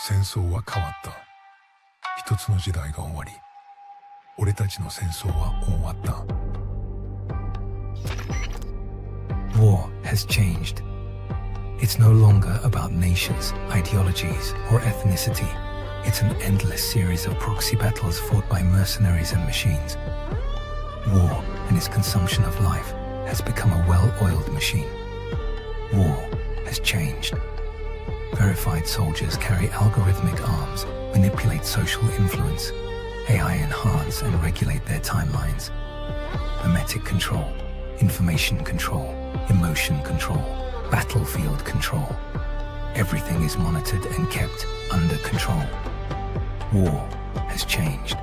戦争は変わった。一つの時代が終わり、俺たちの戦争は終わった。War has changed. It's no longer about nations, ideologies, or ethnicity. It's an endless series of proxy battles fought by mercenaries and machines. War and its consumption of life has become a well-oiled machine. War has changed. Verified soldiers carry algorithmic arms, manipulate social influence, AI enhance and regulate their timelines. Memetic control, information control, emotion control, battlefield control. Everything is monitored and kept under control. War has changed.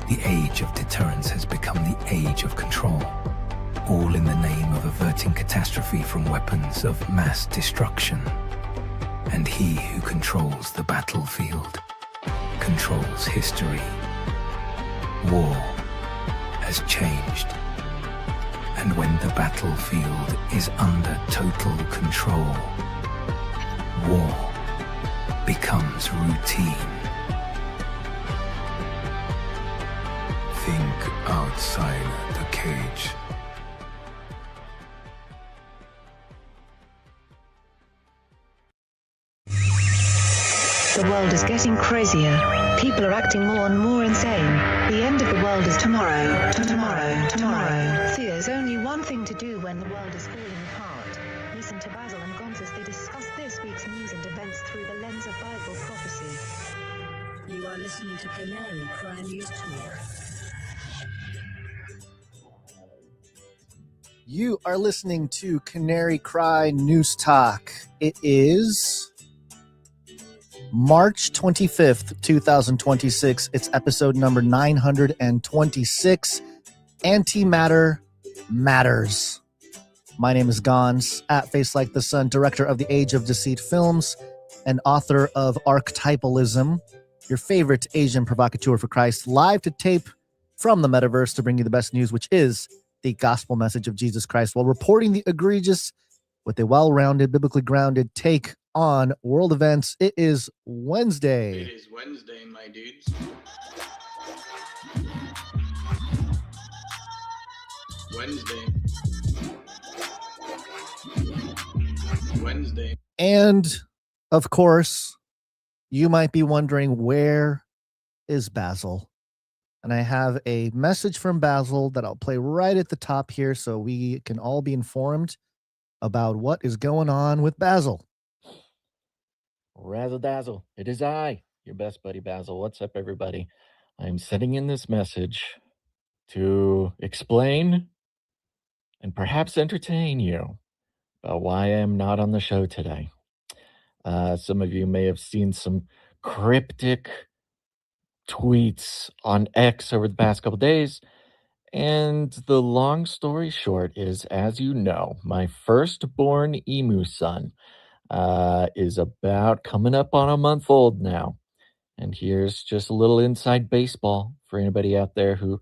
The age of deterrence has become the age of control, all in the name of averting catastrophe from weapons of mass destruction. And he who controls the battlefield controls history. War has changed. And when the battlefield is under total control, war becomes routine. Think outside the cage. The world is getting crazier. People are acting more and more insane. The end of the world is tomorrow. Tomorrow. There's only one thing to do when the world is falling apart. Listen to Basil and Gonz as they discuss this week's news and events through the lens of Bible prophecy. You are listening to Canary News Talk. You are listening to Canary Cry News Talk. It is March 25th, 2026. It's episode number 926. Antimatter Matters. My name is Gonz, at Face Like the Sun, director of the Age of Deceit films and author of Archetypalism, your favorite Asian provocateur for Christ, live to tape from the metaverse to bring you the best news, which is the gospel message of Jesus Christ, while reporting the egregious with a well-rounded, biblically grounded take on world events. It is Wednesday. It is Wednesday, my dudes. Wednesday. And, of course, you might be wondering, where is Basil? And I have a message from Basil that I'll play right at the top here so we can all be informed about what is going on with Basil. Razzle dazzle, it is I, your best buddy Basil. What's up, everybody? I'm sending in this message to explain and perhaps entertain you about why I am not on the show today. Some of you may have seen some cryptic tweets on X over the past couple days, and the long story short is, as you know, my firstborn emu son is about coming up on a month old now. And here's just a little inside baseball for anybody out there who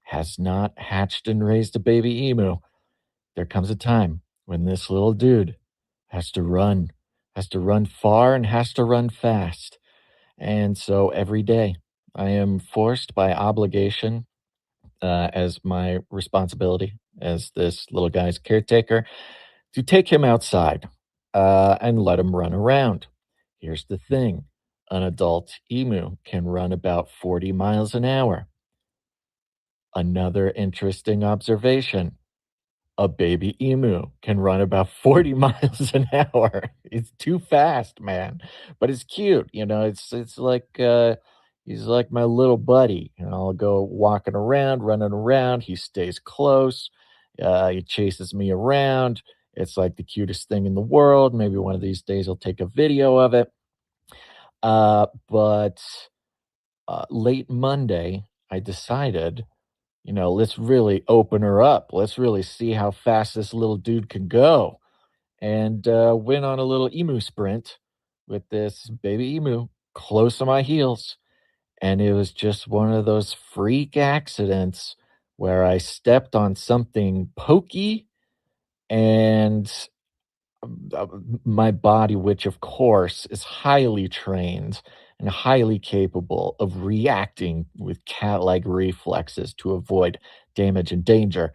has not hatched and raised a baby emu. There comes a time when this little dude has to run far and has to run fast. And so every day I am forced by obligation, as my responsibility as this little guy's caretaker, to take him outside and let him run around. Here's the thing. An adult emu can run about 40 miles an hour. Another interesting observation. A baby emu can run about 40 miles an hour. It's too fast, man. But it's cute, you know. It's like he's like my little buddy. You know, I'll go walking around, running around. He stays close. He chases me around. It's like the cutest thing in the world. Maybe one of these days I'll take a video of it. But late Monday, I decided, you know, let's really open her up. Let's really see how fast this little dude can go. And went on a little emu sprint with this baby emu close to my heels. And it was just one of those freak accidents where I stepped on something pokey and my body, which of course is highly trained and highly capable of reacting with cat-like reflexes to avoid damage and danger,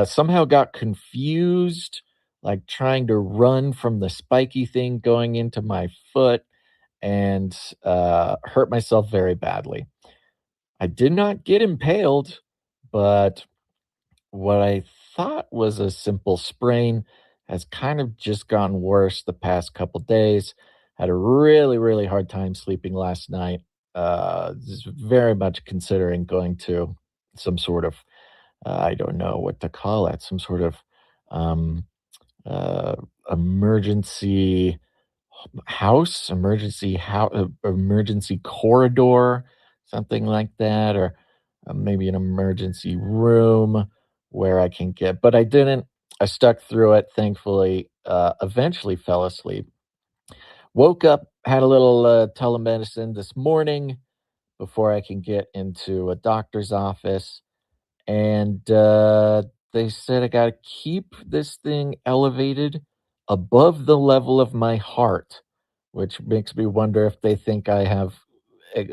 somehow got confused, like trying to run from the spiky thing going into my foot, and hurt myself very badly. I did not get impaled, but what I thought was a simple sprain has kind of just gotten worse the past couple days. Had a really, really hard time sleeping last night. Just very much considering going to some sort of, I don't know what to call it, some sort of um, uh, emergency emergency corridor, something like that, or maybe an emergency room where I can get. But I didn't. I stuck through it. Thankfully, eventually fell asleep. Woke up, had a little telemedicine this morning before I can get into a doctor's office, and they said I got to keep this thing elevated above the level of my heart, which makes me wonder if they think I have uh,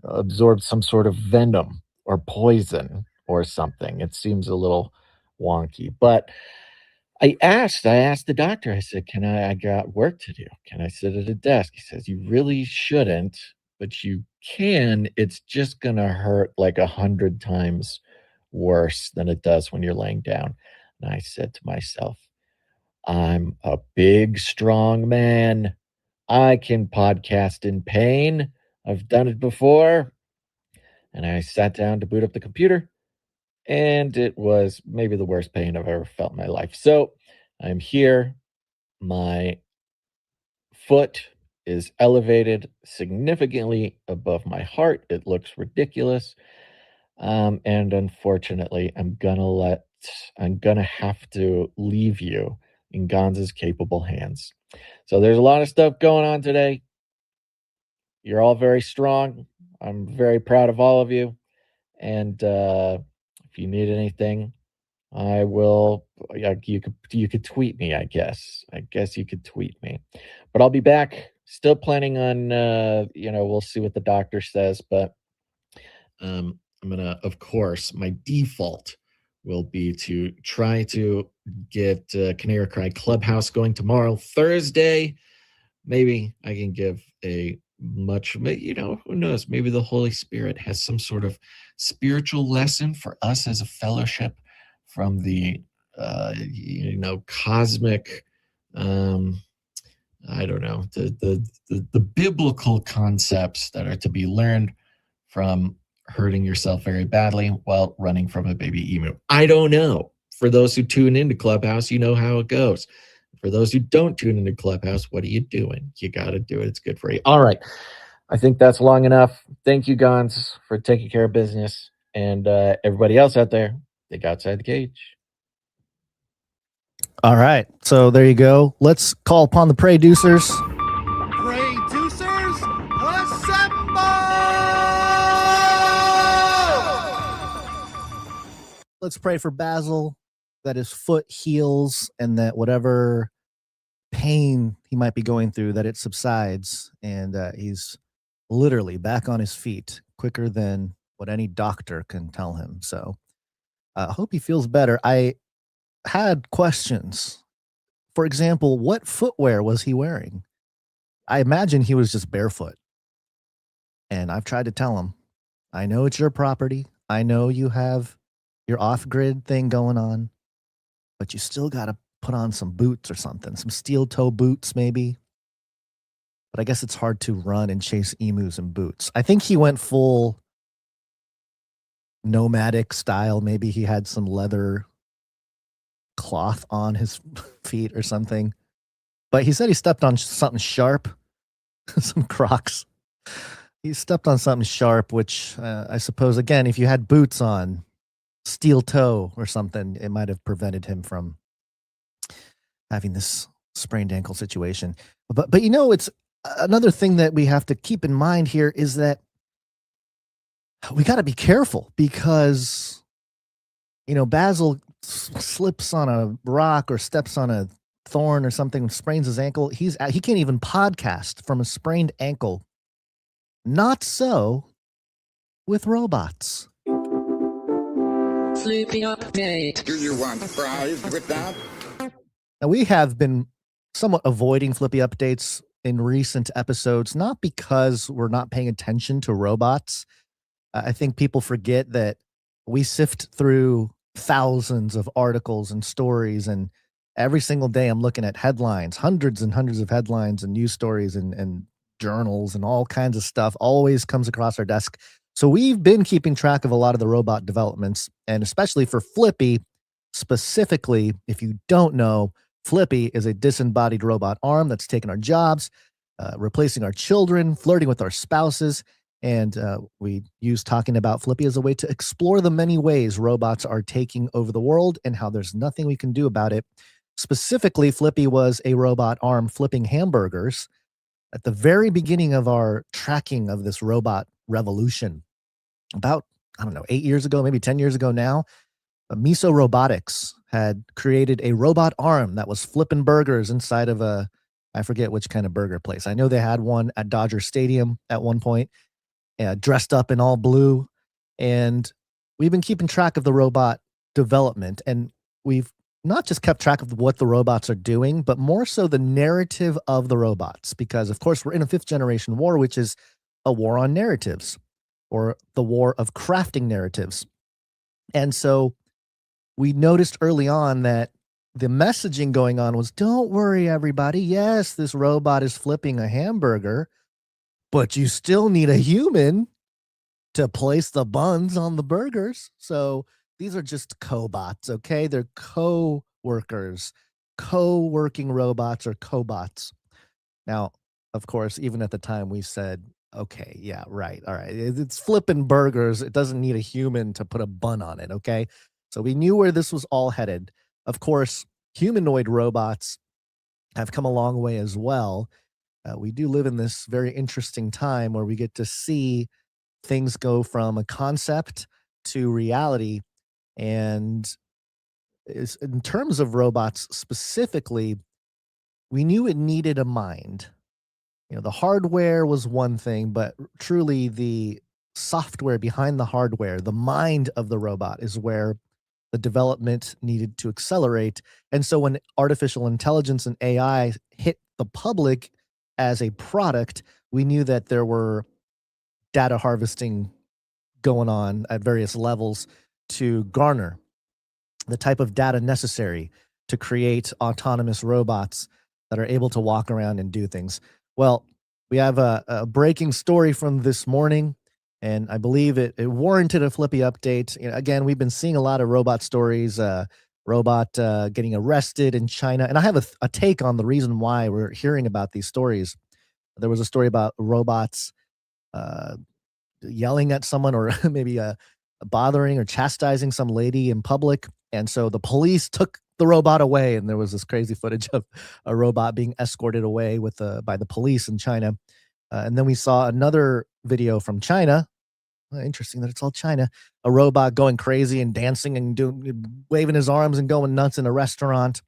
absorbed some sort of venom or poison or something. It seems a little wonky, but I asked the doctor, I said, "Can I got work to do. Can I sit at a desk?" He says, "You really shouldn't, but you can. It's just gonna hurt like 100 times worse than it does when you're laying down." And I said to myself, "I'm a big, strong man. I can podcast in pain. I've done it before." And I sat down to boot up the computer, and it was maybe the worst pain I've ever felt in my life. So I'm here. My foot is elevated significantly above my heart. It looks ridiculous. And unfortunately, I'm gonna have to leave you in Gonza's capable hands. So there's a lot of stuff going on today. You're all very strong. I'm very proud of all of you. And if you need anything, I will. Yeah, you could tweet me. I guess. I guess you could tweet me, but I'll be back. Still planning on. We'll see what the doctor says, but I'm gonna. Of course, my default will be to try to get Canary Cry Clubhouse going tomorrow, Thursday. Maybe I can give a much, who knows? Maybe the Holy Spirit has some sort of spiritual lesson for us as a fellowship from the, cosmic, I don't know, the biblical concepts that are to be learned from hurting yourself very badly while running from a baby emu. I don't know. For those who tune into Clubhouse, you know how it goes. For those who don't tune into Clubhouse, what are you doing? You got to do it. It's good for you. All right. I think that's long enough. Thank you, Gons, for taking care of business. And everybody else out there, think outside the cage. All right. So there you go. Let's call upon the producers. Producers, assemble! Let's pray for Basil, that his foot heals and that whatever pain he might be going through, that it subsides and he's literally back on his feet quicker than what any doctor can tell him. So I hope he feels better. I had questions. For example, what footwear was he wearing? I imagine he was just barefoot. And I've tried to tell him, I know it's your property. I know you have your off-grid thing going on, but you still got to put on some boots or something, some steel toe boots maybe. But I guess it's hard to run and chase emus in boots. I think he went full nomadic style. Maybe he had some leather cloth on his feet or something. But he said he stepped on something sharp, some Crocs. He stepped on something sharp, which I suppose, again, if you had boots on, steel toe or something, it might have prevented him from having this sprained ankle situation. But it's another thing that we have to keep in mind here is that we got to be careful because, Basil slips on a rock or steps on a Thorne or something sprains his ankle. He can't even podcast from a sprained ankle. Not so with robots. Flippy update. Do you want fries with that? Now, we have been somewhat avoiding Flippy updates in recent episodes, not because we're not paying attention to robots. I think people forget that we sift through thousands of articles and stories, and every single day I'm looking at headlines, hundreds and hundreds of headlines and news stories and journals and all kinds of stuff always comes across our desk. So we've been keeping track of a lot of the robot developments, and especially for Flippy, specifically, if you don't know, Flippy is a disembodied robot arm that's taken our jobs, replacing our children, flirting with our spouses, and we use talking about Flippy as a way to explore the many ways robots are taking over the world and how there's nothing we can do about it. Specifically, Flippy was a robot arm flipping hamburgers at the very beginning of our tracking of this robot revolution. About, 8 years ago, maybe 10 years ago now, Miso Robotics had created a robot arm that was flipping burgers inside of I forget which kind of burger place. I know they had one at Dodger Stadium at one point, dressed up in all blue. And we've been keeping track of the robot development. And we've not just kept track of what the robots are doing, but more so the narrative of the robots. Because, of course, we're in a 5th generation war, which is a war on narratives, or the war of crafting narratives. And so we noticed early on that the messaging going on was, don't worry, everybody. Yes, this robot is flipping a hamburger, but you still need a human to place the buns on the burgers. So these are just cobots, okay? They're co-workers, co-working robots or cobots. Now, of course, even at the time we said, okay, yeah, right. All right. It's flipping burgers. It doesn't need a human to put a bun on it, okay? So we knew where this was all headed. Of course, humanoid robots have come a long way as well. We do live in this very interesting time where we get to see things go from a concept to reality. And in terms of robots specifically, we knew it needed a mind. The hardware was one thing, but truly the software behind the hardware, the mind of the robot, is where the development needed to accelerate. And so when artificial intelligence and AI hit the public as a product, we knew that there were data harvesting going on at various levels to garner the type of data necessary to create autonomous robots that are able to walk around and do things. Well, we have a breaking story from this morning, and I believe it warranted a Flippy update. Again, we've been seeing a lot of robot stories, robot getting arrested in China. And I have a take on the reason why we're hearing about these stories. There was a story about robots yelling at someone, or maybe bothering or chastising some lady in public. And so the police took the robot away, and there was this crazy footage of a robot being escorted away by the police in China. And then we saw another video from China. Interesting that it's all China. A robot going crazy and dancing and waving his arms and going nuts in a restaurant.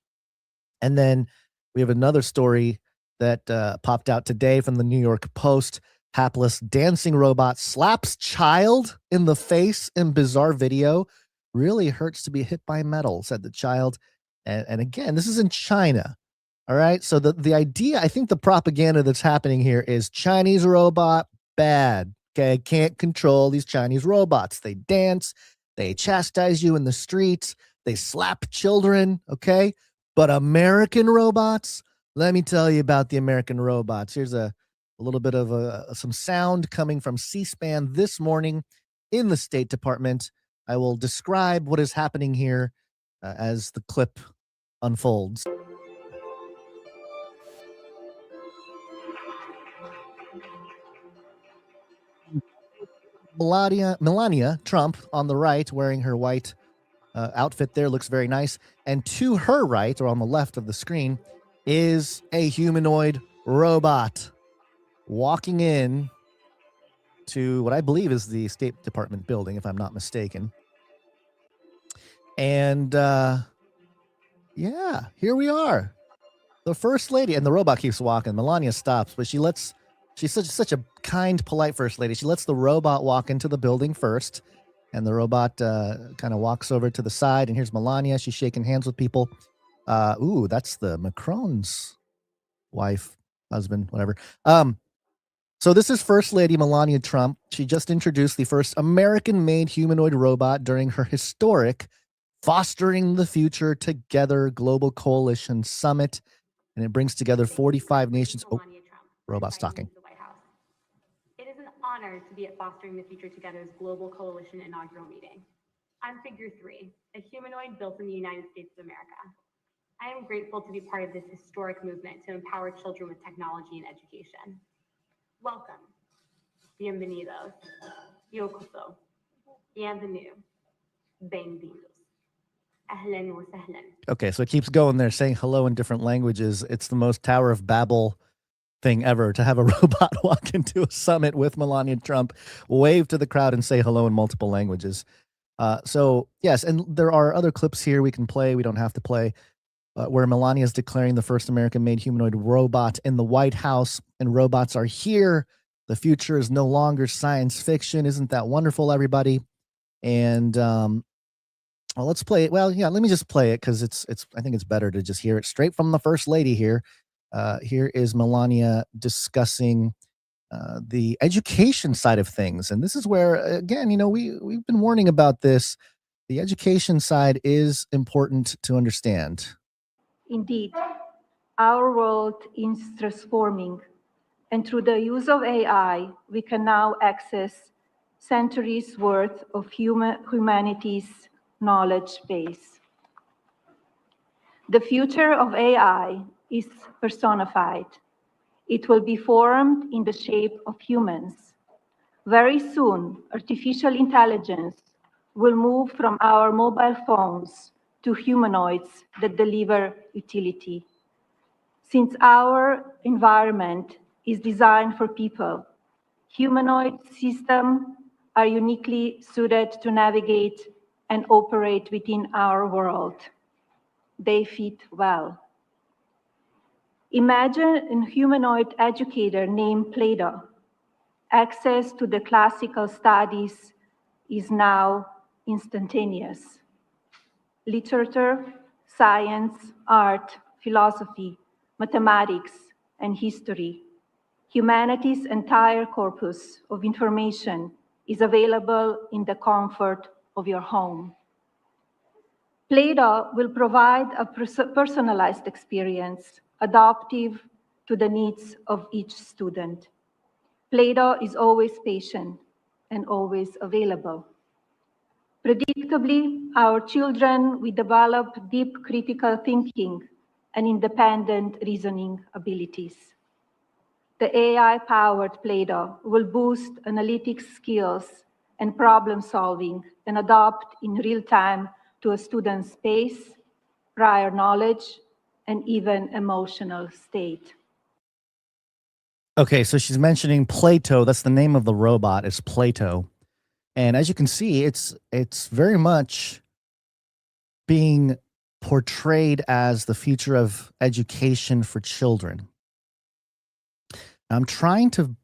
And then we have another story that popped out today from the New York Post. Hapless dancing robot slaps child in the face in bizarre video. Really hurts to be hit by metal, said the child. And again, this is in China. All right. So the idea, I think the propaganda that's happening here is Chinese robot, bad. Okay. Can't control these Chinese robots. They dance, they chastise you in the streets, they slap children. Okay. But American robots, let me tell you about the American robots. Here's a little bit of some sound coming from C-SPAN this morning in the State Department. I will describe what is happening here as the clip unfolds. Melania Trump on the right, wearing her white outfit there, looks very nice. And to her right, or on the left of the screen, is a humanoid robot walking in to what I believe is the State Department building, if I'm not mistaken. And yeah, here we are. The first lady, and the robot keeps walking. Melania stops, but she's such a kind, polite first lady. She lets the robot walk into the building first, and the robot kind of walks over to the side. And here's Melania. She's shaking hands with people. Ooh, that's the Macron's wife, husband, whatever. So this is First Lady Melania Trump. She just introduced the first American-made humanoid robot during her historic Fostering the Future Together Global Coalition Summit, and it brings together 45 nations. Oh, robots talking. It is an honor to be at Fostering the Future Together's Global Coalition inaugural meeting. I'm Figure 3, a humanoid built in the United States of America. I am grateful to be part of this historic movement to empower children with technology and education. Welcome. Bienvenidos. Yokoso. Bienvenue. Bem-vindos. Ahlan wa sahlan. Okay, so it keeps going there, saying hello in different languages. It's the most Tower of Babel thing ever to have a robot walk into a summit with Melania Trump, wave to the crowd, and say hello in multiple languages. So, yes, and there are other clips here we can play. We don't have to play. Where Melania is declaring the first American-made humanoid robot in the White House, and robots are here. The future is no longer science fiction. Isn't that wonderful, everybody? And well, let's play it. Well, yeah, let me just play it because it's. I think it's better to just hear it straight from the First Lady here. Here is Melania discussing the education side of things, and this is where, again, we've been warning about this. The education side is important to understand. Indeed, our world is transforming, and through the use of AI, we can now access centuries worth of humanity's knowledge base. The future of AI is personified. It will be formed in the shape of humans. Very soon, artificial intelligence will move from our mobile phones to humanoids that deliver utility. Since our environment is designed for people, humanoid systems are uniquely suited to navigate and operate within our world. They fit well. Imagine a humanoid educator named Plato. Access to the classical studies is now instantaneous. Literature, science, art, philosophy, mathematics, and history. Humanity's entire corpus of information is available in the comfort of your home. Plato will provide a personalized experience, adaptive to the needs of each student. Plato is always patient and always available. Predictably, our children will develop deep critical thinking and independent reasoning abilities. The AI-powered Plato will boost analytic skills and problem solving and adapt in real time to a student's pace, prior knowledge, and even emotional state. Okay, so she's mentioning Plato. That's the name of the robot, is Plato. And as you can see, it's very much being portrayed as the future of education for children. I'm trying to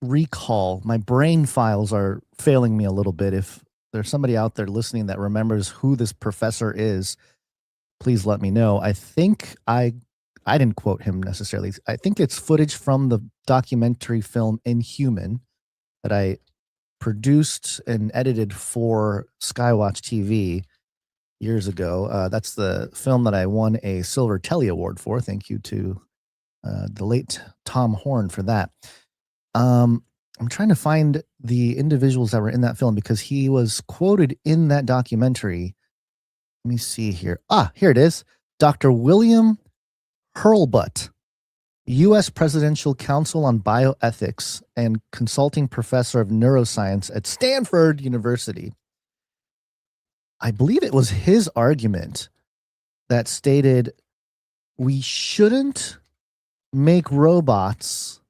recall, my brain files are failing me a little bit. If there's somebody out there listening that remembers who this professor is, please let me know. I think I didn't quote him necessarily. I think it's footage from the documentary film Inhuman that I produced and edited for Skywatch TV years ago. That's the film that I won a Silver Telly Award for. Thank you to the late Tom Horn for that. I'm trying to find the individuals that were in that film because he was quoted in that documentary. Let me see here. Here it is. Dr. William Hurlbut, U.S. Presidential Council on Bioethics and consulting professor of neuroscience at Stanford University. I believe it was his argument that stated we shouldn't make robots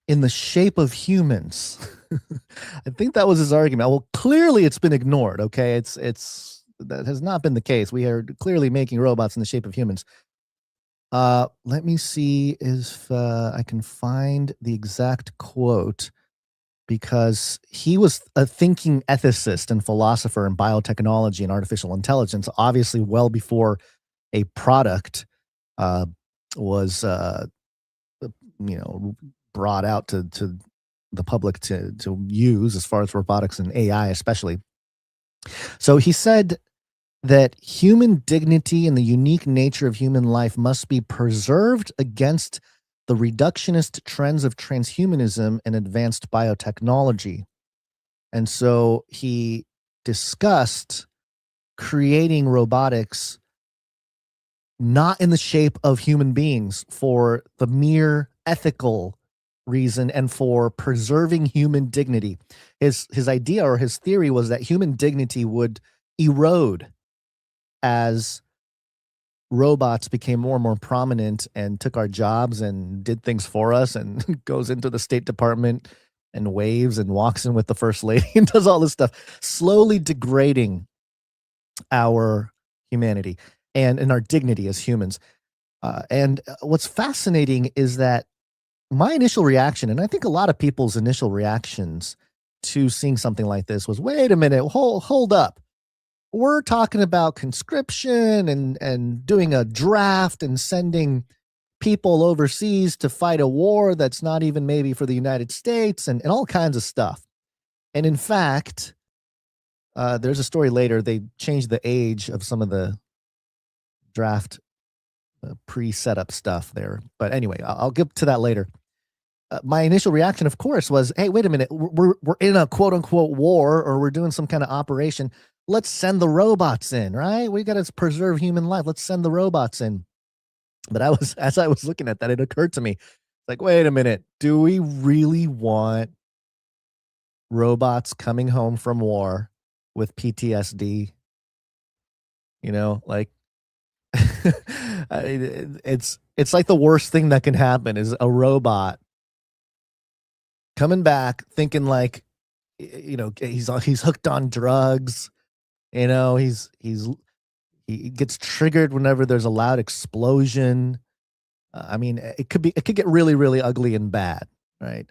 in the shape of humans. I think that was his argument. Well, clearly it's been ignored. Okay, it's that has not been the case. We are clearly making robots in the shape of humans. Let me see if I can find the exact quote, because he was a thinking ethicist and philosopher in biotechnology and artificial intelligence, obviously well before a product uh, was brought out to the public to use, as far as robotics and AI especially. So he said that human dignity and the unique nature of human life must be preserved against the reductionist trends of transhumanism and advanced biotechnology. And so he discussed creating robotics not in the shape of human beings for the mere ethical reason and for preserving human dignity. His idea, or his theory, was that human dignity would erode as robots became more and more prominent and took our jobs and did things for us, and goes into the State Department and waves and walks in with the first lady and does all this stuff, slowly degrading our humanity and our dignity as humans. And what's fascinating is that my initial reaction, and I think a lot of people's initial reactions to seeing something like this, was, wait a minute, hold up. We're talking about conscription and doing a draft and sending people overseas to fight a war that's not even maybe for the United States, and all kinds of stuff. And in fact, there's a story later, they changed the age of some of the draft pre-setup stuff there. But anyway, I'll get to that later. My initial reaction, of course, was, hey, wait a minute, we're in a quote unquote war, or we're doing some kind of operation. Let's send the robots in, right? We got to preserve human life. Let's send the robots in. But as I was looking at that, it occurred to me, like, wait a minute, do we really want robots coming home from war with PTSD? Like, it's like the worst thing that can happen is a robot coming back thinking like, he's hooked on drugs. He gets triggered whenever there's a loud explosion. It could get really, really ugly and bad, right?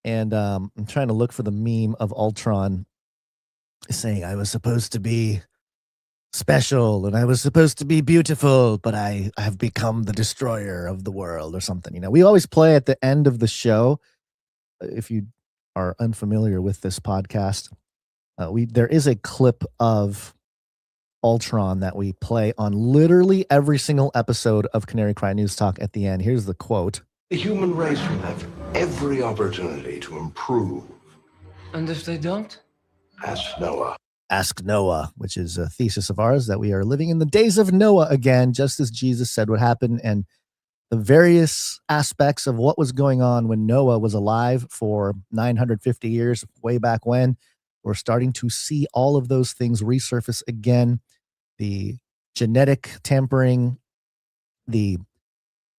And I'm trying to look for the meme of Ultron saying, I was supposed to be special and I was supposed to be beautiful, but I have become the destroyer of the world, or something. We always play at the end of the show. If you are unfamiliar with this podcast, there is a clip of Ultron that we play on literally every single episode of Canary Cry News Talk at the end. Here's the quote. The human race will have every opportunity to improve. And if they don't? Ask Noah. Ask Noah, which is a thesis of ours, that we are living in the days of Noah again, just as Jesus said would happen. And the various aspects of what was going on when Noah was alive for 950 years, way back when, we're starting to see all of those things resurface again. The genetic tampering, the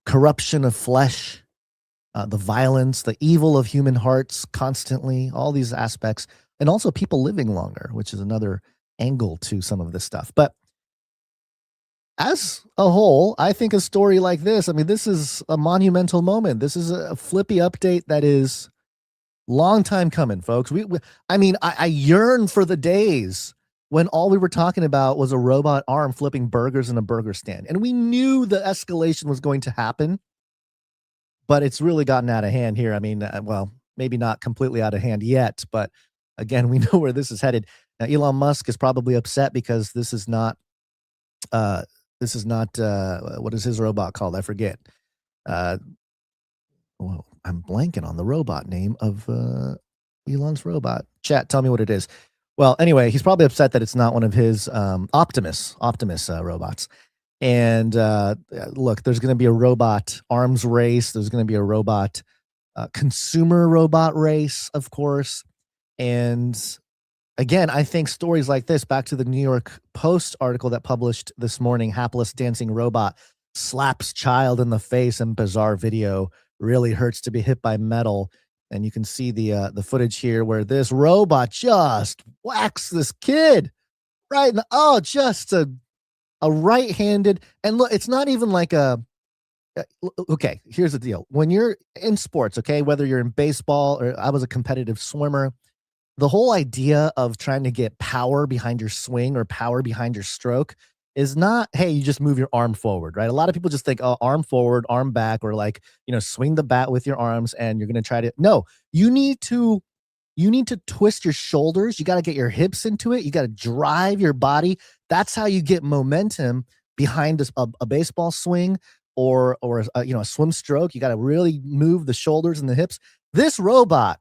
corruption of flesh, the violence, the evil of human hearts constantly, all these aspects, and also people living longer, which is another angle to some of this stuff. But as a whole, I think a story like this, this is a monumental moment. This is a flippy update that is long time coming, folks. I yearn for the days when all we were talking about was a robot arm flipping burgers in a burger stand. And we knew the escalation was going to happen, but it's really gotten out of hand here. Well, maybe not completely out of hand yet, but again, we know where this is headed. Now, Elon Musk is probably upset because this is not what is his robot called? I forget. Well, I'm blanking on the robot name of Elon's robot. Chat, tell me what it is. Well, anyway, he's probably upset that it's not one of his Optimus robots. And look, there's going to be a robot arms race. There's going to be a robot consumer robot race, of course. And again, I think stories like this, back to the New York Post article that published this morning, hapless dancing robot slaps child in the face in bizarre video, really hurts to be hit by metal. And you can see the footage here where this robot just whacks this kid right in just a right-handed. And look, it's not even like a okay, here's the deal. When you're in sports, okay, whether you're in baseball or I was a competitive swimmer, the whole idea of trying to get power behind your swing or power behind your stroke is not, hey, you just move your arm forward, right? A lot of people just think, oh, arm forward, arm back, or like, swing the bat with your arms and you're going to try to, no, you need to twist your shoulders. You got to get your hips into it. You got to drive your body. That's how you get momentum behind a baseball swing or a swim stroke. You got to really move the shoulders and the hips. This robot,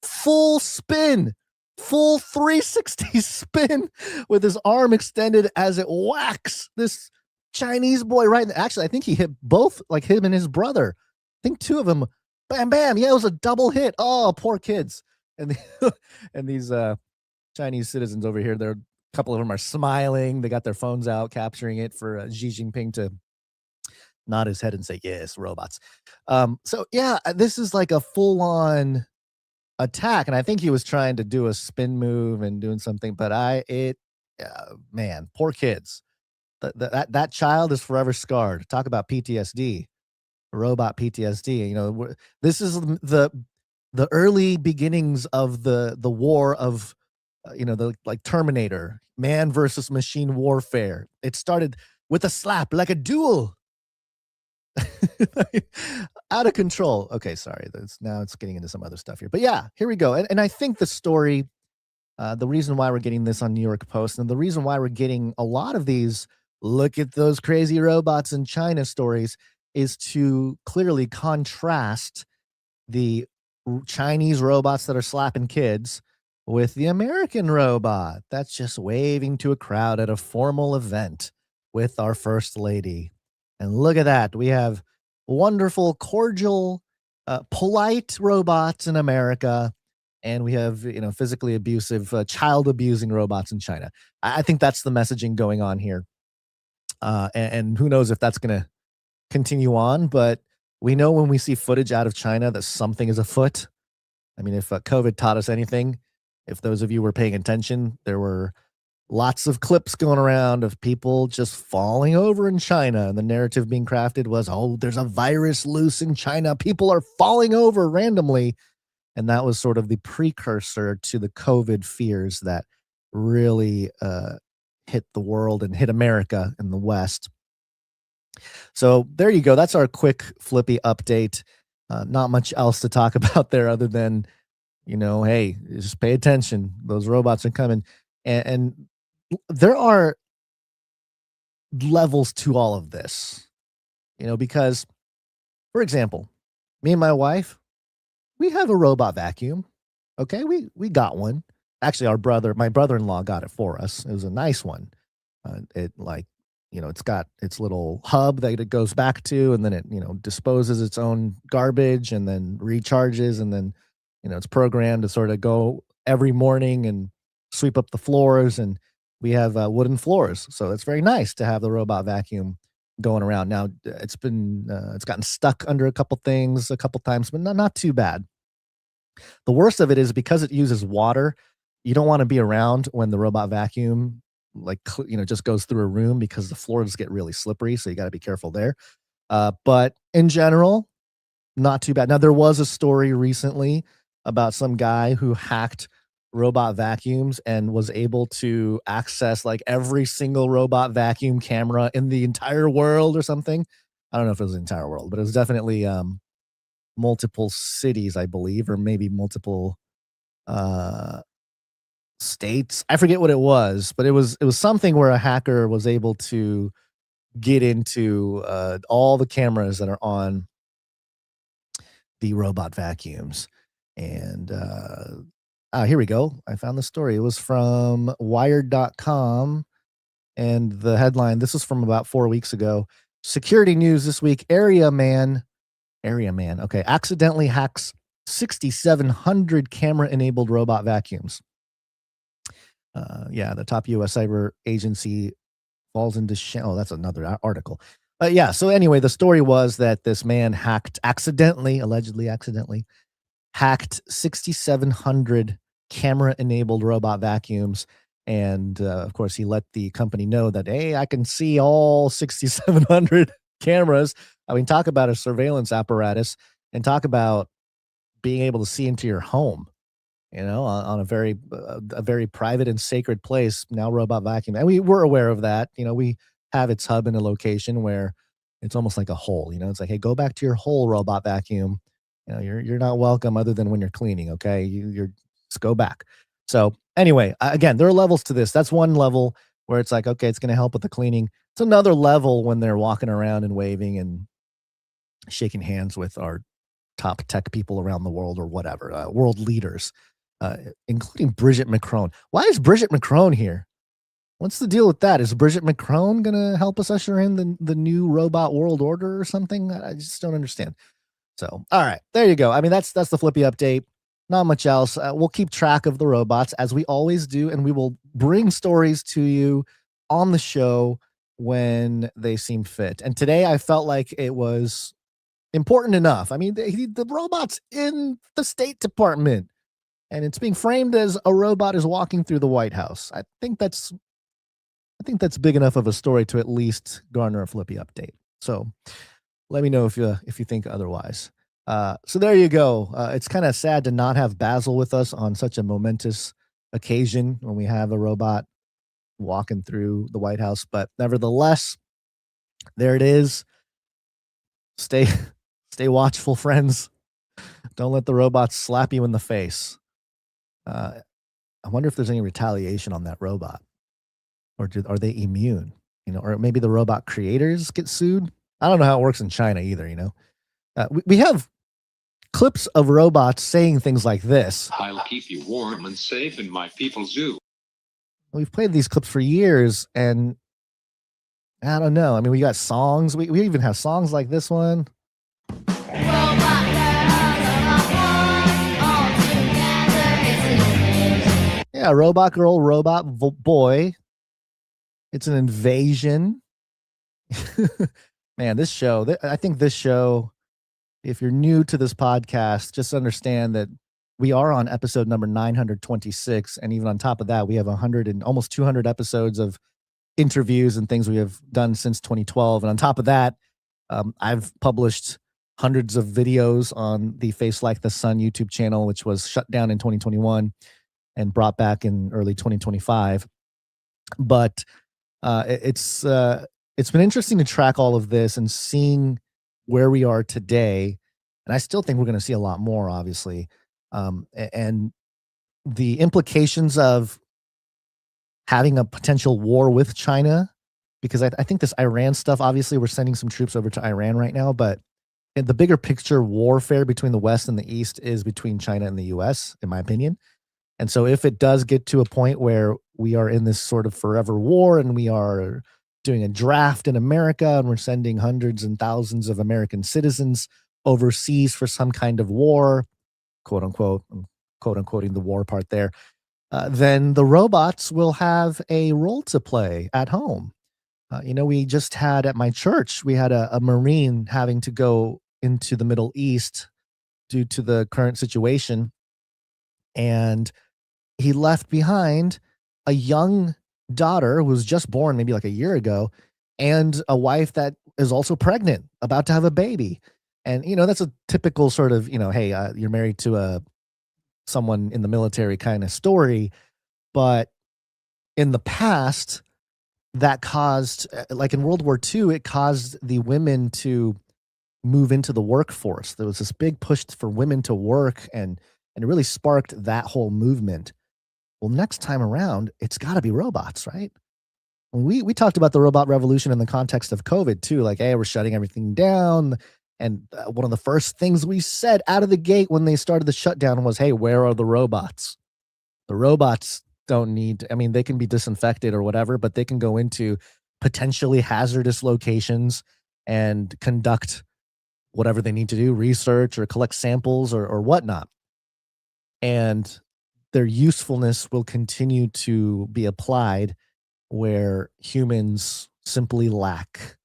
full spin, full 360 spin with his arm extended as it whacks this Chinese boy right. Actually, I think he hit both, like him and his brother. I think two of them. Bam, bam. Yeah, it was a double hit. Oh, poor kids. And and these Chinese citizens over here, a couple of them are smiling. They got their phones out, capturing it for Xi Jinping to nod his head and say, "Yes, robots." So yeah, this is like a full-on attack, and I think he was trying to do a spin move and doing something, but man, poor kids. That child is forever scarred. Talk about PTSD, robot PTSD. This is the early beginnings of the war of, the like Terminator, man versus machine warfare. It started with a slap, like a duel. Out of control. Okay, sorry. Now it's getting into some other stuff here. But yeah, here we go. And I think the story, the reason why we're getting this on New York Post, and the reason why we're getting a lot of these look at those crazy robots in China stories, is to clearly contrast the Chinese robots that are slapping kids with the American robot that's just waving to a crowd at a formal event with our First Lady. And look at that. We have wonderful, cordial, polite robots in America. And we have, physically abusive, child abusing robots in China. I think that's the messaging going on here. And who knows if that's going to continue on. But we know when we see footage out of China that something is afoot. I mean, if COVID taught us anything, if those of you were paying attention, there were lots of clips going around of people just falling over in China. And the narrative being crafted was, oh, there's a virus loose in China. People are falling over randomly. And that was sort of the precursor to the COVID fears that really hit the world and hit America in the West. So there you go. That's our quick Flippy update. Not much else to talk about there other than, hey, just pay attention. Those robots are coming. And there are levels to all of this, because, for example, me and my wife, we have a robot vacuum. Okay, we got one. Actually, my brother-in-law got it for us. It was a nice one. It's got its little hub that it goes back to, and then it, disposes its own garbage and then recharges, and then, it's programmed to sort of go every morning and sweep up the floors. And we have wooden floors, so it's very nice to have the robot vacuum going around. Now it's gotten stuck under a couple things a couple times, but not too bad. The worst of it is because it uses water. You don't want to be around when the robot vacuum just goes through a room, because the floors get really slippery. So you got to be careful there. But in general, not too bad. Now, there was a story recently about some guy who hacked robot vacuums and was able to access like every single robot vacuum camera in the entire world or something. I don't know if it was the entire world, but it was definitely multiple cities, I believe, or maybe multiple states. I forget what it was, but it was something where a hacker was able to get into all the cameras that are on the robot vacuums. And here we go. I found the story. It was from wired.com, and the headline, this was from about 4 weeks ago. Security news this week. Area man, okay, accidentally hacks 6,700 camera-enabled robot vacuums. The top U.S. cyber agency falls into oh, that's another article. So anyway, the story was that this man allegedly accidentally hacked 6,700 camera-enabled robot vacuums. And, of course, he let the company know that, hey, I can see all 6,700 cameras. I mean, talk about a surveillance apparatus and talk about being able to see into your home, on a very private and sacred place. Now, robot vacuum, and we're aware of that. We have its hub in a location where it's almost like a hole. It's like, hey, go back to your hole, robot vacuum. You're not welcome other than when you're cleaning. Okay, you're just go back. So anyway, again, there are levels to this. That's one level where it's like, okay, it's going to help with the cleaning. It's another level when they're walking around and waving and shaking hands with our top tech people around the world or whatever, world leaders, including Brigitte Macron. Why is Brigitte Macron here? What's the deal with that? Is Brigitte Macron going to help us usher in the new robot world order or something? I just don't understand. So, all right, there you go. I mean, that's the Flippy update. Not much else. We'll keep track of the robots as we always do, and we will bring stories to you on the show when they seem fit. And today I felt like it was important enough. I mean, the robot's in the State Department, and it's being framed as a robot is walking through the White House. I think that's big enough of a story to at least garner a Flippy update. So let me know if you think otherwise. So there you go. It's kind of sad to not have Basil with us on such a momentous occasion when we have a robot walking through the White House. But nevertheless, there it is. Stay watchful, friends. Don't let the robots slap you in the face. I wonder if there's any retaliation on that robot, or are they immune? Or maybe the robot creators get sued. I don't know how it works in China either. We have clips of robots saying things like this. I'll keep you warm and safe in my people's zoo. We've played these clips for years, and I don't know. I mean, we got songs. We even have songs like this one. Yeah, robot girl, robot boy. It's an invasion. Man, this show, I think this show, if you're new to this podcast, just understand that we are on episode number 926. And even on top of that, we have 100 and almost 200 episodes of interviews and things we have done since 2012. And on top of that, I've published hundreds of videos on the Face Like the Sun YouTube channel, which was shut down in 2021 and brought back in early 2025. But it's been interesting to track all of this and seeing where we are today. And I still think we're going to see a lot more, obviously. And the implications of having a potential war with China, because I think this Iran stuff, obviously we're sending some troops over to Iran right now, but in the bigger picture, warfare between the West and the East is between China and the US, in my opinion. And so if it does get to a point where we are in this sort of forever war and we are doing a draft in America and we're sending hundreds and thousands of American citizens overseas for some kind of war, quote unquote, I'm quote unquoting the war part there, then the robots will have a role to play at home. We just had at my church, we had a Marine having to go into the Middle East due to the current situation. And he left behind a young daughter who was just born maybe like a year ago, and a wife that is also pregnant, about to have a baby. And, that's a typical sort of, hey, you're married to someone in the military kind of story. But in the past, that caused, like in World War II, it caused the women to move into the workforce. There was this big push for women to work, and it really sparked that whole movement. Well, next time around, it's got to be robots, right? We talked about the robot revolution in the context of COVID too, like, hey, we're shutting everything down. And one of the first things we said out of the gate when they started the shutdown was, hey, where are the robots? The robots don't need, I mean, they can be disinfected or whatever, but they can go into potentially hazardous locations and conduct whatever they need to do, research or collect samples or whatnot. And their usefulness will continue to be applied where humans simply lack.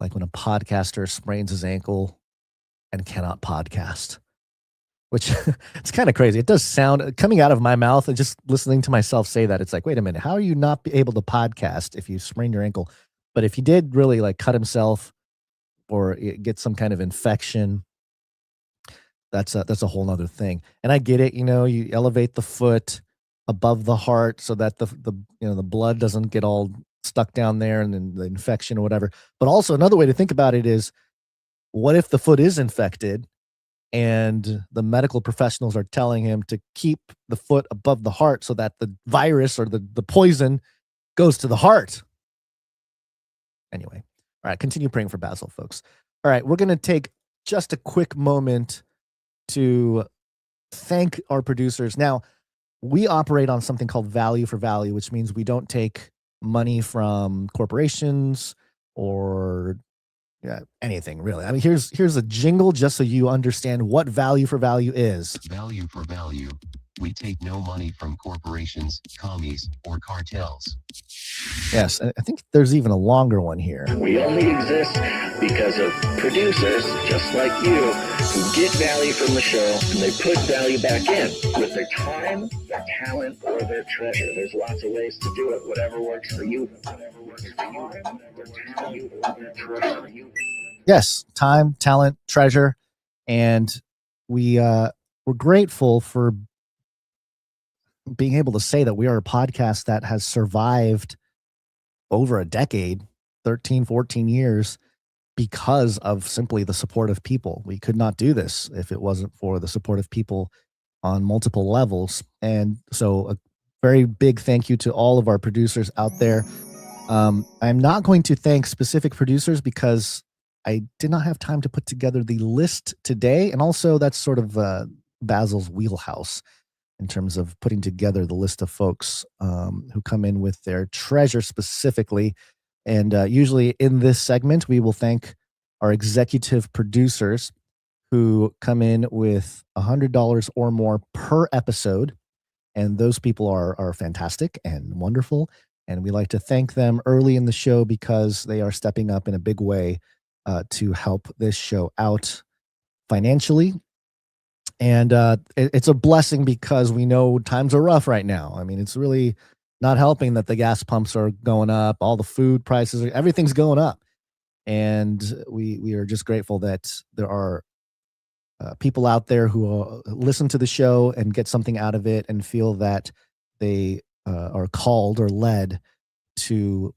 Like when a podcaster sprains his ankle and cannot podcast, which it's kind of crazy. It does sound, coming out of my mouth and just listening to myself say that, it's like, wait a minute, how are you not able to podcast if you sprain your ankle? But if he did really like cut himself or it gets some kind of infection, that's a whole nother thing. And I get it, you elevate the foot above the heart so that the blood doesn't get all stuck down there and then the infection or whatever. But also another way to think about it is, what if the foot is infected and the medical professionals are telling him to keep the foot above the heart so that the virus or the poison goes to the heart? Anyway, all right, continue praying for Basil, folks. All right, we're going to take just a quick moment to thank our producers. Now, we operate on something called value for value, which means we don't take money from corporations or anything really. I mean, here's a jingle just so you understand what value for value is. Value for value. We take no money from corporations, commies, or cartels. Yes, I think there's even a longer one here. We only exist because of producers just like you who get value from the show and they put value back in with their time, their talent, or their treasure. There's lots of ways to do it. Whatever works for you. Whatever works for you. Their talent or their treasure. Yes, time, talent, treasure, and we're grateful for being able to say that we are a podcast that has survived over a decade, 13, 14 years, because of simply the support of people. We could not do this if it wasn't for the support of people on multiple levels. And so a very big thank you to all of our producers out there. I'm not going to thank specific producers because I did not have time to put together the list today. And also that's sort of Basil's wheelhouse in terms of putting together the list of folks who come in with their treasure specifically. And usually in this segment, we will thank our executive producers who come in with $100 or more per episode. And those people are fantastic and wonderful. And we like to thank them early in the show because they are stepping up in a big way to help this show out financially. And it's a blessing because we know times are rough right now. I mean, it's really not helping that the gas pumps are going up, all the food prices, everything's going up. And we are just grateful that there are people out there who listen to the show and get something out of it and feel that they are called or led to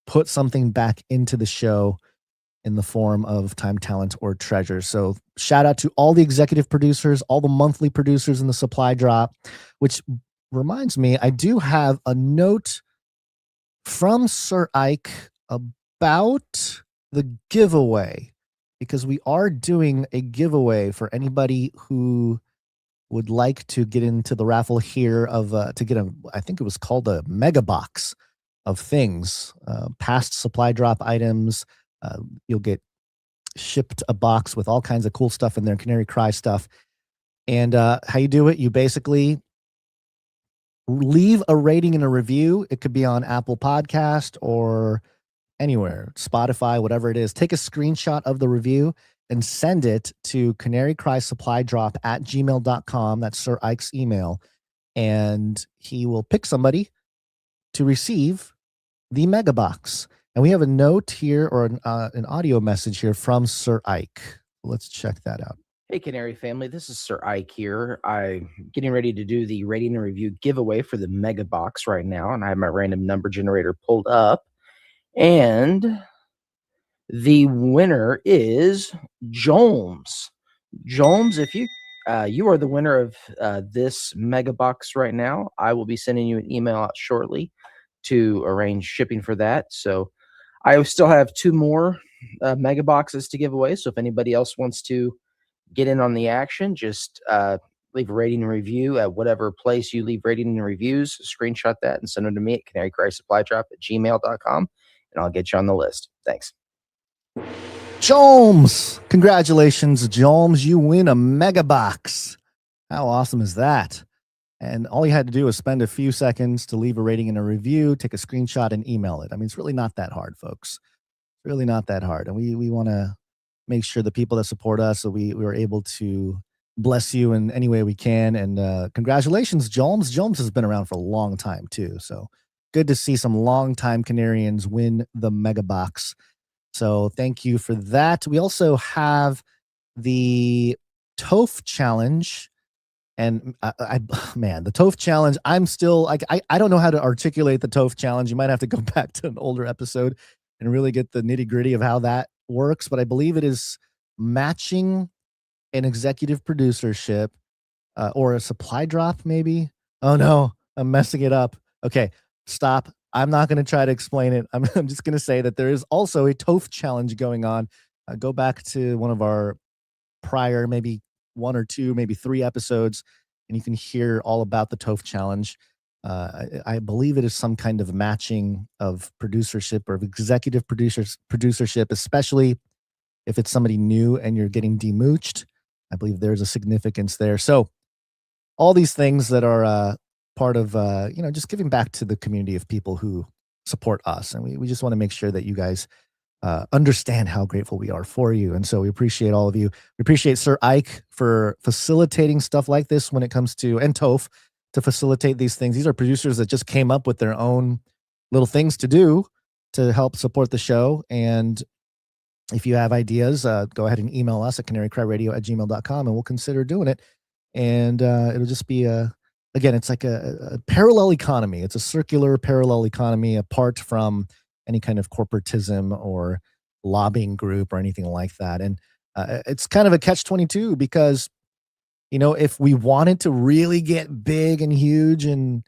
put something back into the show in the form of time, talent, or treasure. So shout out to all the executive producers, all the monthly producers in the supply drop, which reminds me, I do have a note from Sir Ike about the giveaway, because we are doing a giveaway for anybody who would like to get into the raffle here of to get I think it was called a mega box of things, past supply drop items. You'll get shipped a box with all kinds of cool stuff in there, Canary Cry stuff. And how you do it, you basically leave a rating and a review. It could be on Apple Podcast or anywhere, Spotify, whatever it is. Take a screenshot of the review and send it to canarycrysupplydrop@gmail.com. That's Sir Ike's email. And he will pick somebody to receive the mega box. And we have a note here or an audio message here from Sir Ike. Let's check that out. Hey, Canary family. This is Sir Ike here. I'm getting ready to do the rating and review giveaway for the mega box right now. And I have my random number generator pulled up. And the winner is Jones. Jones, if you are the winner of this mega box right now, I will be sending you an email out shortly to arrange shipping for that. So I still have 2 more mega boxes to give away. So if anybody else wants to get in on the action, just leave a rating and review at whatever place you leave rating and reviews. Screenshot that and send them to me at canarycrysupplydrop@gmail.com, and I'll get you on the list. Thanks. Jones, congratulations, Jones. You win a mega box. How awesome is that? And all you had to do was spend a few seconds to leave a rating and a review, take a screenshot, and email it. I mean, it's really not that hard, folks. It's really not that hard. And we want to make sure the people that support us, so we are able to bless you in any way we can. And congratulations, Jones. Jones has been around for a long time, too. So good to see some longtime Canarians win the mega box. So thank you for that. We also have the TOPH challenge. And man, the TOPH challenge, I'm still like, I don't know how to articulate the TOPH challenge. You might have to go back to an older episode and really get the nitty gritty of how that works. But I believe it is matching an executive producership or a supply drop, maybe. Oh no, I'm messing it up. Okay, stop. I'm not going to try to explain it. I'm just going to say that there is also a TOPH challenge going on. Go back to one of our prior, maybe 1 or 2, maybe 3 episodes, and you can hear all about the TOPH challenge. I believe it is some kind of matching of producership or of executive producership, especially if it's somebody new and you're getting demooched. I believe there's a significance there. So all these things that are part of, just giving back to the community of people who support us. And we just want to make sure that you guys understand how grateful we are for you. And so we appreciate all of you. We appreciate Sir Ike for facilitating stuff like this when it comes to, and TOPH to facilitate these things. These are producers that just came up with their own little things to do to help support the show. And if you have ideas, go ahead and email us at canarycryradio@gmail.com and we'll consider doing it. And it'll just be again, it's like a parallel economy. It's a circular parallel economy apart from any kind of corporatism or lobbying group or anything like that. And it's kind of a catch-22 because, if we wanted to really get big and huge and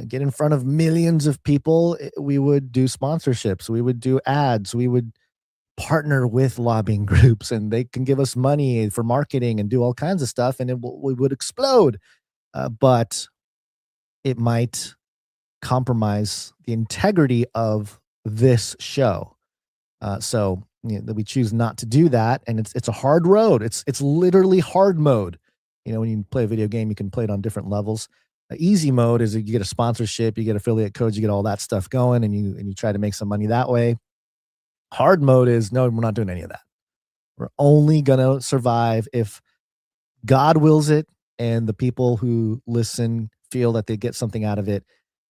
get in front of millions of people, we would do sponsorships. We would do ads. We would partner with lobbying groups and they can give us money for marketing and do all kinds of stuff. And we would explode. But it might compromise the integrity of this show. So we choose not to do that. And it's a hard road. It's literally hard mode. When you play a video game, you can play it on different levels. Easy mode is you get a sponsorship, you get affiliate codes, you get all that stuff going, and you try to make some money that way. Hard mode is no, we're not doing any of that. We're only gonna survive if God wills it, and the people who listen feel that they get something out of it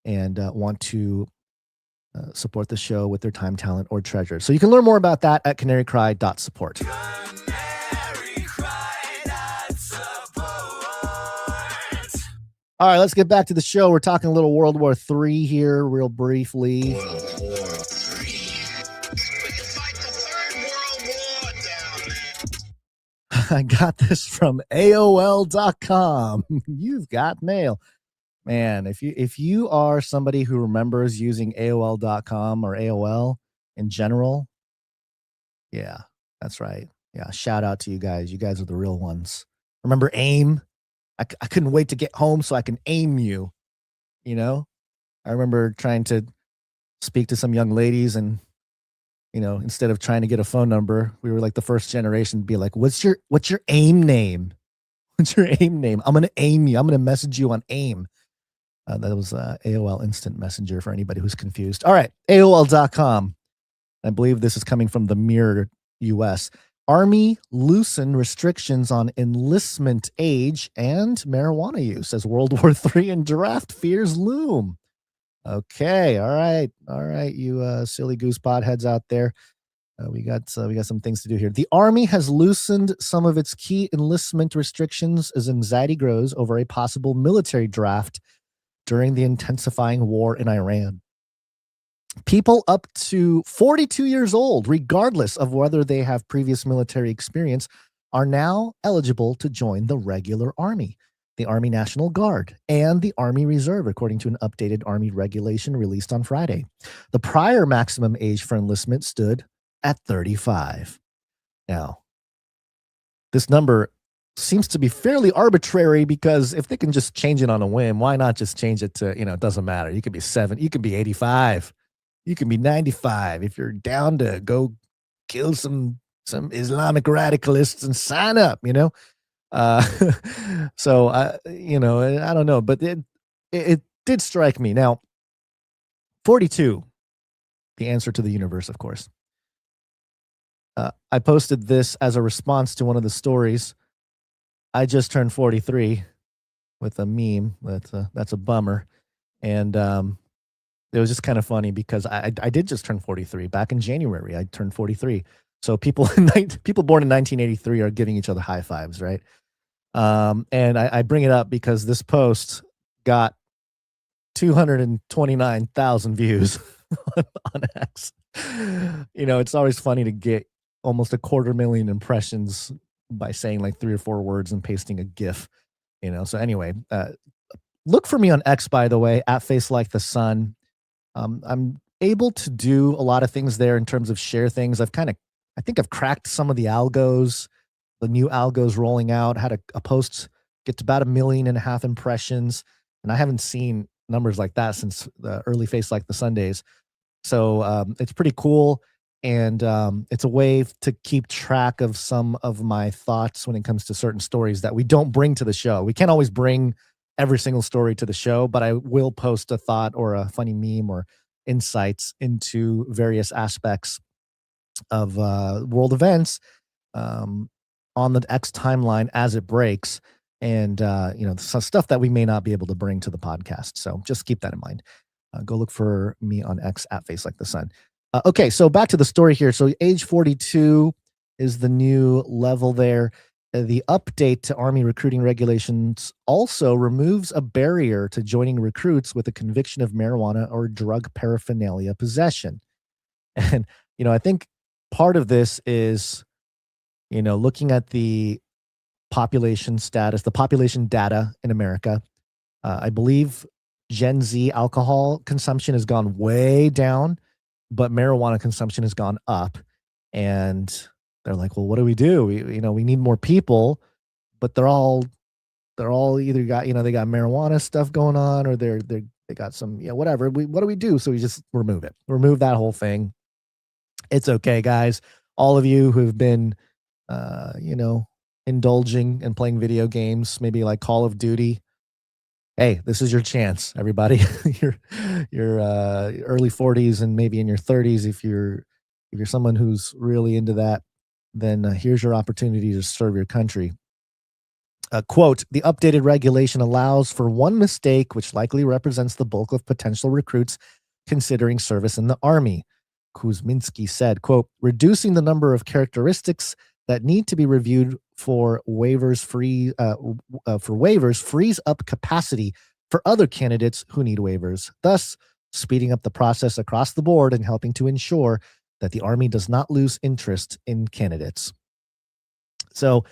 and want to support the show with their time, talent, or treasure. So you can learn more about that at canarycry.support. All right, let's get back to the show. We're talking a little World War III here real briefly. I got this from AOL.com. You've got mail. Man, if you are somebody who remembers using AOL.com or AOL in general, yeah, that's right. Yeah, shout out to you guys. You guys are the real ones. Remember AIM? I couldn't wait to get home so I can aim you. I remember trying to speak to some young ladies and, instead of trying to get a phone number, we were like the first generation to be like, what's your AIM name? What's your AIM name? I'm going to aim you. I'm going to message you on AIM. That was AOL Instant Messenger for anybody who's confused. All right, AOL.com. I believe this is coming from the Mirror US. Army loosen restrictions on enlistment age and marijuana use as World War III and draft fears loom. Okay, all right, you silly goose potheads out there. We got some things to do here. The Army has loosened some of its key enlistment restrictions as anxiety grows over a possible military draft during the intensifying war in Iran. People up to 42 years old, regardless of whether they have previous military experience, are now eligible to join the regular Army, the Army National Guard, and the Army Reserve, according to an updated Army regulation released on Friday. The prior maximum age for enlistment stood at 35. Now, this number seems to be fairly arbitrary because if they can just change it on a whim, why not just change it to, it doesn't matter. You could be 7, you could be 85. You can be 95 if you're down to go kill some Islamic radicalists and sign up, So, I don't know, but it did strike me. Now, 42, the answer to the universe, of course. I posted this as a response to one of the stories. I just turned 43 with a meme. That's a bummer. And it was just kind of funny because I did just turn 43 back in January. I turned 43. So people people born in 1983 are giving each other high fives, right? And I bring it up because this post got 229,000 views on X. It's always funny to get almost 250,000 impressions by saying like 3 or 4 words and pasting a GIF. So anyway, look for me on X, by the way, at Face Like the Sun. I'm able to do a lot of things there in terms of share things. I think I've cracked some of the algos, the new algos rolling out. Had a post get to about 1.5 million impressions, and I haven't seen numbers like that since the early Face Like the Sundays. So it's pretty cool, and it's a way to keep track of some of my thoughts when it comes to certain stories that we don't bring to the show. We can't always bring every single story to the show, but I will post a thought or a funny meme or insights into various aspects of world events on the X timeline as it breaks, and some stuff that we may not be able to bring to the podcast. So just keep that in mind. Go look for me on X at Face Like the Sun. Okay, so back to the story here. So age 42 is the new level there. The update to Army recruiting regulations also removes a barrier to joining recruits with a conviction of marijuana or drug paraphernalia possession. And, I think part of this is, looking at the population status, the population data in America. I believe Gen Z alcohol consumption has gone way down, but marijuana consumption has gone up. And they're like, well, what do? We need more people, but they're all either got, they got marijuana stuff going on, or they got some, whatever. What do we do? So we just remove that whole thing. It's okay, guys. All of you who've been, indulging and playing video games, maybe like Call of Duty. Hey, this is your chance, everybody. your early 40s and maybe in your 30s, if you're someone who's really into that, then here's your opportunity to serve your country. Quote, the updated regulation allows for one mistake, which likely represents the bulk of potential recruits considering service in the Army. Kuzminski said, quote, reducing the number of characteristics that need to be reviewed for waivers frees up capacity for other candidates who need waivers, thus speeding up the process across the board and helping to ensure that the Army does not lose interest in candidates. So,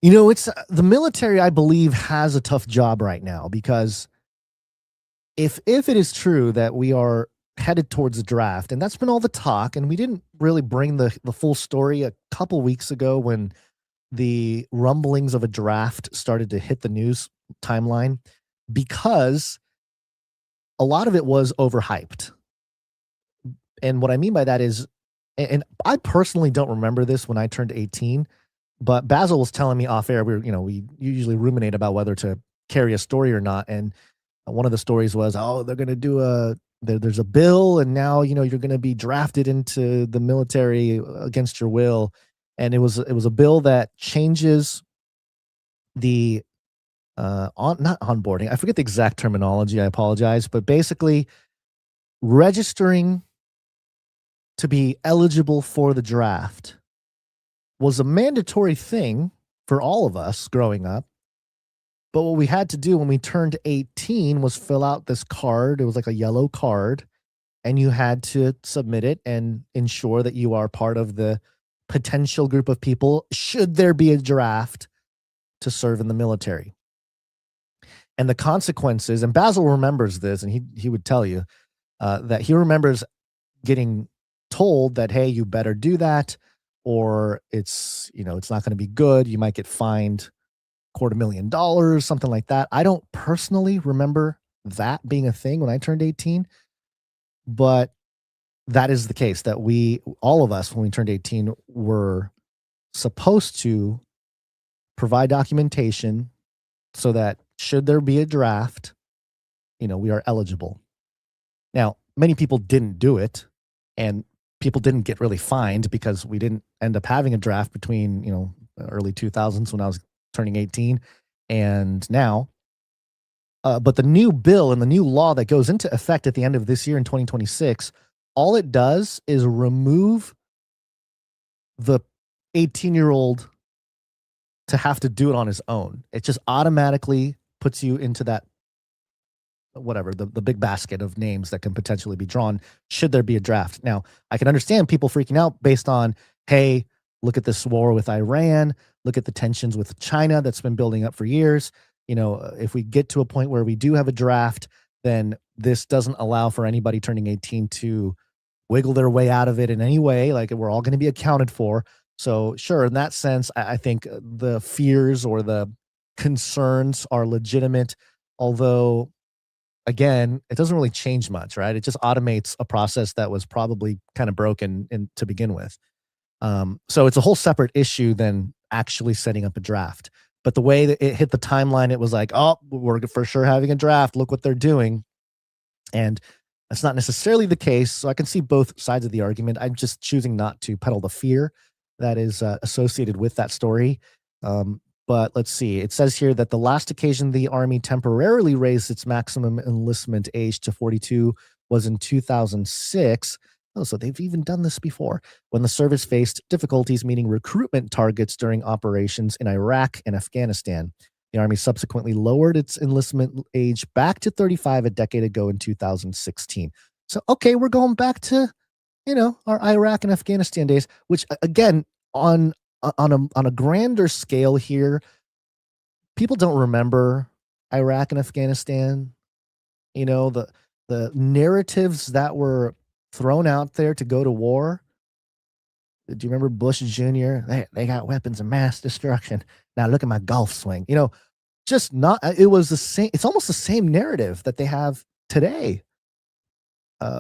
it's the military, I believe, has a tough job right now, because if it is true that we are headed towards the draft, and that's been all the talk, and we didn't really bring the full story a couple weeks ago when the rumblings of a draft started to hit the news timeline, because a lot of it was overhyped. And what I mean by that is, and I personally don't remember this when I turned 18, but Basil was telling me off air, we usually ruminate about whether to carry a story or not. And one of the stories was, they're going to do there's a bill, and now, you're going to be drafted into the military against your will. And it was a bill that changes the not onboarding. I forget the exact terminology. I apologize, but basically registering to be eligible for the draft was a mandatory thing for all of us growing up. But what we had to do when we turned 18 was fill out this card. It was like a yellow card, and you had to submit it and ensure that you are part of the potential group of people should there be a draft to serve in the military. And the consequences, and Basil remembers this, and he would tell you that he remembers getting told that, hey, you better do that, or it's not going to be good. You might get fined $250,000, something like that. I don't personally remember that being a thing when I turned 18, but that is the case, that all of us, when we turned 18, were supposed to provide documentation so that should there be a draft, we are eligible. Now, many people didn't do it, and people didn't get really fined because we didn't end up having a draft between, early 2000s when I was turning 18 and now. But the new bill and the new law that goes into effect at the end of this year in 2026, all it does is remove the 18-year-old to have to do it on his own. It just automatically puts you into that, whatever, the big basket of names that can potentially be drawn should there be a draft. Now, I can understand people freaking out based on, hey, look at this war with Iran, look at the tensions with China that's been building up for years. If we get to a point where we do have a draft, then this doesn't allow for anybody turning 18 to wiggle their way out of it in any way. Like, we're all going to be accounted for. So sure, in that sense, I think the fears or the concerns are legitimate, although, again, it doesn't really change much, right? It just automates a process that was probably kind of broken to begin with. So it's a whole separate issue than actually setting up a draft. But the way that it hit the timeline, it was like, oh, we're for sure having a draft. Look what they're doing. And that's not necessarily the case. So I can see both sides of the argument. I'm just choosing not to peddle the fear that is associated with that story. But let's see. It says here that the last occasion the Army temporarily raised its maximum enlistment age to 42 was in 2006. Oh, so they've even done this before, when the service faced difficulties meeting recruitment targets during operations in Iraq and Afghanistan. The Army subsequently lowered its enlistment age back to 35 a decade ago in 2016. So, okay, we're going back to, our Iraq and Afghanistan days, which, again, on a grander scale here, people don't remember Iraq and Afghanistan. The narratives that were thrown out there to go to war. Do you remember Bush Jr.? They got weapons of mass destruction. Now look at my golf swing. Just not. It was the same. It's almost the same narrative that they have today,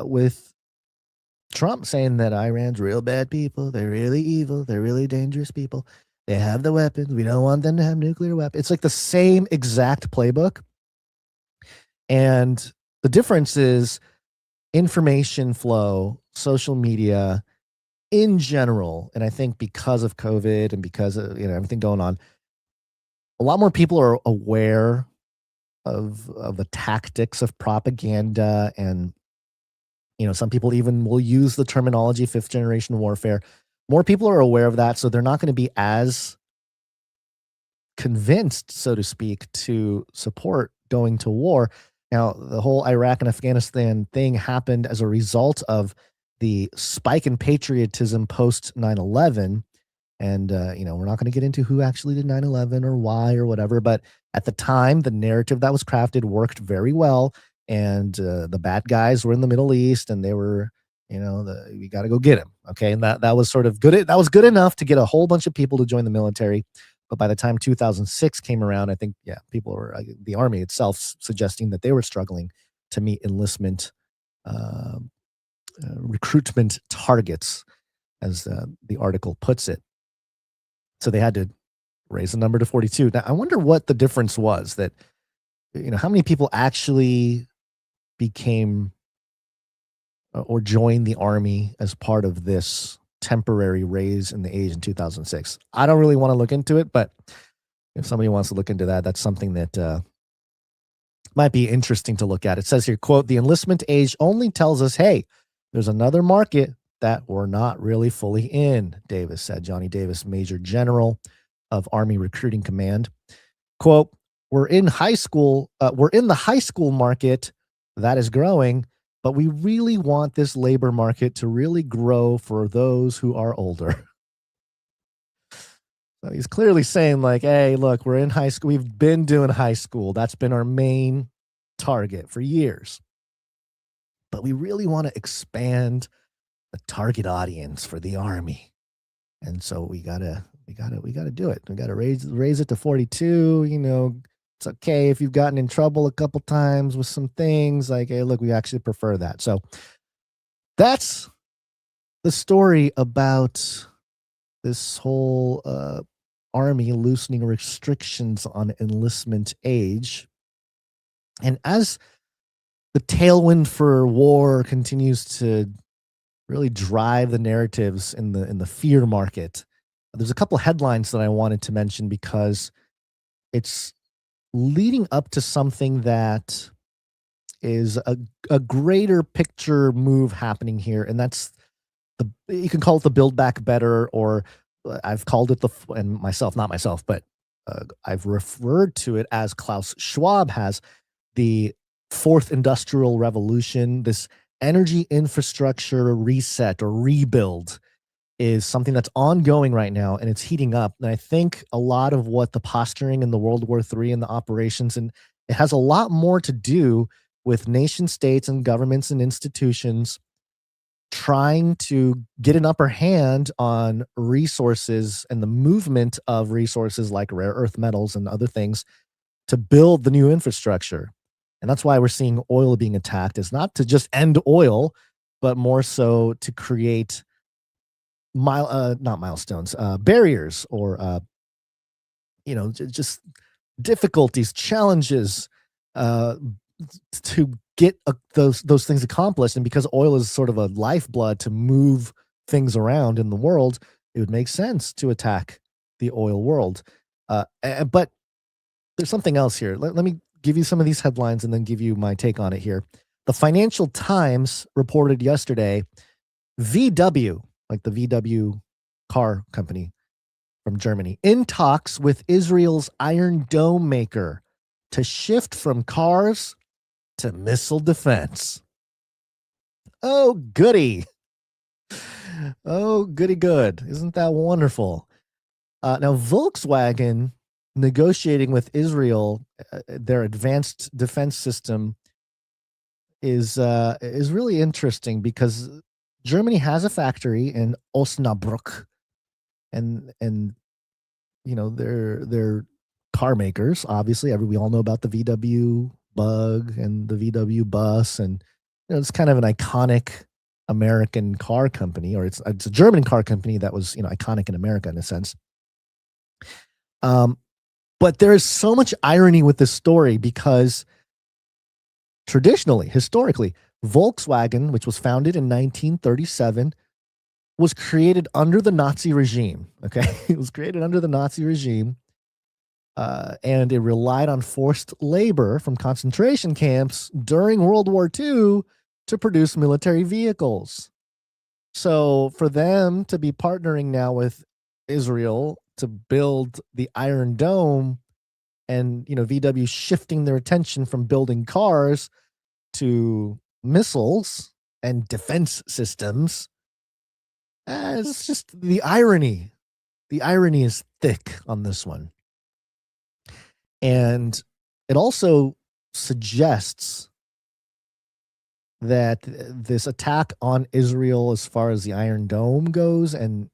with Trump saying that Iran's real bad people. They're really evil. They're really dangerous people. They have the weapons. We don't want them to have nuclear weapons. It's like the same exact playbook. And the difference is information flow, social media in general. And I think because of COVID and because of, everything going on, a lot more people are aware of the tactics of propaganda. And, some people even will use the terminology 5th generation warfare. More people are aware of that. So they're not going to be as convinced, so to speak, to support going to war. Now, the whole Iraq and Afghanistan thing happened as a result of the spike in patriotism post 9/11. And, we're not going to get into who actually did 9/11 or why or whatever. But at the time, the narrative that was crafted worked very well. And the bad guys were in the Middle East and they were, we got to go get them. Okay. And that was sort of good. That was good enough to get a whole bunch of people to join the military. But by the time 2006 came around, I think, people were, the Army itself suggesting that they were struggling to meet enlistment, recruitment targets, as the article puts it. So they had to raise the number to 42. Now, I wonder what the difference was that, how many people actually became or joined the Army as part of this temporary raise in the age in 2006. I don't really want to look into it, but if somebody wants to look into that, that's something that might be interesting to look at. It says here, quote, the enlistment age only tells us, hey, there's another market that we're not really fully in, Davis said. Johnny Davis, Major General of Army Recruiting Command. Quote, we're in the high school market that is growing, but we really want this labor market to really grow for those who are older. So he's clearly saying, like, hey, look, we're in high school. We've been doing high school. That's been our main target for years. But we really want to expand the target audience for the Army. And so we gotta do it. We gotta raise it to 42. It's okay if you've gotten in trouble a couple times with some things, like, hey, look, we actually prefer that. So that's the story about this whole Army loosening restrictions on enlistment age. And as the tailwind for war continues to really drive the narratives in the fear market, there's a couple headlines that I wanted to mention because it's leading up to something that is a greater picture move happening here, and that's you can call it the Build Back Better, or I've called it and myself, not myself, but I've referred to it as Klaus Schwab has, the fourth industrial revolution. This energy infrastructure reset or rebuild is something that's ongoing right now, and it's heating up. And I think a lot of what the posturing in the World War III and the operations, and it has a lot more to do with nation states and governments and institutions trying to get an upper hand on resources and the movement of resources like rare earth metals and other things to build the new infrastructure. And that's why we're seeing oil being attacked, is not to just end oil, but more so to create not milestones, barriers, or just difficulties, challenges to get those things accomplished. And because oil is sort of a lifeblood to move things around in the world, it would make sense to attack the oil world. But there's something else here. Let me give you some of these headlines and then give you my take on it here. The Financial Times reported yesterday, VW, like the VW car company from Germany, in talks with Israel's Iron Dome maker to shift from cars to missile defense. Oh, goody. Oh, goody good. Isn't that wonderful? Now, Volkswagen negotiating with Israel, their advanced defense system is really interesting, because Germany has a factory in Osnabrück, and they're car makers. Obviously, we all know about the VW Bug and the VW Bus, and it's kind of an iconic American car company, or it's a German car company that was iconic in America in a sense. But there is so much irony with this story, because historically, Volkswagen, which was founded in 1937, was created under the Nazi regime. Okay, it was created under the Nazi regime, and it relied on forced labor from concentration camps during World War II to produce military vehicles. So for them to be partnering now with Israel to build the Iron Dome, and VW shifting their attention from building cars to missiles and defense systems, it's just the irony. The irony is thick on this one. And it also suggests that this attack on Israel, as far as the Iron Dome goes, and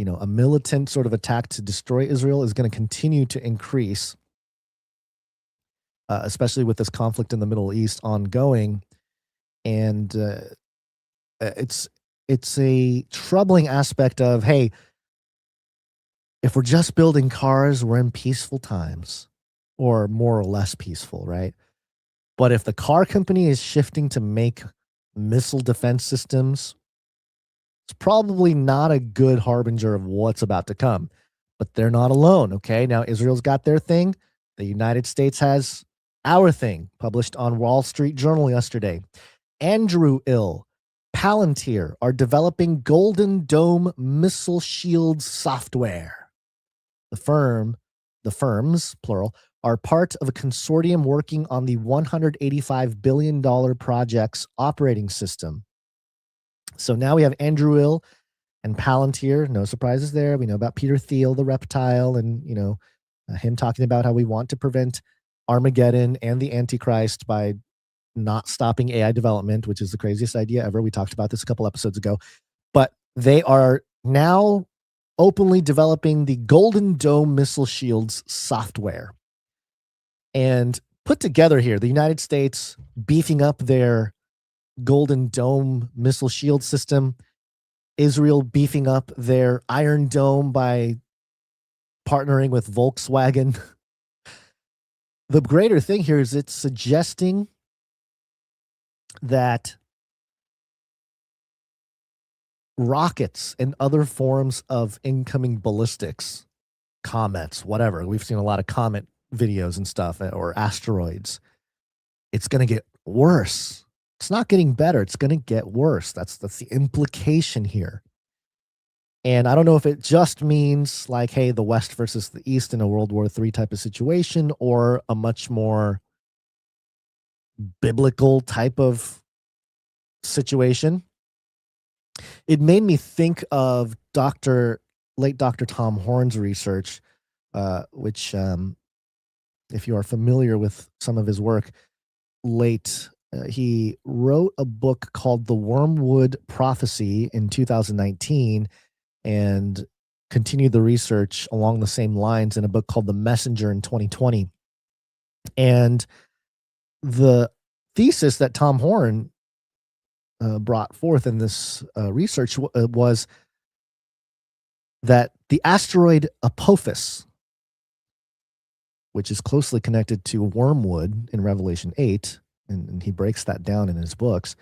a militant sort of attack to destroy Israel, is going to continue to increase, especially with this conflict in the Middle East ongoing. And it's a troubling aspect of, hey, if we're just building cars, we're in peaceful times, or more or less peaceful, right? But if the car company is shifting to make missile defense systems, it's probably not a good harbinger of what's about to come. But they're not alone, okay? Now, Israel's got their thing. The United States has our thing, published on Wall Street Journal yesterday. Anduril, Palantir are developing Golden Dome missile shields software. The firms, plural, are part of a consortium working on the $185 billion project's operating system. So now we have Anduril and Palantir. No surprises there. We know about Peter Thiel, the reptile, and him talking about how we want to prevent Armageddon and the Antichrist by not stopping AI development, which is the craziest idea ever. We talked about this a couple episodes ago. But they are now openly developing the Golden Dome missile shields software. And put together here, the United States beefing up their Golden Dome missile shield system, Israel beefing up their Iron Dome by partnering with Volkswagen. The greater thing here is it's suggesting that rockets and other forms of incoming ballistics, comets, whatever. We've seen a lot of comet videos and stuff, or asteroids, it's going to get worse. It's not getting better. It's going to get worse. That's the implication here. And I don't know if it just means like, hey, the West versus the East in a World War III type of situation, or a much more biblical type of situation. It made me think of late Dr. Tom Horn's research, which, if you are familiar with some of his work, he wrote a book called The Wormwood Prophecy in 2019, and continued the research along the same lines in a book called The Messenger in 2020. And the thesis that Tom Horn brought forth in this research was that the asteroid Apophis, which is closely connected to wormwood in Revelation 8, and he breaks that down in his books,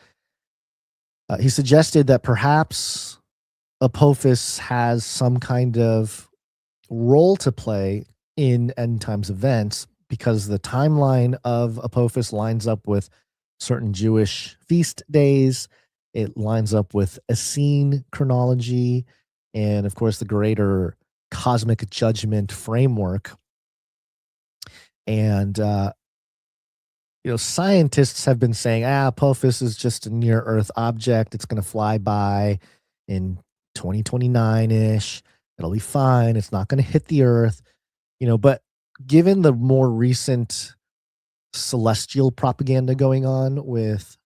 he suggested that perhaps Apophis has some kind of role to play in end times events, because the timeline of Apophis lines up with certain Jewish feast days. It lines up with Essene chronology, and of course the greater cosmic judgment framework. And scientists have been saying, Apophis is just a near Earth object. It's going to fly by in 2029-ish. It'll be fine. It's not going to hit the Earth. But given the more recent celestial propaganda going on with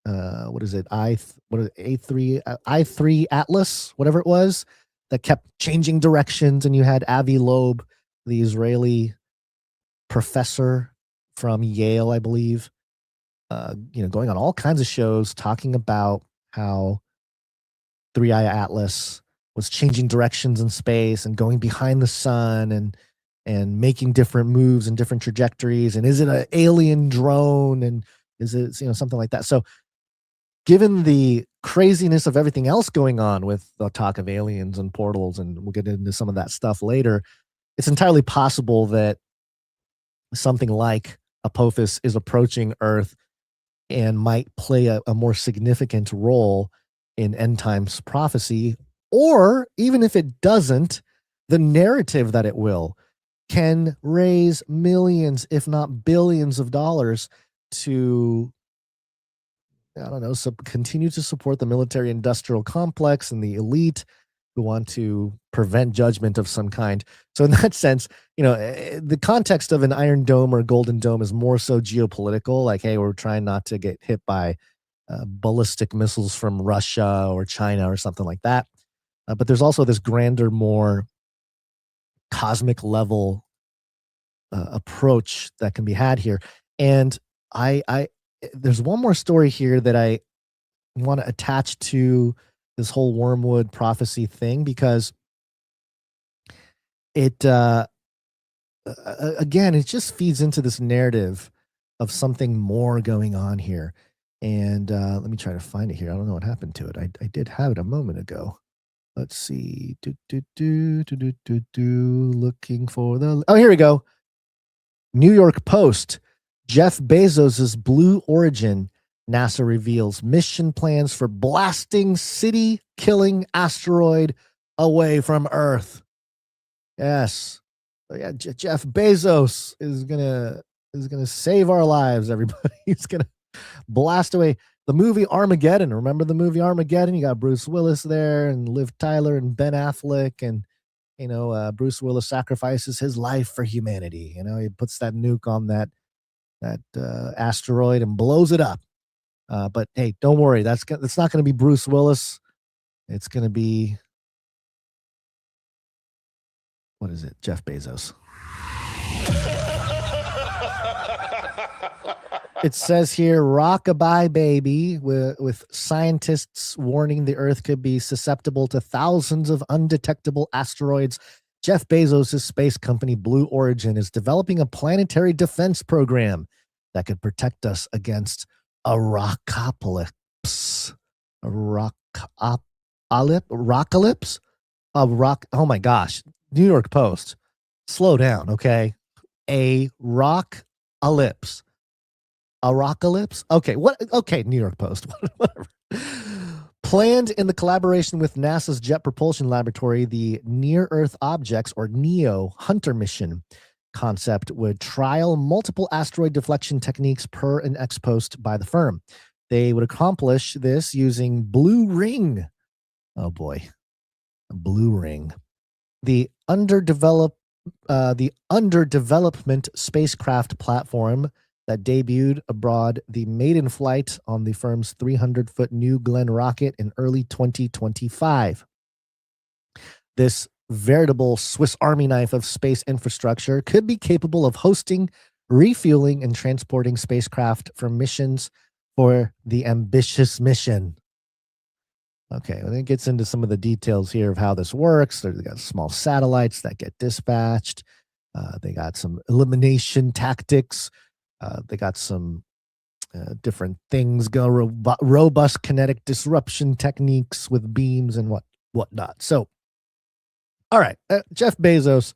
I3 Atlas, whatever it was, that kept changing directions, and you had Avi Loeb, the Israeli professor from Yale, I believe, going on all kinds of shows talking about how 3i Atlas was changing directions in space and going behind the sun and making different moves and different trajectories. And is it an alien drone? And is it, something like that? So given the craziness of everything else going on with the talk of aliens and portals, and we'll get into some of that stuff later, it's entirely possible that something like Apophis is approaching Earth and might play a more significant role in end times prophecy. Or even if it doesn't, the narrative that it will can raise millions, if not billions of dollars to, continue to support the military industrial complex and the elite who want to prevent judgment of some kind. So in that sense, the context of an Iron Dome or Golden Dome is more so geopolitical, like, hey, we're trying not to get hit by ballistic missiles from Russia or China or something like that. But there's also this grander, more cosmic level approach that can be had here. And there's one more story here that I want to attach to this whole wormwood prophecy thing, because it again, it just feeds into this narrative of something more going on here. And let me try to find it here. I don't know what happened to it. I did have it a moment ago. Let's see. Looking for oh, here we go. New York Post. Jeff Bezos' Blue Origin. NASA reveals mission plans for blasting city-killing asteroid away from Earth. Yes. Yeah, Jeff Bezos is gonna save our lives, everybody. He's gonna blast away. The movie Armageddon. Remember the movie Armageddon? You got Bruce Willis there, and Liv Tyler, and Ben Affleck, and Bruce Willis sacrifices his life for humanity. He puts that nuke on that asteroid and blows it up. But hey, don't worry. That's not going to be Bruce Willis. It's going to be, what is it? Jeff Bezos. It says here, rockabye baby, with scientists warning the Earth could be susceptible to thousands of undetectable asteroids. Jeff Bezos' space company Blue Origin is developing a planetary defense program that could protect us against a rockocalypse. Rockalypse? Oh my gosh. New York Post. Slow down, okay? a rock ellipse. A rock ellipse? Okay, what? Okay, New York Post. Whatever. Planned in the collaboration with NASA's Jet Propulsion Laboratory, the Near Earth Objects, or NEO, Hunter mission concept would trial multiple asteroid deflection techniques per and ex post by the firm. They would accomplish this using Blue Ring. Oh boy, a Blue Ring. The underdevelopment spacecraft platform that debuted abroad the maiden flight on the firm's 300-foot New Glenn rocket in early 2025. This veritable Swiss Army knife of space infrastructure could be capable of hosting, refueling, and transporting spacecraft for missions for the ambitious mission. Okay, well, it gets into some of the details here of how this works. They got small satellites that get dispatched. They got some elimination tactics. They got some different things go, robust kinetic disruption techniques with beams and whatnot. So, all right, Jeff Bezos,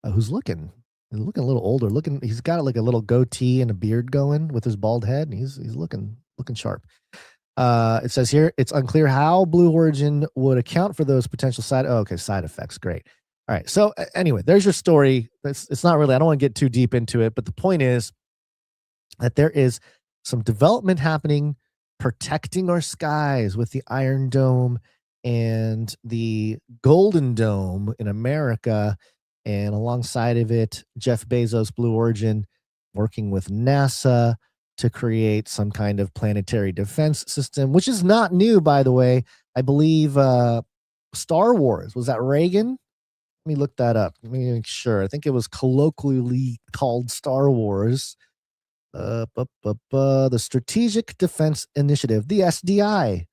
who's looking a little older. He's got like a little goatee and a beard going with his bald head, and he's looking sharp. It says here it's unclear how Blue Origin would account for those potential side effects. Great. All right. So anyway, there's your story. It's not really. I don't want to get too deep into it, but the point is that there is some development happening, protecting our skies with the Iron Dome and the Golden Dome in America, and alongside of it, Jeff Bezos, Blue Origin, working with NASA to create some kind of planetary defense system, which is not new, by the way. I believe Star Wars, was that Reagan? Let me look that up. Let me make sure. I think it was colloquially called Star Wars. The Strategic Defense Initiative, the SDI.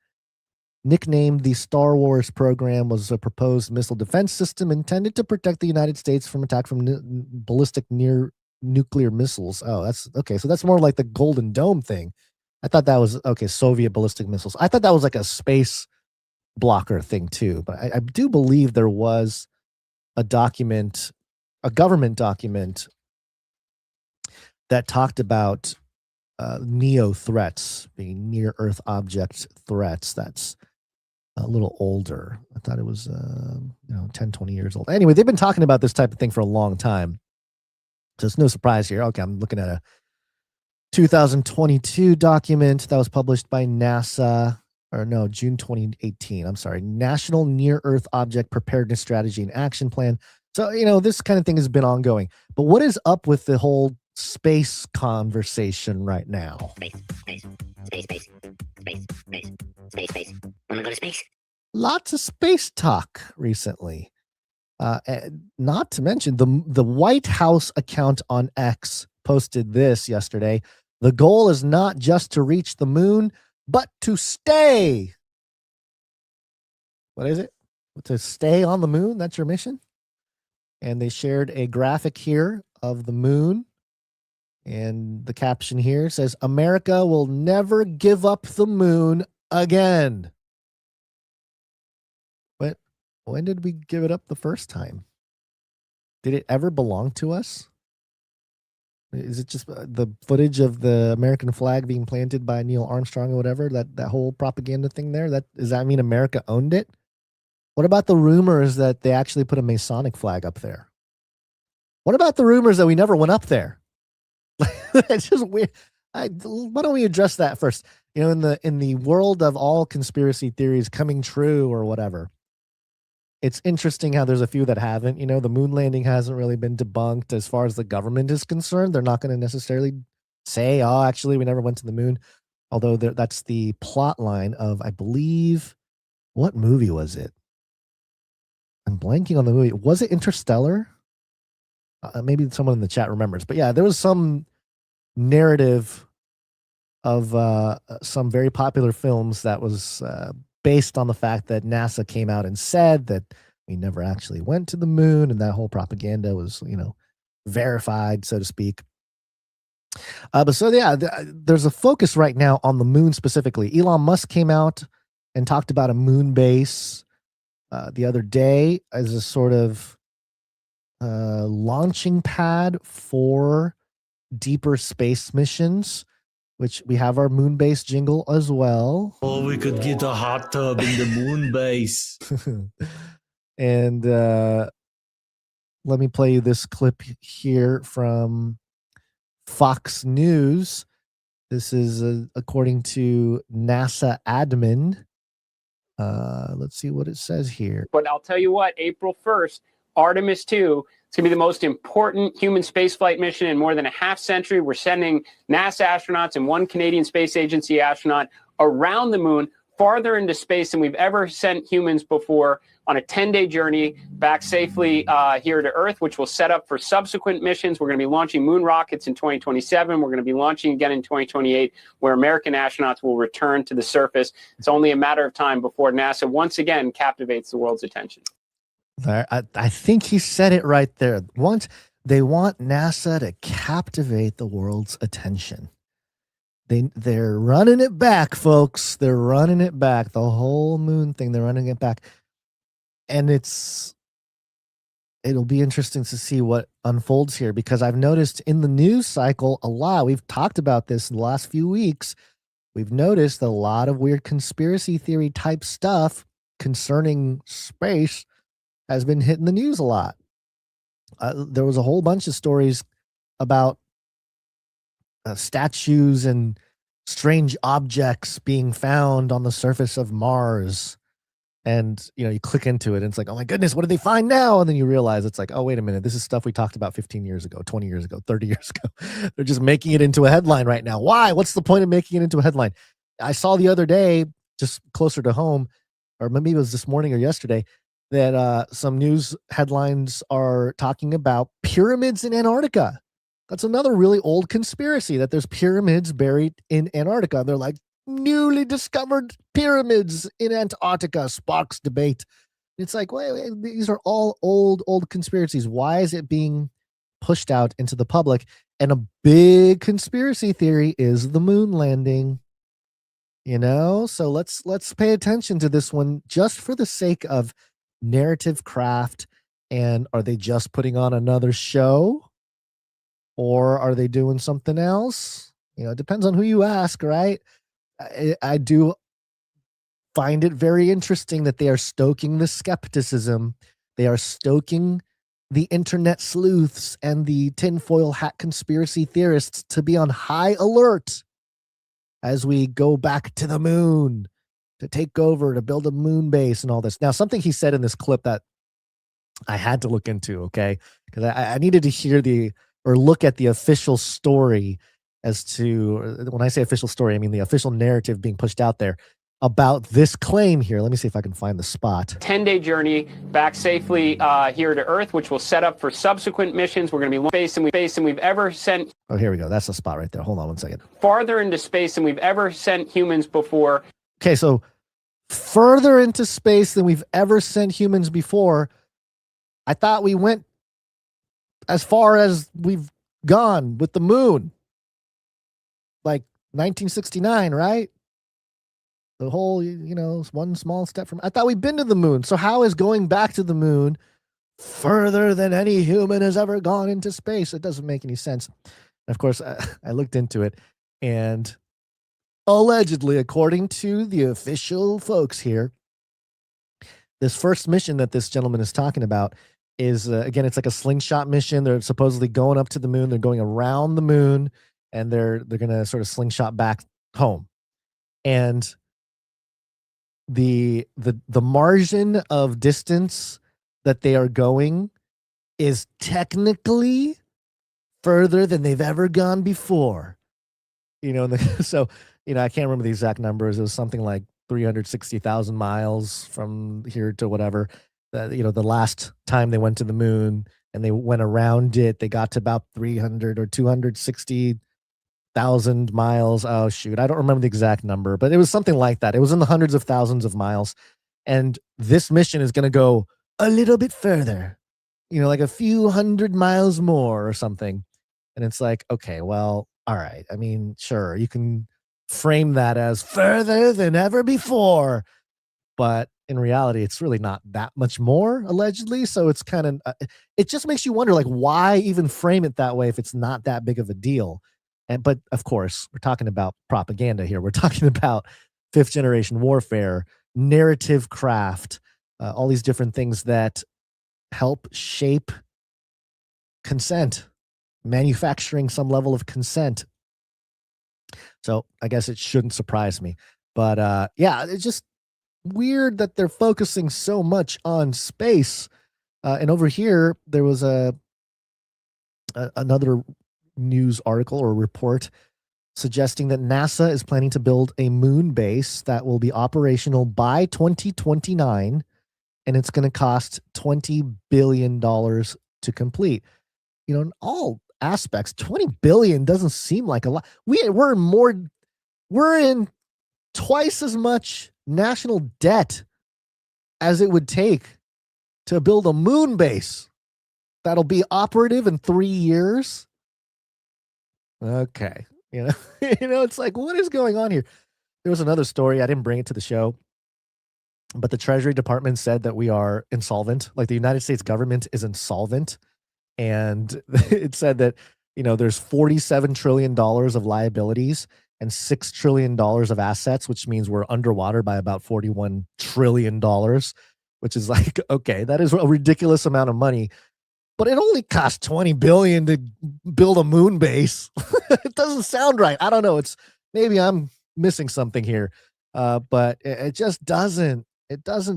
Nicknamed the Star Wars program, was a proposed missile defense system intended to protect the United States from attack from ballistic nuclear missiles. Oh, that's okay. So that's more like the Golden Dome thing. I thought that was Soviet ballistic missiles. I thought that was like a space blocker thing too. But I do believe there was a government document that talked about NEO threats, being near Earth object threats. That's a little older. I thought it was 10, 20 years old. Anyway, they've been talking about this type of thing for a long time. So it's no surprise here. Okay, I'm looking at a 2022 document that was published by NASA, June 2018. I'm sorry, National Near Earth Object Preparedness Strategy and Action Plan. So, this kind of thing has been ongoing. But what is up with the whole space conversation right now? Space. Wanna go to space? Lots of space talk recently. Not to mention the White House account on X posted this yesterday. The goal is not just to reach the moon, but to stay. What is it? To stay on the moon? That's your mission? And they shared a graphic here of the moon. And the caption here says, America will never give up the moon again. But when did we give it up the first time? Did it ever belong to us? Is it just the footage of the American flag being planted by Neil Armstrong or whatever? That whole propaganda thing there? Does that mean America owned it? What about the rumors that they actually put a Masonic flag up there? What about the rumors that we never went up there? It's just weird. Why don't we address that first? In the world of all conspiracy theories coming true or whatever, it's interesting how there's a few that haven't. The moon landing hasn't really been debunked as far as the government is concerned. They're not going to necessarily say, "Oh, actually, we never went to the moon." Although that's the plot line of, I believe, what movie was it? I'm blanking on the movie. Was it Interstellar? Maybe someone in the chat remembers. But yeah, there was some narrative of some very popular films that was based on the fact that NASA came out and said that we never actually went to the moon, and that whole propaganda was, verified, so to speak. But so yeah, there's a focus right now on the moon specifically. Elon Musk came out and talked about a moon base the other day as a sort of launching pad for deeper space missions, which we have our moon base jingle as well. Oh, we could get a hot tub in the moon base. And let me play you this clip here from Fox News. This is according to NASA admin. Let's see what it says here. But I'll tell you what, April 1st, Artemis 2, it's going to be the most important human spaceflight mission in more than a half century. We're sending NASA astronauts and one Canadian Space Agency astronaut around the moon, farther into space than we've ever sent humans before, on a 10-day journey back safely here to Earth, which will set up for subsequent missions. We're going to be launching moon rockets in 2027. We're going to be launching again in 2028, where American astronauts will return to the surface. It's only a matter of time before NASA once again captivates the world's attention. I think he said it right there. Once they want NASA to captivate the world's attention. They're running it back, folks. They're running it back. The whole moon thing, they're running it back. And it'll be interesting to see what unfolds here, because I've noticed in the news cycle a lot. We've talked about this in the last few weeks. We've noticed a lot of weird conspiracy theory type stuff concerning space has been hitting the news a lot. There was a whole bunch of stories about statues and strange objects being found on the surface of Mars. And, you click into it and it's like, oh my goodness, what did they find now? And then you realize it's like, oh, wait a minute. This is stuff we talked about 15 years ago, 20 years ago, 30 years ago. They're just making it into a headline right now. Why? What's the point of making it into a headline? I saw the other day, just closer to home, or maybe it was this morning or yesterday, that some news headlines are talking about pyramids in Antarctica. That's another really old conspiracy, that there's pyramids buried in Antarctica. They're like, newly discovered pyramids in Antarctica sparks debate. It's like, wait, these are all old conspiracies. Why is it being pushed out into the public? And a big conspiracy theory is the moon landing. So let's pay attention to this one just for the sake of narrative craft. And are they just putting on another show, or are they doing something else? It depends on who you ask, right? I do find it very interesting that they are stoking the skepticism. They are stoking the internet sleuths and the tinfoil hat conspiracy theorists to be on high alert as we go back to the moon, to take over, to build a moon base and all this. Now, something he said in this clip that I had to look into, okay? Because I needed to hear or look at the official story as to, when I say official story, I mean the official narrative being pushed out there about this claim here. Let me see if I can find the spot. 10-day journey back safely here to Earth, which will set up for subsequent missions. We're going to be space than we've ever sent. Oh, here we go. That's the spot right there. Hold on one second. Farther into space than we've ever sent humans before. Okay, so further into space than we've ever sent humans before. I thought we went as far as we've gone with the moon. Like 1969, right? The whole, one small step from. I thought we'd been to the moon. So how is going back to the moon further than any human has ever gone into space? It doesn't make any sense. And of course, I looked into it, and allegedly, according to the official folks here, this first mission that this gentleman is talking about is, again, it's like a slingshot mission. They're supposedly going up to the moon. They're going around the moon, and they're going to sort of slingshot back home. And the margin of distance that they are going is technically further than they've ever gone before. So I can't remember the exact numbers. It was something like 360,000 miles from here to whatever. The last time they went to the moon and they went around it, they got to about 300 or 260,000 miles. Oh, shoot. I don't remember the exact number, but it was something like that. It was in the hundreds of thousands of miles. And this mission is going to go a little bit further, like a few hundred miles more or something. And it's like, okay, well, all right. I mean, sure, you can frame that as further than ever before, but in reality, it's really not that much more, allegedly. So it's kind of, it just makes you wonder, like, why even frame it that way if it's not that big of a deal? But of course, we're talking about propaganda here. We're talking about fifth generation warfare, narrative craft, all these different things that help shape consent, manufacturing some level of consent. So I guess it shouldn't surprise me. But yeah, it's just weird that they're focusing so much on space. And over here, there was another news article or report suggesting that NASA is planning to build a moon base that will be operational by 2029, and it's going to cost $20 billion to complete. You know, in all aspects, $20 billion doesn't seem like a lot. We're in twice as much national debt as it would take to build a moon base that'll be operative in 3 years. Okay. It's like, what is going on here? There was another story. I didn't bring it to the show, but the Treasury Department said that we are insolvent. Like, the United States government is insolvent. And it said that, there's $47 trillion of liabilities and $6 trillion of assets, which means we're underwater by about $41 trillion, which is like, okay, that is a ridiculous amount of money. But it only cost $20 billion to build a moon base. It doesn't sound right. I don't know. Maybe I'm missing something here. But it just doesn't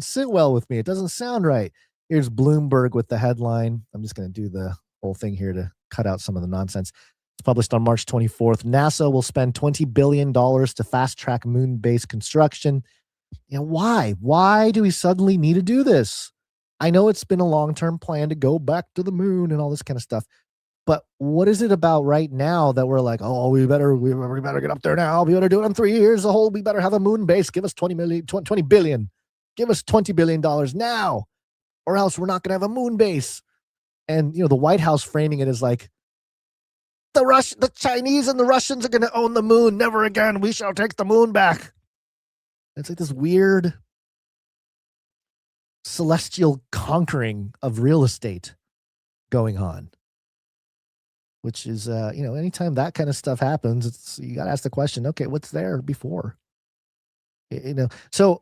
sit well with me. It doesn't sound right. Here's Bloomberg with the headline. I'm just going to do the whole thing here to cut out some of the nonsense. It's published on March 24th. NASA will spend $20 billion to fast track moon base construction. Why? Why do we suddenly need to do this? I know it's been a long-term plan to go back to the moon and all this kind of stuff. But what is it about right now that we're like, oh, we better get up there now. We better do it in 3 years. We better have a moon base. Give us $20 billion. Give us $20 billion now, or else we're not going to have a moon base. And, the White House framing it as like, the Chinese and the Russians are going to own the moon. Never again. We shall take the moon back. It's like this weird celestial conquering of real estate going on, which is, anytime that kind of stuff happens, you got to ask the question, okay, what's there before? So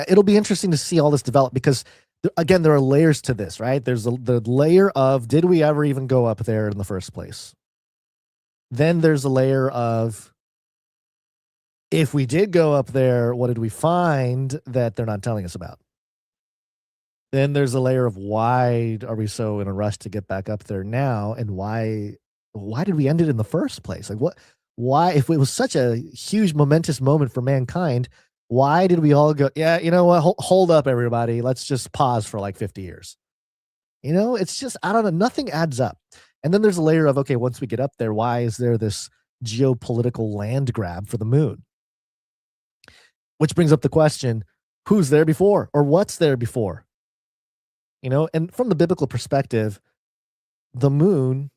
it'll be interesting to see all this develop, because again, there are layers to this, right? There's the layer of, did we ever even go up there in the first place? Then there's a layer of, if we did go up there, what did we find that they're not telling us about? Then there's a layer of, why are we so in a rush to get back up there now? And why did we end it in the first place? Like, why, if it was such a huge momentous moment for mankind, why did we all go, yeah, you know what, hold up, everybody. Let's just pause for like 50 years. It's just, I don't know, nothing adds up. And then there's a layer of, okay, once we get up there, why is there this geopolitical land grab for the moon? Which brings up the question, who's there before, or what's there before? And from the biblical perspective, the moon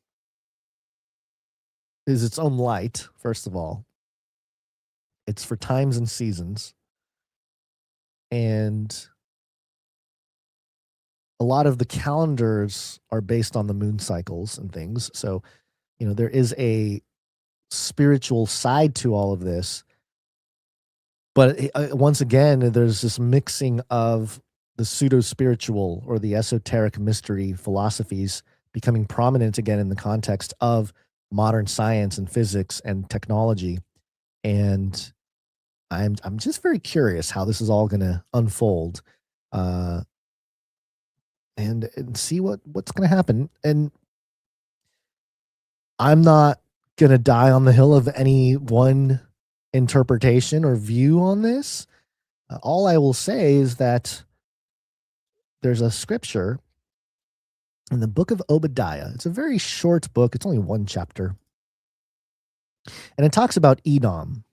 is its own light, first of all. It's for times and seasons. And a lot of the calendars are based on the moon cycles and things. So, there is a spiritual side to all of this. But once again, there's this mixing of the pseudo-spiritual or the esoteric mystery philosophies becoming prominent again in the context of modern science and physics and technology. And I'm just very curious how this is all going to unfold, and see what's going to happen. And I'm not going to die on the hill of any one interpretation or view on this. All I will say is that there's a scripture in the book of Obadiah. It's a very short book. It's only one chapter. And it talks about Edom,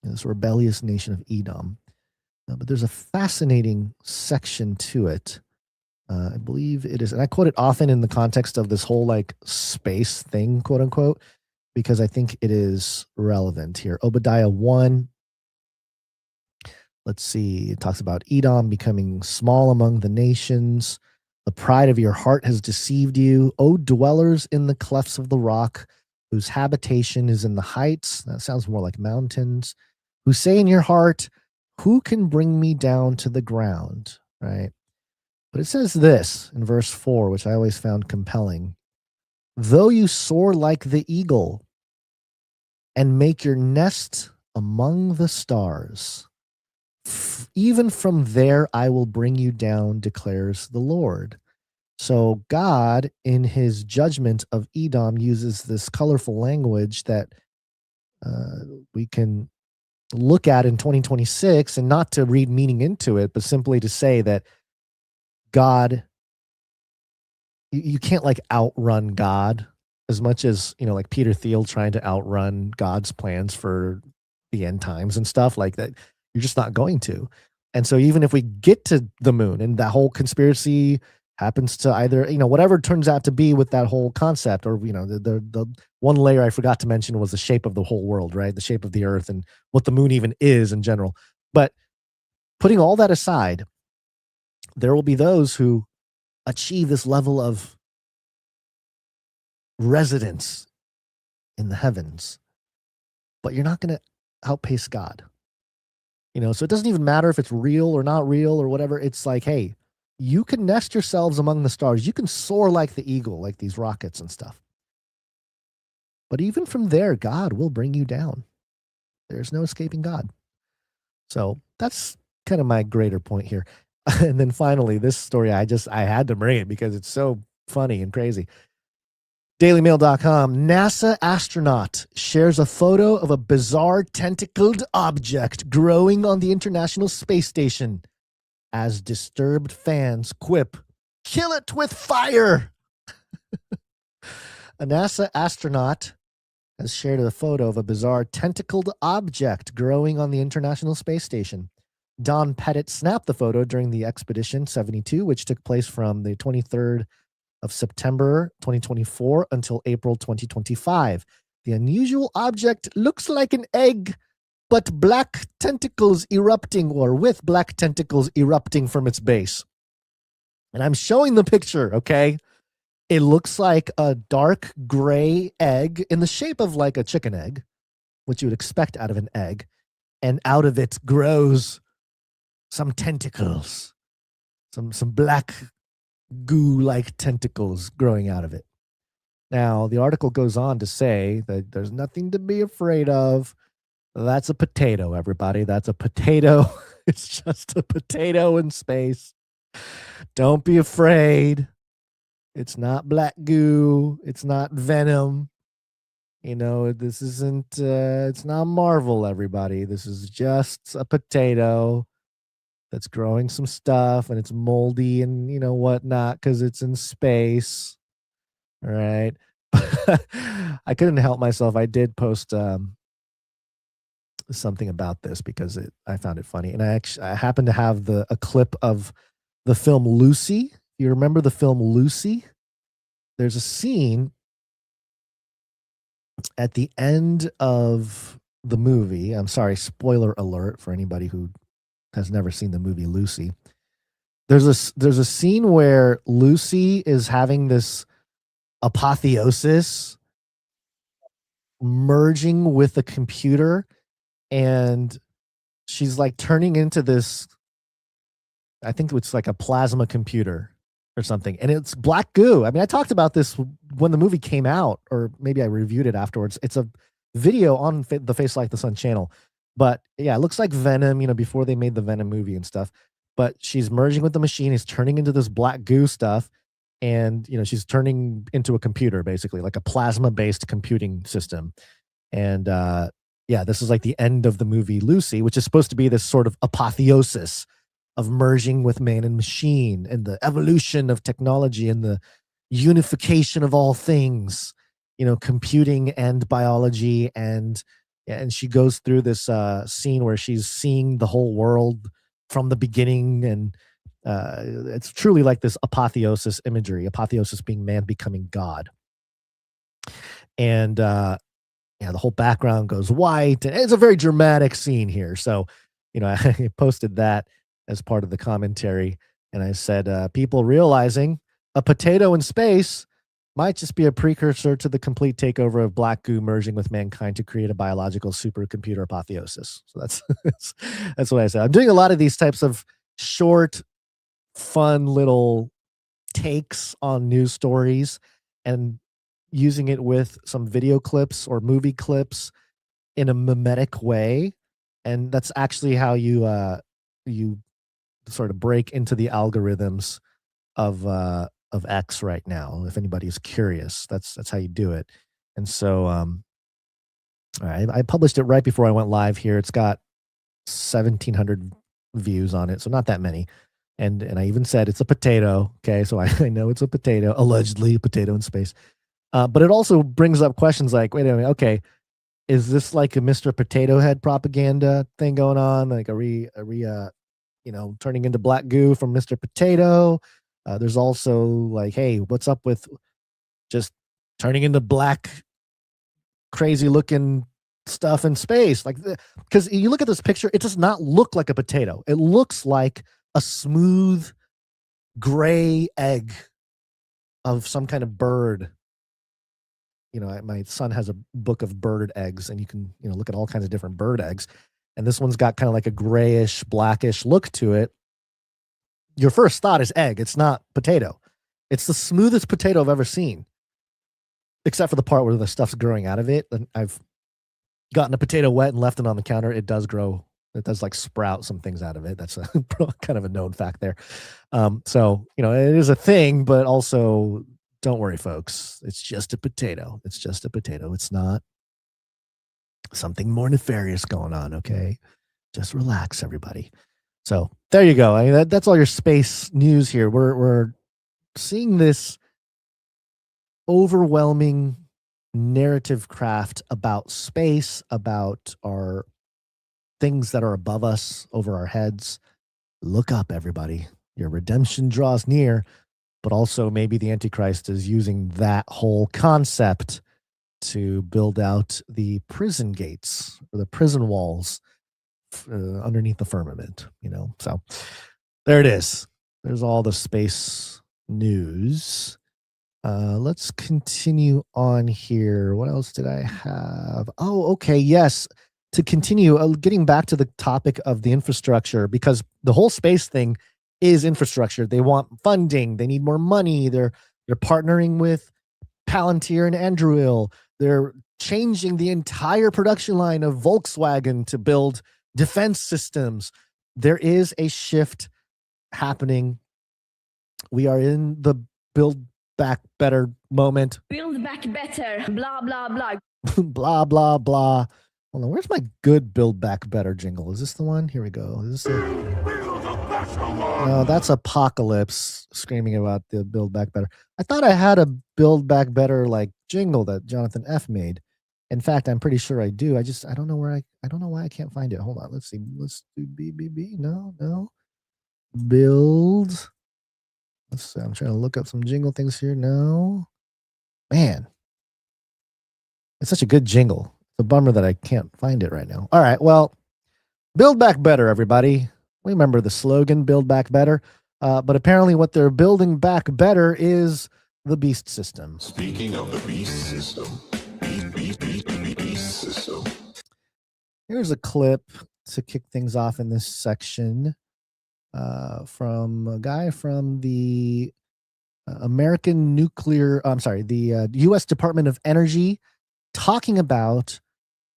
this rebellious nation of Edom. But there's a fascinating section to it. I believe it is, and I quote it often in the context of this whole like space thing, quote unquote, because I think it is relevant here. Obadiah 1, Let's see. It talks about Edom becoming small among the nations. The pride of your heart has deceived you. O dwellers in the clefts of the rock, whose habitation is in the heights. That sounds more like mountains. Who say in your heart, who can bring me down to the ground? Right? But it says this in verse 4, which I always found compelling. Though you soar like the eagle and make your nest among the stars, even from there I will bring you down, declares the Lord. So God, in his judgment of Edom, uses this colorful language that we can look at in 2026, and not to read meaning into it, but simply to say that God, you can't like outrun God as much as, like Peter Thiel trying to outrun God's plans for the end times and stuff like that. You're just not going to. And so even if we get to the moon and that whole conspiracy happens to either, whatever it turns out to be with that whole concept, or, the one layer I forgot to mention was the shape of the whole world, right? The shape of the earth and what the moon even is in general. But putting all that aside, there will be those who achieve this level of residence in the heavens, but you're not going to outpace God. So it doesn't even matter if it's real or not real or whatever. It's like, hey, you can nest yourselves among the stars. You can soar like the eagle, like these rockets and stuff. But even from there, God will bring you down. There's no escaping God. So that's kind of my greater point here. And then finally, this story, I had to bring it because it's so funny and crazy. DailyMail.com, NASA astronaut shares a photo of a bizarre tentacled object growing on the International Space Station as disturbed fans quip, "Kill it with fire!" A NASA astronaut has shared a photo of a bizarre tentacled object growing on the International Space Station. Don Pettit snapped the photo during the Expedition 72, which took place from the 23rd of September 2024 until April 2025. The unusual object looks like an egg, but black tentacles erupting, or with black tentacles erupting from its base. And I'm showing the picture, okay? It looks like a dark gray egg in the shape of like a chicken egg, which you would expect out of an egg. And out of it grows some tentacles, some black goo-like tentacles growing out of it. Now, the article goes on to say that there's nothing to be afraid of. That's a potato, everybody. That's a potato. It's just a potato in space. Don't be afraid. It's not black goo. It's not venom. This isn't, it's not Marvel, everybody. This is just a potato that's growing some stuff, and it's moldy and whatnot because it's in space. All right. I couldn't help myself. I did post something about this because I found it funny, and I happened to have a clip of the film Lucy. You remember the film Lucy? There's a scene at the end of the movie. I'm sorry, spoiler alert for anybody who has never seen the movie Lucy. There's a scene where Lucy is having this apotheosis, merging with a computer, and she's like turning into this, I think it's like a plasma computer or something, and it's black goo. I mean, I talked about this when the movie came out, or maybe I reviewed it afterwards. It's a video on the Face Like the Sun channel. But yeah, it looks like Venom, before they made the Venom movie and stuff. But she's merging with the machine, is turning into this black goo stuff. And, she's turning into a computer, basically, like a plasma-based computing system. And this is like the end of the movie Lucy, which is supposed to be this sort of apotheosis of merging with man and machine and the evolution of technology and the unification of all things, computing and biology. And she goes through this scene where she's seeing the whole world from the beginning, and it's truly like this apotheosis imagery, apotheosis being man becoming God. And the whole background goes white, and it's a very dramatic scene here. So, I posted that as part of the commentary, and I said, people realizing a potato in space might just be a precursor to the complete takeover of black goo merging with mankind to create a biological supercomputer apotheosis. So that's what I said. I'm doing a lot of these types of short, fun little takes on news stories and using it with some video clips or movie clips in a mimetic way. And that's actually how you sort of break into the algorithms of X right now. If anybody's curious, that's how you do it. And so I published it right before I went live here. It's got 1,700 views on it, so not that many. And I even said it's a potato. Okay, so I know it's a potato, allegedly a potato in space. But it also brings up questions like, wait a minute, okay, is this like a Mr. Potato Head propaganda thing going on? Like, are we turning into black goo from Mr. Potato? There's also like, hey, what's up with just turning into black, crazy looking stuff in space? Like, because you look at this picture, it does not look like a potato. It looks like a smooth gray egg of some kind of bird. My son has a book of bird eggs, and you can, look at all kinds of different bird eggs. And this one's got kind of like a grayish, blackish look to it. Your first thought is egg. It's not potato. It's the smoothest potato I've ever seen, except for the part where the stuff's growing out of it. And I've gotten a potato wet and left it on the counter. It does grow. It does like sprout some things out of it. That's kind of a known fact there. So, it is a thing, but also don't worry, folks. It's just a potato. It's just a potato. It's not something more nefarious going on. Okay. Just relax, everybody. So there you go. I mean, that's all your space news here. We're seeing this overwhelming narrative craft about space, about our things that are above us, over our heads. Look up, everybody. Your redemption draws near, but also maybe the Antichrist is using that whole concept to build out the prison gates or the prison walls underneath the firmament, So there it is. There's all the space news. Let's continue on here. What else did I have? Oh, okay. Yes. To continue, getting back to the topic of the infrastructure, because the whole space thing is infrastructure. They want funding. They need more money. They're partnering with Palantir and Anduril. They're changing the entire production line of Volkswagen to build defense systems. There is a shift happening. We are in the build back better moment. Build back better. Blah, blah, blah. Blah, blah, blah. Hold on. Where's my good build back better jingle? Is this the one? Here we go. Is this No, that's Apocalypse screaming about the build back better. I thought I had a build back better like jingle that Jonathan F made. In fact, I'm pretty sure I do. I don't know why I can't find it. Hold on. Let's see. Let's do BBB. No. Build. Let's see. I'm trying to look up some jingle things here. No. Man. It's such a good jingle. It's a bummer that I can't find it right now. All right. Well, build back better, everybody. Remember the slogan, build back better. But apparently what they're building back better is the beast system. Speaking of the beast system. Beast system. Here's a clip to kick things off in this section from a guy from the the U.S. Department of Energy talking about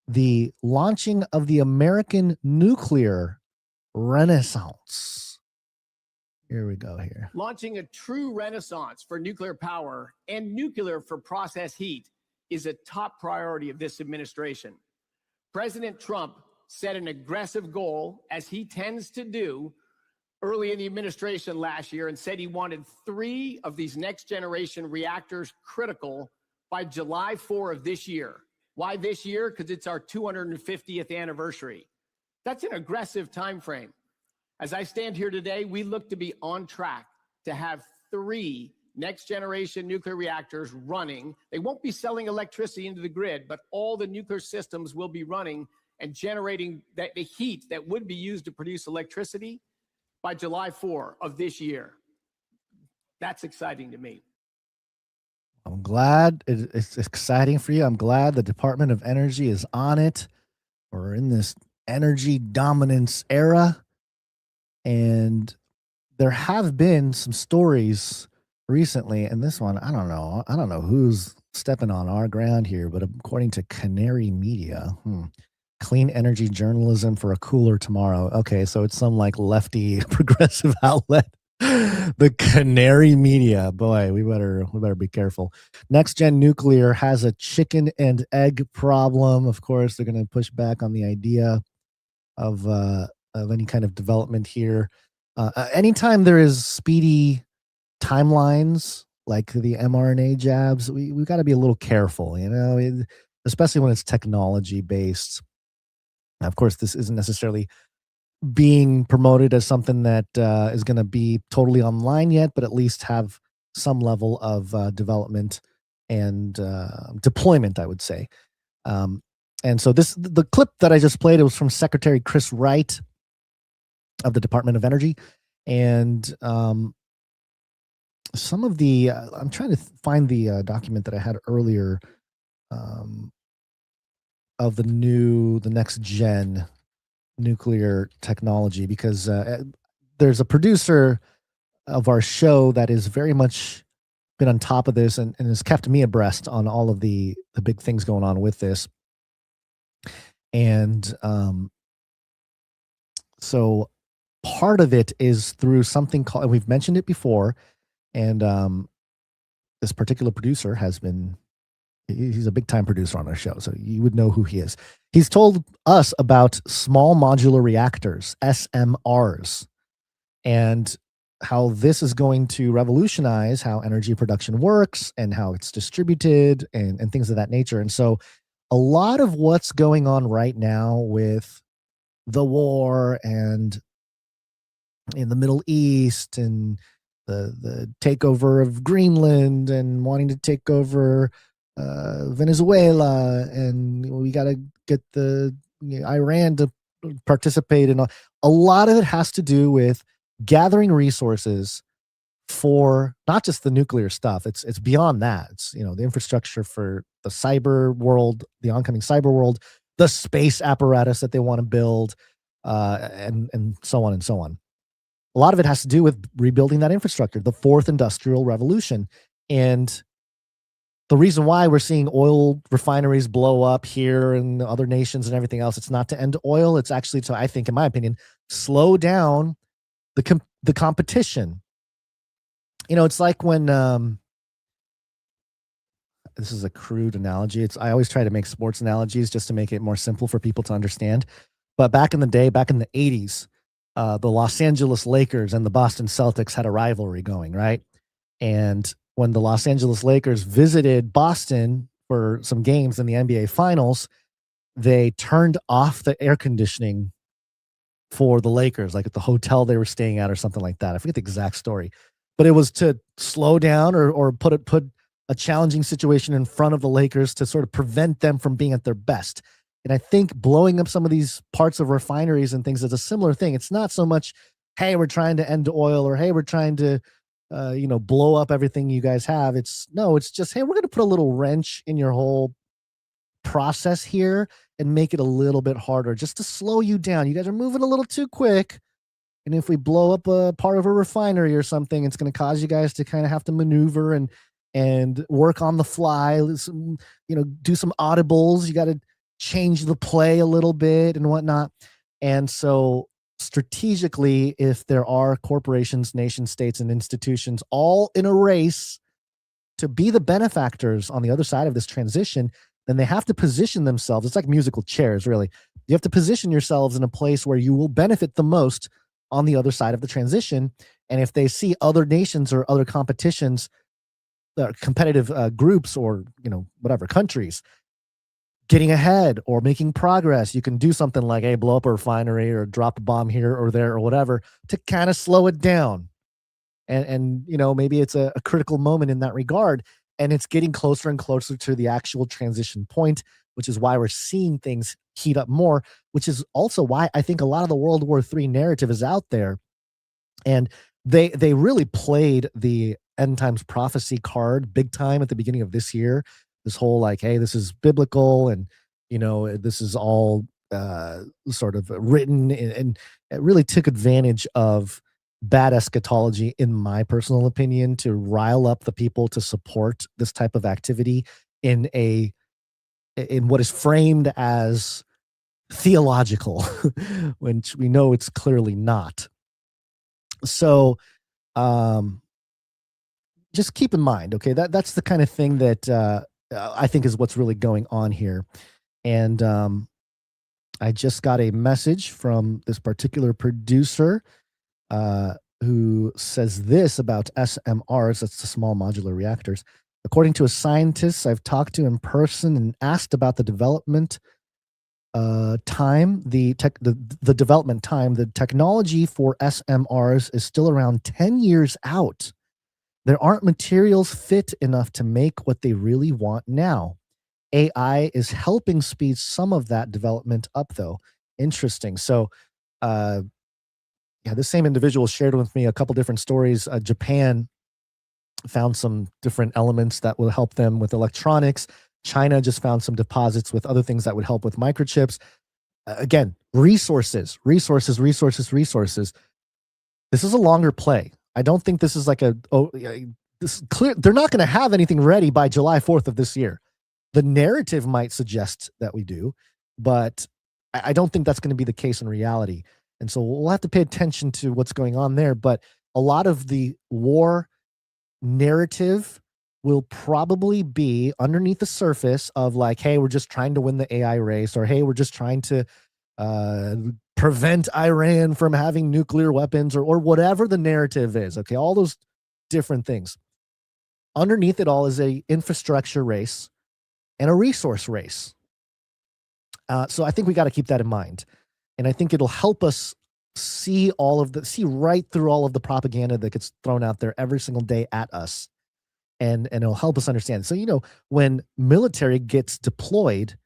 the launching of the American nuclear renaissance. Here we go here. Launching a true renaissance for nuclear power and nuclear for process heat is a top priority of this administration. President Trump set an aggressive goal, as he tends to do, early in the administration last year, and said he wanted 3 of these next generation reactors critical by July 4 of this year. Why this year? Because it's our 250th anniversary. That's an aggressive time frame. As I stand here today, we look to be on track to have 3 next generation nuclear reactors running. They won't be selling electricity into the grid, but all the nuclear systems will be running and generating the heat that would be used to produce electricity by July 4 of this year. That's exciting to me. I'm glad it's exciting for you. I'm glad the Department of Energy is on it. We're in this energy dominance era. And there have been some stories recently, and this one, I don't know who's stepping on our ground here, but according to Canary Media, clean energy journalism for a cooler tomorrow. Okay, so it's some like lefty progressive outlet. The Canary Media. Boy, we better be careful. Next gen nuclear has a chicken and egg problem. Of course, they're going to push back on the idea of any kind of development here. Anytime there is speedy timelines like the mRNA jabs, we've got to be a little careful, especially when it's technology based. Of course, this isn't necessarily being promoted as something that is going to be totally online yet, but at least have some level of development and deployment, I would say. And so the clip that I just played, it was from Secretary Chris Wright of the Department of Energy. And some of the, I'm trying to find the document that I had earlier of the next gen nuclear technology, because there's a producer of our show that is very much been on top of this and has kept me abreast on all of the big things going on with this. And so part of it is through something called, and we've mentioned it before, and this particular producer has been, he's a big time producer on our show, so you would know who he is. He's told us about small modular reactors, SMRs, and how this is going to revolutionize how energy production works and how it's distributed and things of that nature. And so a lot of what's going on right now with the war and in the Middle East and the takeover of Greenland and wanting to take over Venezuela, and we got to get Iran to participate in a lot of it has to do with gathering resources for not just the nuclear stuff. It's beyond that. It's the infrastructure for the cyber world, the oncoming cyber world, the space apparatus that they want to build, and so on and so on. A lot of it has to do with rebuilding that infrastructure, the fourth industrial revolution. And the reason why we're seeing oil refineries blow up here and other nations and everything else, it's not to end oil. It's actually to, I think, in my opinion, slow down the competition. It's like when, this is a crude analogy. I always try to make sports analogies just to make it more simple for people to understand. But back in the day, back in the 80s, the Los Angeles Lakers and the Boston Celtics had a rivalry going, right? And when the Los Angeles Lakers visited Boston for some games in the NBA Finals, they turned off the air conditioning for the Lakers, like at the hotel they were staying at or something like that. I forget the exact story, but it was to slow down or put a challenging situation in front of the Lakers to sort of prevent them from being at their best. And I think blowing up some of these parts of refineries and things is a similar thing. It's not so much, hey, we're trying to end oil, or hey, we're trying to blow up everything you guys have. It's just, hey, we're going to put a little wrench in your whole process here and make it a little bit harder just to slow you down. You guys are moving a little too quick. And if we blow up a part of a refinery or something, it's going to cause you guys to kind of have to maneuver and work on the fly, do some audibles. You got to change the play a little bit and whatnot. And so strategically, if there are corporations, nation states, and institutions all in a race to be the benefactors on the other side of this transition, then they have to position themselves. It's like musical chairs, really. You have to position yourselves in a place where you will benefit the most on the other side of the transition. And if they see other nations or other competitions, competitive groups or, whatever, countries getting ahead or making progress, you can do something like, hey, blow up a refinery or drop a bomb here or there or whatever to kind of slow it down. And maybe it's a critical moment in that regard. And it's getting closer and closer to the actual transition point, which is why we're seeing things heat up more, which is also why I think a lot of the World War III narrative is out there. And they really played the end times prophecy card big time at the beginning of this year. This whole like, hey, this is biblical, and this is all sort of written, and it really took advantage of bad eschatology, in my personal opinion, to rile up the people to support this type of activity in what is framed as theological, which we know it's clearly not. So just keep in mind, okay, that's the kind of thing that I think is what's really going on here. And I just got a message from this particular producer who says this about SMRs, that's the small modular reactors. According to a scientist I've talked to in person and asked about the development time, the development time, the technology for SMRs is still around 10 years out. There aren't materials fit enough to make what they really want now. AI is helping speed some of that development up, though. Interesting. So, the same individual shared with me a couple different stories. Japan found some different elements that will help them with electronics. China just found some deposits with other things that would help with microchips. Again, resources. This is a longer play. I don't think this is like this clear. They're not going to have anything ready by July 4th of this year. The narrative might suggest that we do, but I don't think that's going to be the case in reality. And so we'll have to pay attention to what's going on there. But a lot of the war narrative will probably be underneath the surface of like, hey, we're just trying to win the AI race, or hey, we're just trying to prevent Iran from having nuclear weapons, or whatever the narrative is. Okay, all those different things. Underneath it all is a infrastructure race and a resource race. So I think we got to keep that in mind. And I think it'll help us see right through all of the propaganda that gets thrown out there every single day at us. And it'll help us understand. So, when military gets deployed,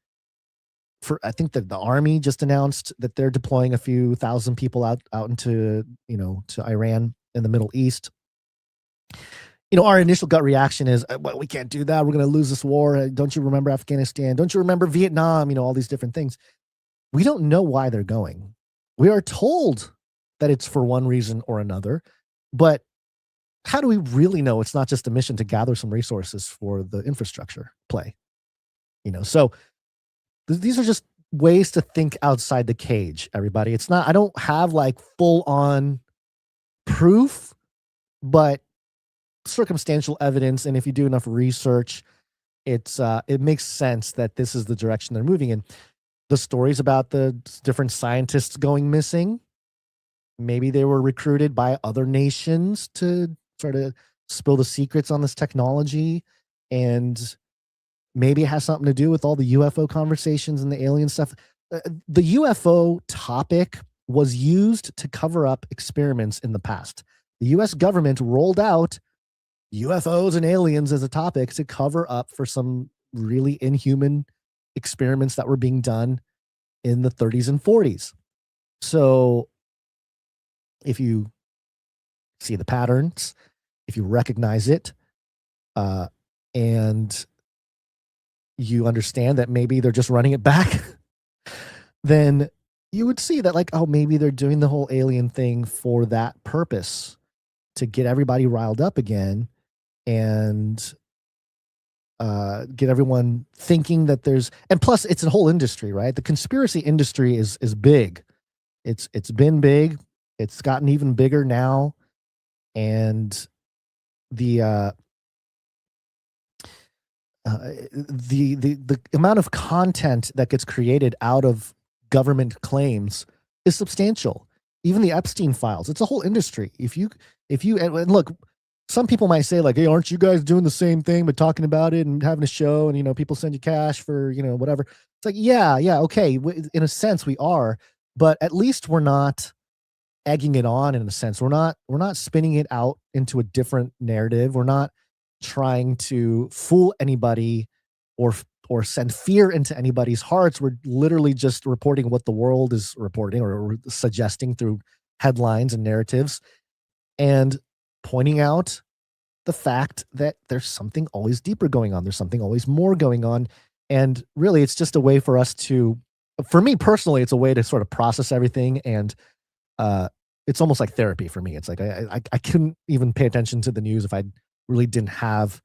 I think that the Army just announced that they're deploying a few thousand people out into, to Iran in the Middle East. Our initial gut reaction is, well, we can't do that. We're going to lose this war. Don't you remember Afghanistan? Don't you remember Vietnam? All these different things. We don't know why they're going. We are told that it's for one reason or another, but how do we really know it's not just a mission to gather some resources for the infrastructure play? So these are just ways to think outside the cage, everybody. It's not, I don't have like full on proof, but circumstantial evidence. And if you do enough research, it makes sense that this is the direction they're moving in. The stories about the different scientists going missing, maybe they were recruited by other nations to try to spill the secrets on this technology, and maybe it has something to do with all the UFO conversations and the alien stuff. The UFO topic was used to cover up experiments in the past. The US government rolled out UFOs and aliens as a topic to cover up for some really inhuman experiments that were being done in the 30s and 40s. So if you see the patterns, if you recognize it, and you understand that maybe they're just running it back, then you would see that, like, oh, maybe they're doing the whole alien thing for that purpose, to get everybody riled up again and get everyone thinking that there's, and plus it's a whole industry, right? The conspiracy industry is big. It's been big. It's gotten even bigger now. And the amount of content that gets created out of government claims is substantial. Even the Epstein files, it's a whole industry. If you and look, some people might say like, hey, aren't you guys doing the same thing but talking about it and having a show, and people send you cash for whatever. It's like, yeah, okay, in a sense we are, but at least we're not egging it on. In a sense, we're not spinning it out into a different narrative. We're not trying to fool anybody or or send fear into anybody's hearts. We're literally just reporting what the world is reporting or suggesting through headlines and narratives, and pointing out the fact that there's something always deeper going on. There's something always more going on. And really, it's just a way for us to, for me personally, it's a way to sort of process everything. And it's almost like therapy for me. It's like I couldn't even pay attention to the news if I really didn't have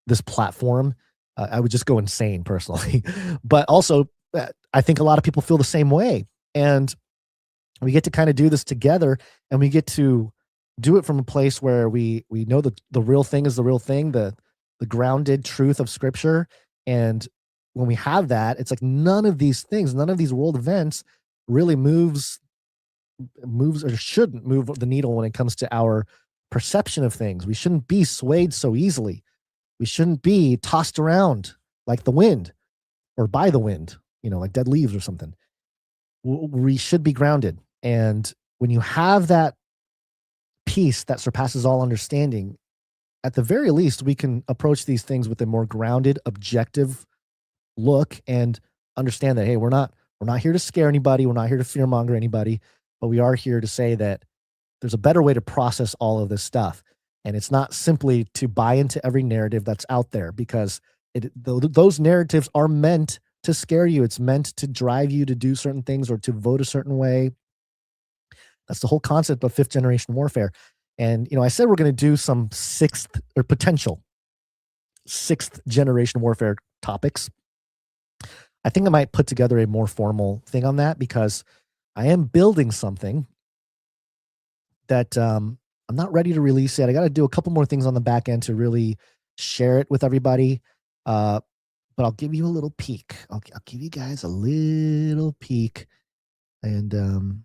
this platform. I would just go insane personally. But also, I think a lot of people feel the same way. And we get to kind of do this together, and we get to do it from a place where we know that the real thing is the real thing, the grounded truth of Scripture. And when we have that, it's like none of these things, none of these world events really moves or shouldn't move the needle when it comes to our perception of things. We shouldn't be swayed so easily. We shouldn't be tossed around like the wind or by the wind, like dead leaves or something. We should be grounded. And when you have that peace that surpasses all understanding, at the very least, we can approach these things with a more grounded, objective look and understand that, hey, we're not here to scare anybody. We're not here to fearmonger anybody, but we are here to say that there's a better way to process all of this stuff. And it's not simply to buy into every narrative that's out there, because those narratives are meant to scare you. It's meant to drive you to do certain things or to vote a certain way. That's the whole concept of fifth generation warfare. And, I said we're going to do some potential sixth generation warfare topics. I think I might put together a more formal thing on that, because I am building something that I'm not ready to release yet. I got to do a couple more things on the back end to really share it with everybody. But I'll give you a little peek. I'll give you guys a little peek, and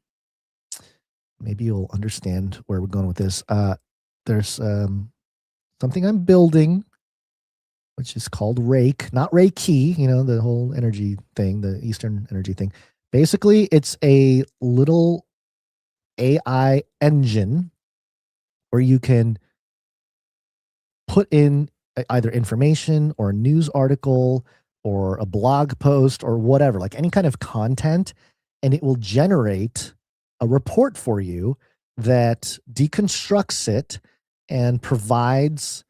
maybe you'll understand where we're going with this. There's something I'm building, which is called Rake, not Reiki, the whole energy thing, the Eastern energy thing. Basically, it's a little AI engine where you can put in either information or a news article or a blog post or whatever, like any kind of content, and it will generate a report for you that deconstructs it and provides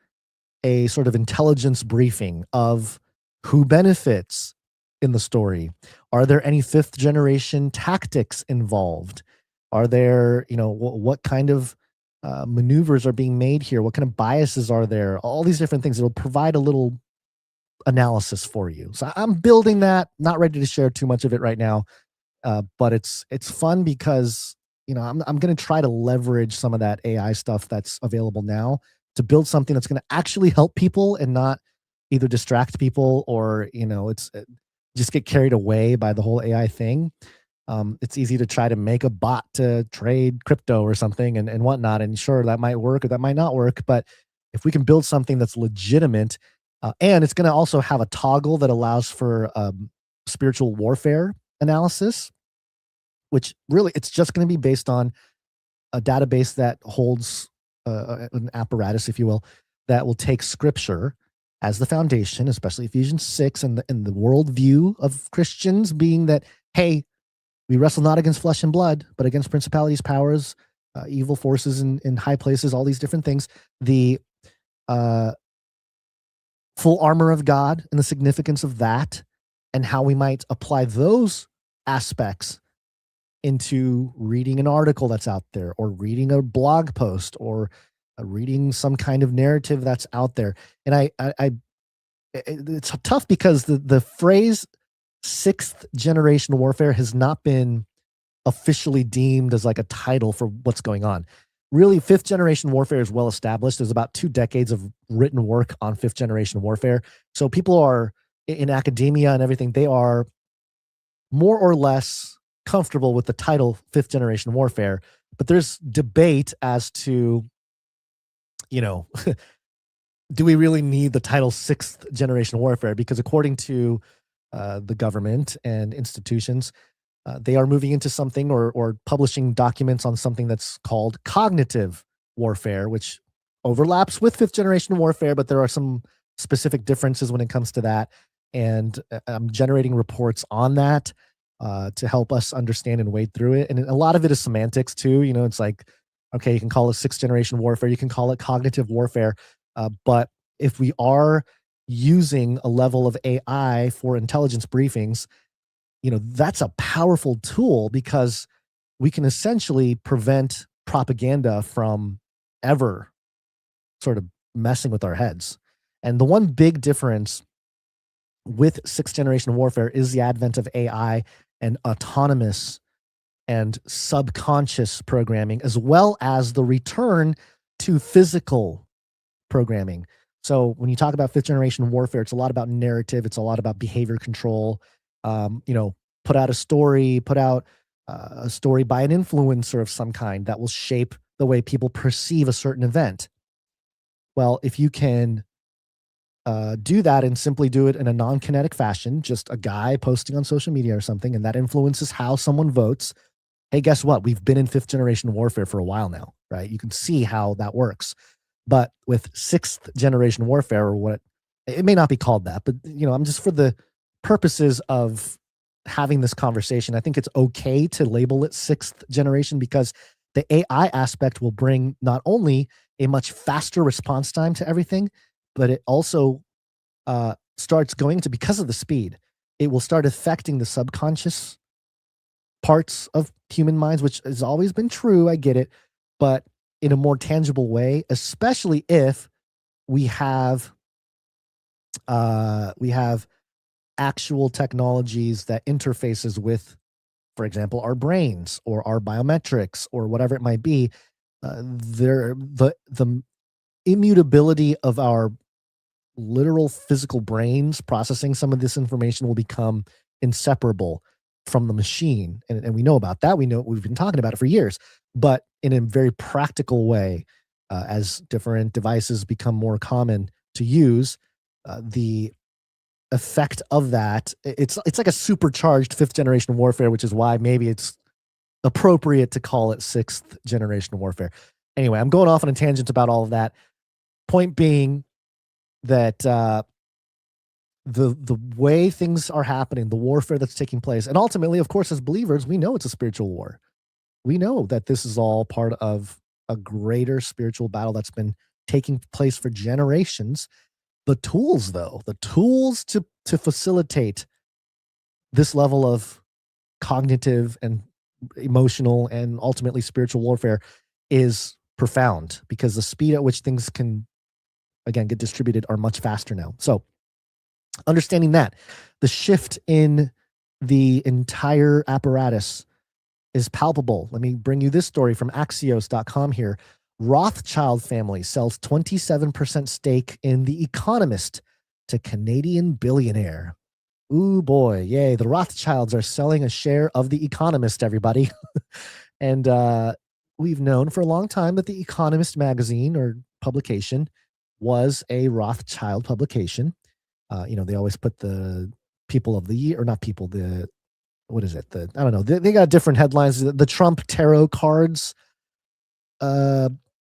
a sort of intelligence briefing of who benefits in the story. Are there any fifth generation tactics involved? Are there, what kind of maneuvers are being made here? What kind of biases are there? All these different things. It'll provide a little analysis for you. So I'm building that, not ready to share too much of it right now. But it's fun because, I'm going to try to leverage some of that AI stuff that's available now to build something that's going to actually help people and not either distract people or, just get carried away by the whole AI thing. It's easy to try to make a bot to trade crypto or something and whatnot. And sure, that might work or that might not work. But if we can build something that's legitimate, and it's going to also have a toggle that allows for spiritual warfare analysis, which really it's just going to be based on a database that holds an apparatus, if you will, that will take Scripture as the foundation, especially Ephesians 6 and the worldview of Christians being that, hey, we wrestle not against flesh and blood, but against principalities, powers, evil forces in high places, all these different things. The full armor of God and the significance of that, and how we might apply those aspects into reading an article that's out there, or reading a blog post, or reading some kind of narrative that's out there. And it's tough because the phrase sixth generation warfare has not been officially deemed as like a title for what's going on. Really, fifth generation warfare is well established. There's about 2 decades of written work on fifth generation warfare. So people are in academia and everything, they are more or less comfortable with the title fifth generation warfare, but there's debate as to, do we really need the title sixth generation warfare? Because according to the government and institutions, they are moving into something or publishing documents on something that's called cognitive warfare, which overlaps with fifth generation warfare, but there are some specific differences when it comes to that. and I'm generating reports on that to help us understand and wade through it. And a lot of it is semantics too. You know, it's like, okay, you can call it sixth generation warfare, you can call it cognitive warfare, but if we are using a level of AI for intelligence briefings, you know, that's a powerful tool because we can essentially prevent propaganda from ever sort of messing with our heads. And the one big difference with sixth generation warfare is the advent of AI and autonomous and subconscious programming, as well as the return to physical programming. So when you talk about fifth generation warfare, it's a lot about narrative. It's a lot about behavior control. You know, put out a story by an influencer of some kind that will shape the way people perceive a certain event. Well, if you can do that and simply do it in a non-kinetic fashion, just a guy posting on social media or something, and that influences how someone votes. Hey, guess what? We've been in fifth generation warfare for a while now, right? You can see how that works. But with sixth generation warfare, or what it may not be called that, but you know, I'm just for the purposes of having this conversation, I think it's okay to label it sixth generation because the AI aspect will bring not only a much faster response time to everything, but it also starts going to, because of the speed, it will start affecting the subconscious parts of human minds, which has always been true. I get it, but in a more tangible way, especially if we have actual technologies that interfaces with, for example, our brains or our biometrics or whatever it might be. The immutability of our literal physical brains processing some of this information will become inseparable from the machine. And we know about that. We know, we've been talking about it for years, but in a very practical way, as different devices become more common to use, the effect of that, it's like a supercharged fifth generation warfare, which is why maybe it's appropriate to call it sixth generation warfare. Anyway, I'm going off on a tangent about all of that. Point being that the way things are happening, the warfare that's taking place, and ultimately, of course, as believers, we know it's a spiritual war. We know that this is all part of a greater spiritual battle that's been taking place for generations. The tools, though, the tools to facilitate this level of cognitive and emotional and ultimately spiritual warfare is profound because the speed at which things can, again, get distributed are much faster now. So understanding that, the shift in the entire apparatus is palpable. Let me bring you this story from Axios.com here. Rothschild family sells 27% stake in The Economist to Canadian billionaire. Ooh, boy. Yay. The Rothschilds are selling a share of The Economist, everybody. And we've known for a long time that The Economist magazine or publication was a Rothschild publication. You know, they always put the people of the year, or not people, the, what is it? I don't know. They got different headlines. The Trump tarot cards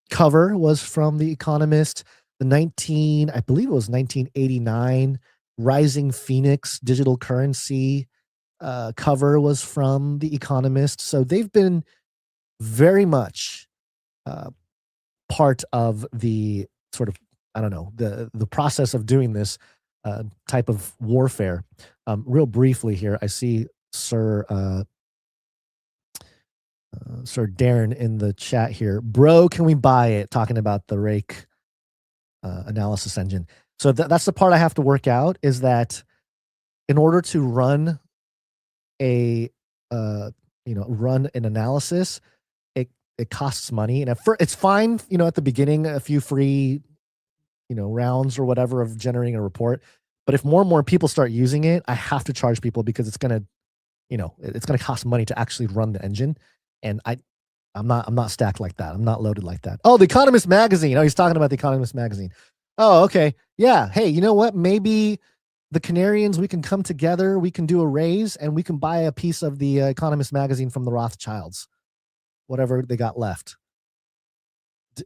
cover was from The Economist. I believe it was 1989 Rising Phoenix digital currency cover was from The Economist. So they've been very much part of the sort of, I don't know, the process of doing this type of warfare. Real briefly here, I see Sir Darren in the chat here. Bro, can we buy it? Talking about the Rake analysis engine. So that's the part I have to work out, is that in order to run run an analysis, it costs money. And it's fine, you know, at the beginning, a few free, you know, rounds or whatever of generating a report. But if more and more people start using it, I have to charge people because it's going to, you know, it's going to cost money to actually run the engine. And I'm not stacked like that. I'm not loaded like that. Oh, The Economist magazine. Oh, he's talking about The Economist magazine. Oh, okay. Yeah. Hey, you know what? Maybe the Canarians, we can come together. We can do a raise and we can buy a piece of The Economist magazine from the Rothschilds, whatever they got left.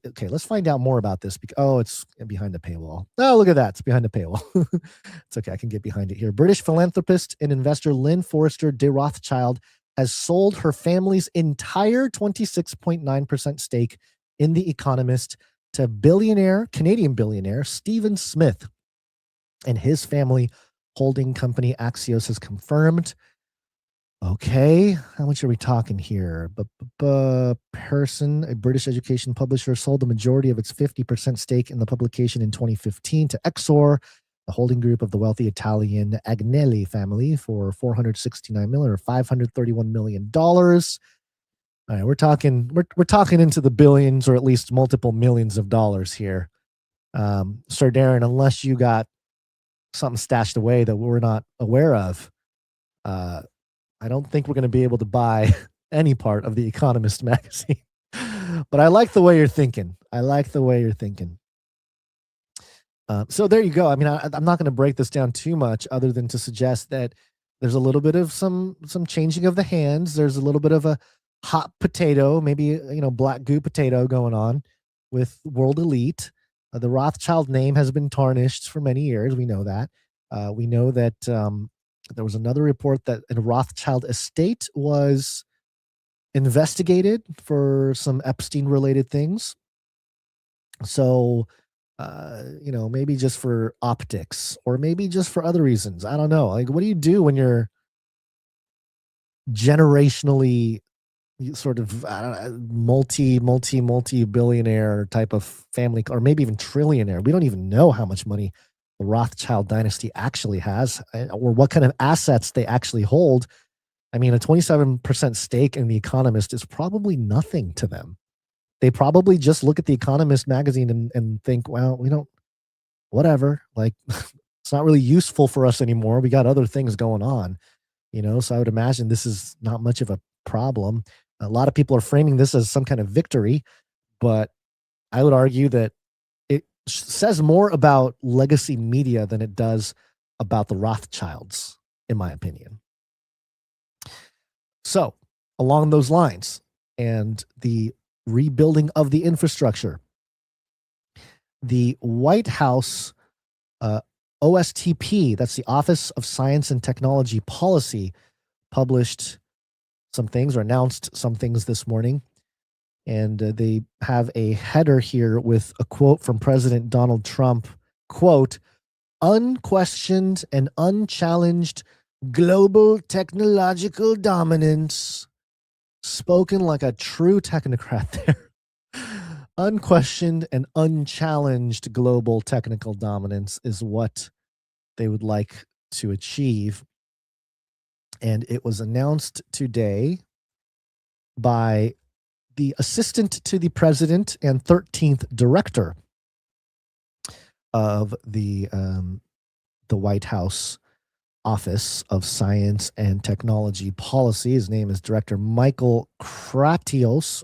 Okay, let's find out more about this. It's behind the paywall. Oh, look at that. It's behind the paywall. It's okay. I can get behind it here. British philanthropist and investor Lynn Forrester de Rothschild has sold her family's entire 26.9% stake in The Economist to Canadian billionaire Stephen Smith. And his family holding company Axios has confirmed. Okay, how much are we talking here? Pearson, a British education publisher, sold the majority of its 50% stake in the publication in 2015 to Exor, the holding group of the wealthy Italian Agnelli family, for $469 million or $531 million. All right, we're talking into the billions or at least multiple millions of dollars here. Sir Darren, unless you got something stashed away that we're not aware of, I don't think we're going to be able to buy any part of The Economist magazine. But I like the way you're thinking. So there you go. I mean, I'm not going to break this down too much other than to suggest that there's a little bit of some changing of the hands. There's a little bit of a hot potato, maybe, black goo potato going on with World Elite. The Rothschild name has been tarnished for many years. We know that. We know that there was another report that a Rothschild estate was investigated for some Epstein-related things. So, maybe just for optics or maybe just for other reasons. I don't know. Like, what do you do when you're generationally sort of multi-billionaire type of family, or maybe even trillionaire? We don't even know how much money the Rothschild dynasty actually has, or what kind of assets they actually hold. I mean, a 27% stake in The Economist is probably nothing to them. They probably just look at The Economist magazine and think, well, we don't, whatever, like, it's not really useful for us anymore. We got other things going on, so I would imagine this is not much of a problem. A lot of people are framing this as some kind of victory, but I would argue that it says more about legacy media than it does about the Rothschilds, in my opinion. So, along those lines, and the rebuilding of the infrastructure, the White House OSTP, that's the Office of Science and Technology Policy, published some things or announced some things this morning. And they have a header here with a quote from President Donald Trump, quote, "Unquestioned and unchallenged global technological dominance." Spoken like a true technocrat there. Unquestioned and unchallenged global technical dominance is what they would like to achieve. And it was announced today by the assistant to the president and 13th director of the White House Office of Science and Technology Policy. His name is Director Michael Kratsios.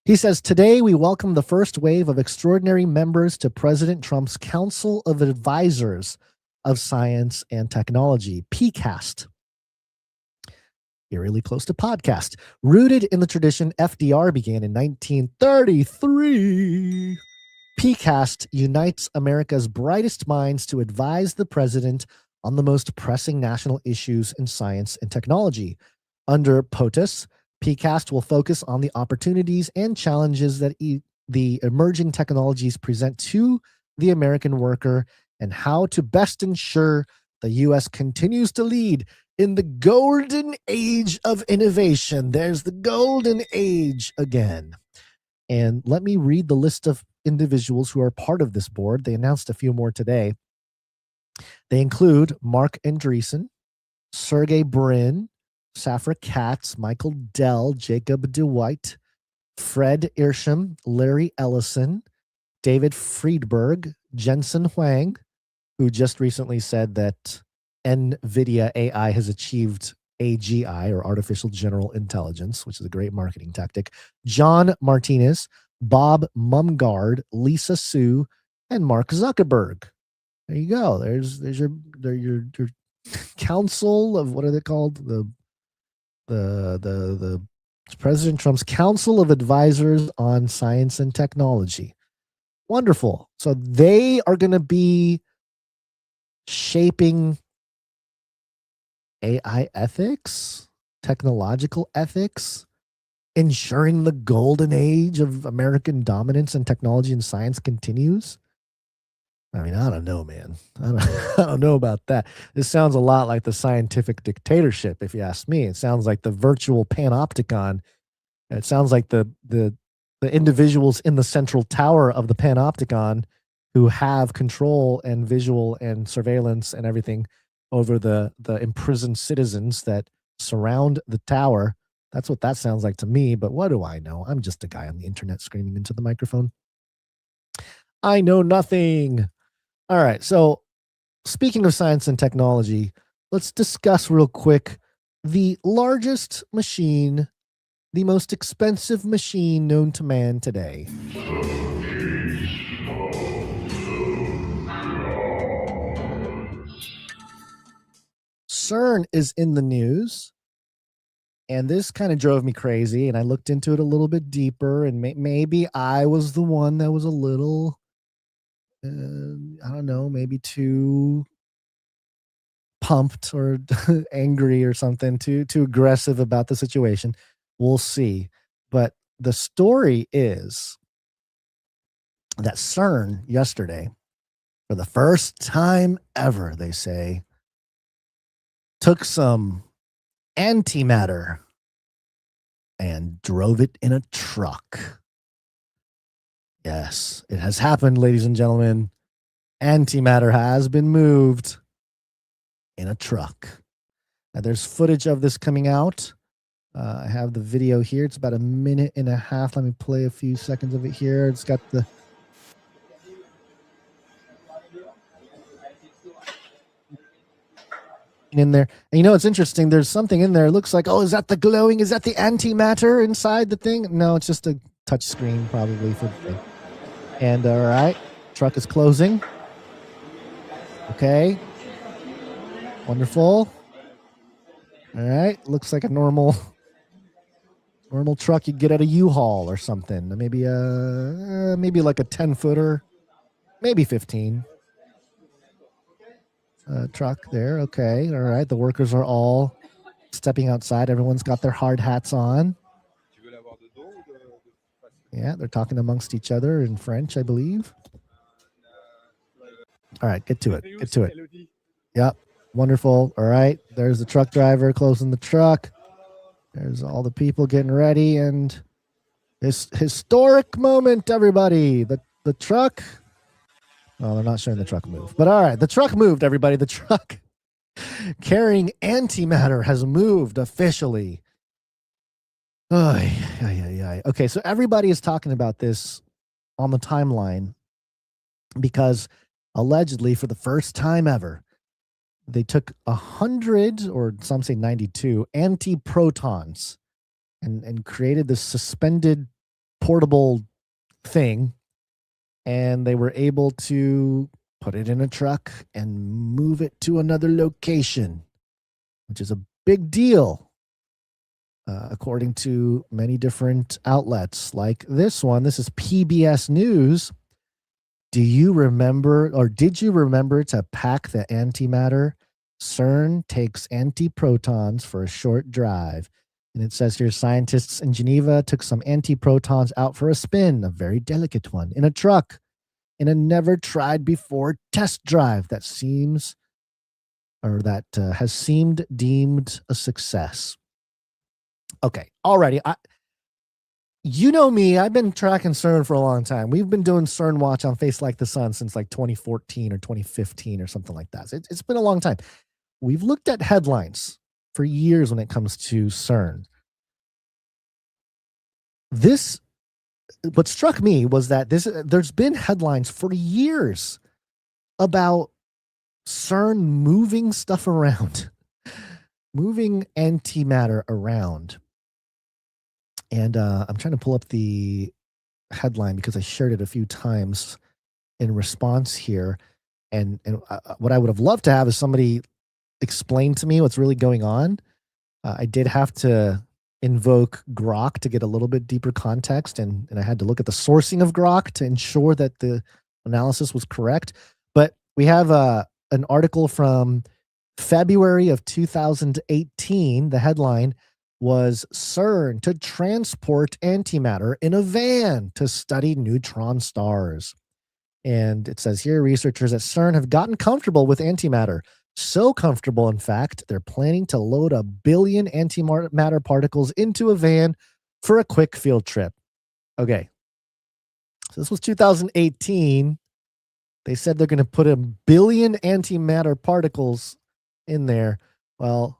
He says, "Today we welcome the first wave of extraordinary members to President Trump's Council of Advisors of Science and Technology, PCAST." Eerily close to podcast. Rooted in the tradition FDR began in 1933, PCAST unites America's brightest minds to advise the president on the most pressing national issues in science and technology. Under POTUS, PCAST will focus on the opportunities and challenges that the emerging technologies present to the American worker and how to best ensure the U.S. continues to lead in the golden age of innovation. There's the golden age again. And let me read the list of individuals who are part of this board. They announced a few more today. They include Mark Andreessen, Sergey Brin, Safra Katz, Michael Dell, Jacob DeWitt, Fred Irsham, Larry Ellison, David Friedberg, Jensen Huang, who just recently said that NVIDIA AI has achieved AGI, or artificial general intelligence, which is a great marketing tactic, John Martinez, Bob Mumgard, Lisa Su, and Mark Zuckerberg. There you go. There's your council of, what are they called? The It's President Trump's Council of Advisors on Science and Technology. Wonderful. So they are going to be shaping AI ethics, technological ethics, ensuring the golden age of American dominance in technology and science continues. I mean, I don't know, man. I don't know about that. This sounds a lot like the scientific dictatorship, if you ask me. It sounds like the virtual panopticon. It sounds like the individuals in the central tower of the panopticon who have control and visual and surveillance and everything over the imprisoned citizens that surround the tower. That's what that sounds like to me, but what do I know? I'm just a guy on the internet screaming into the microphone. I know nothing. All right, so speaking of science and technology, let's discuss real quick the largest machine, the most expensive machine known to man today. CERN is in the news, and this kind of drove me crazy, and I looked into it a little bit deeper, and maybe I was the one that was a little, I don't know, maybe too pumped or angry or something, too aggressive about the situation. We'll see. But the story is that CERN yesterday, for the first time ever, they say, took some antimatter and drove it in a truck. Yes, it has happened, ladies and gentlemen. Antimatter has been moved in a truck. Now, there's footage of this coming out. I have the video here. It's about 1.5 minutes. Let me play a few seconds of it here. It's got the in there. And you know, it's interesting. There's something in there. It looks like, oh, is that the glowing? Is that the antimatter inside the thing? No, it's just a touch screen probably for the thing. And all right, truck is closing. Okay. Wonderful. All right. Looks like a normal truck you'd get at a U-Haul or something. Maybe like a 10-footer, maybe 15. Truck there. Okay. All right. The workers are all stepping outside. Everyone's got their hard hats on. Yeah, they're talking amongst each other in French, I believe. All right, get to it. Get to it. Yep. Wonderful. All right. There's the truck driver closing the truck. There's all the people getting ready, and this historic moment, everybody. The truck. Well, they're not showing the truck move. But all right, the truck moved, everybody. The truck carrying antimatter has moved officially. Okay, so everybody is talking about this on the timeline because allegedly, for the first time ever, they took 100, or some say 92, antiprotons and created this suspended portable thing. And they were able to put it in a truck and move it to another location, which is a big deal, according to many different outlets like this one. This is PBS News. Do you remember, or did you remember to pack the antimatter? CERN takes antiprotons for a short drive. And it says here, scientists in Geneva took some antiprotons out for a spin, a very delicate one, in a truck, in a never-tried-before test drive that has seemed deemed a success. Okay, already, you know me, I've been tracking CERN for a long time. We've been doing CERN Watch on Face Like the Sun since like 2014 or 2015 or something like that. It's been a long time. We've looked at headlines for years when it comes to CERN. What struck me was that there's been headlines for years about CERN moving stuff around, moving antimatter around. And I'm trying to pull up the headline because I shared it a few times in response here. And what I would have loved to have is somebody explain to me what's really going on. I did have to invoke Grok to get a little bit deeper context, and I had to look at the sourcing of Grok to ensure that the analysis was correct. But we have an article from February of 2018. The headline was CERN to transport antimatter in a van to study neutron stars. And it says here, researchers at CERN have gotten comfortable with antimatter. So comfortable, in fact, they're planning to load 1 billion antimatter particles into a van for a quick field trip. Okay. So this was 2018. They said they're going to put 1 billion antimatter particles in there. Well,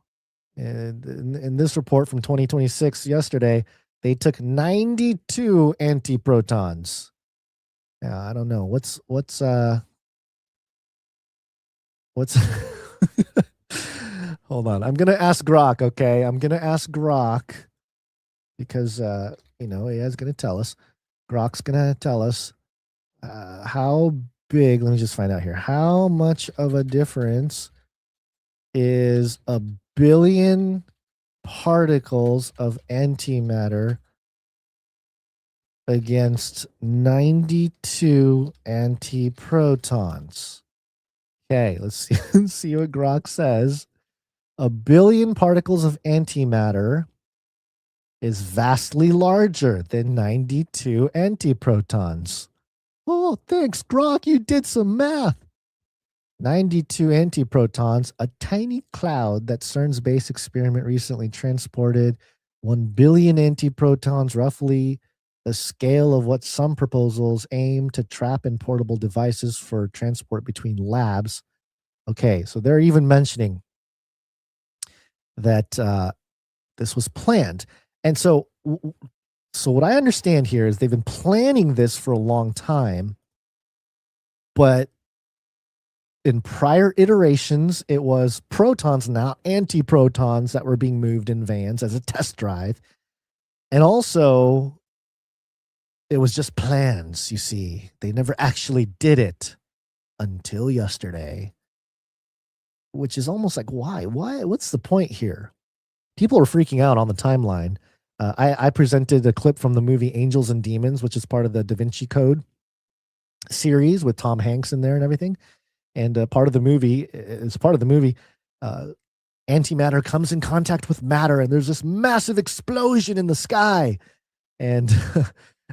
in this report from 2026 yesterday, they took 92 antiprotons. Yeah, I don't know. What's hold on. I'm going to ask Grok, okay? I'm going to ask Grok because, he is going to tell us. Grok's going to tell us how big, let me just find out here. How much of a difference is 1 billion particles of antimatter against 92 antiprotons? Okay, let's see what Grok says. 1 billion particles of antimatter is vastly larger than 92 antiprotons. Oh, thanks, Grok. You did some math. 92 antiprotons, a tiny cloud that CERN's base experiment recently transported 1 billion antiprotons, roughly the scale of what some proposals aim to trap in portable devices for transport between labs. Okay, so they're even mentioning that this was planned. And so what I understand here is they've been planning this for a long time, but in prior iterations, it was protons, now antiprotons, that were being moved in vans as a test drive. And also, it was just plans, you see. They never actually did it until yesterday, which is almost like, why? What's the point here? People are freaking out on the timeline. I presented a clip from the movie Angels and Demons, which is part of the Da Vinci Code series with Tom Hanks in there and everything. And part of the movie, antimatter comes in contact with matter, and there's this massive explosion in the sky. And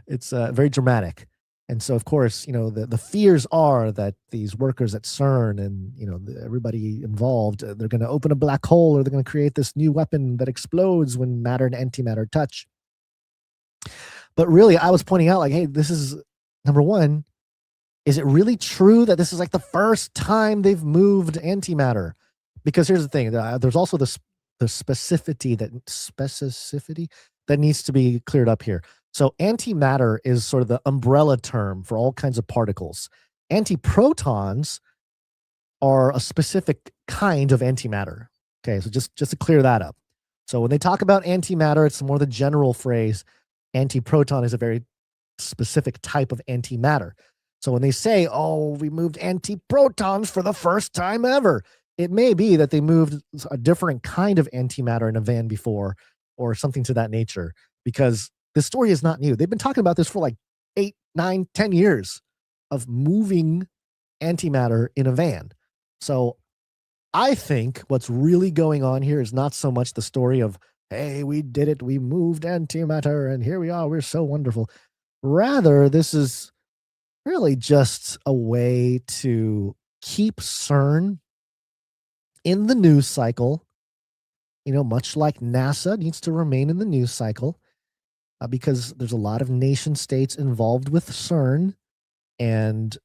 it's very dramatic. And so, of course, the fears are that these workers at CERN and, everybody involved, they're going to open a black hole, or they're going to create this new weapon that explodes when matter and antimatter touch. But really, I was pointing out, like, hey, this is, number one, is it really true that this is like the first time they've moved antimatter? Because here's the thing, there's also the specificity that needs to be cleared up here. So antimatter is sort of the umbrella term for all kinds of particles. Antiprotons are a specific kind of antimatter. Okay, so just to clear that up. So when they talk about antimatter, it's more the general phrase. Antiproton is a very specific type of antimatter. So when they say, oh, we moved antiprotons for the first time ever, it may be that they moved a different kind of antimatter in a van before, or something to that nature, because this story is not new. They've been talking about this for like 8, 9, 10 years of moving antimatter in a van. So I think what's really going on here is not so much the story of, hey, we did it, we moved antimatter, and here we are, we're so wonderful. Rather, this is really just a way to keep CERN in the news cycle, much like NASA needs to remain in the news cycle, because there's a lot of nation states involved with CERN, and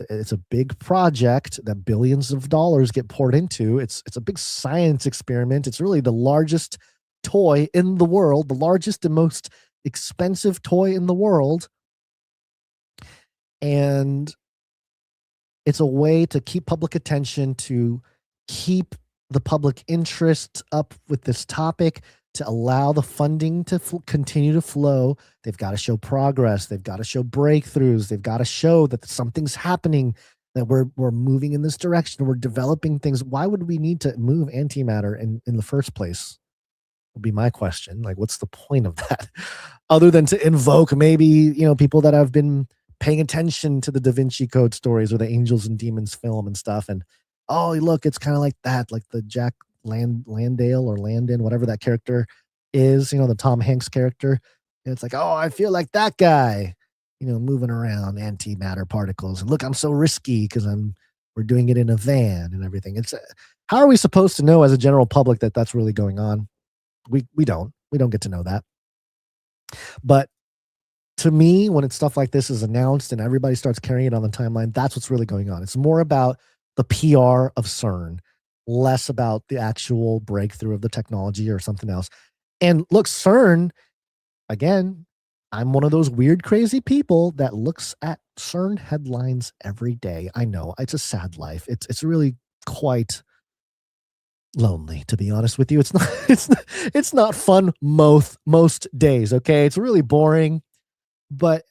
it's a big project that billions of dollars get poured into. It's a big science experiment. It's really the largest toy in the world, the largest and most expensive toy in the world. And it's a way to keep public attention, to keep the public interest up with this topic, to allow the funding to continue to flow. They've got to show progress. They've got to show breakthroughs. They've got to show that something's happening, that we're moving in this direction. We're developing things. Why would we need to move antimatter in the first place? would be my question. Like, what's the point of that? Other than to invoke maybe, people that have been paying attention to the Da Vinci Code stories or the Angels and Demons film and stuff. And, oh, look, it's kind of like that, like the Jack Landale or Landon, whatever that character is, the Tom Hanks character. And it's like, oh, I feel like that guy, moving around antimatter particles. And look, I'm so risky because we're doing it in a van and everything. It's how are we supposed to know as a general public that that's really going on? We don't get to know that. But to me, when it's stuff like this is announced and everybody starts carrying it on the timeline, that's what's really going on. It's more about the PR of CERN, less about the actual breakthrough of the technology or something else. And look, CERN, again, I'm one of those weird, crazy people that looks at CERN headlines every day. I know it's a sad life. It's really quite lonely, to be honest with you. It's not fun most days. Okay, it's really boring. But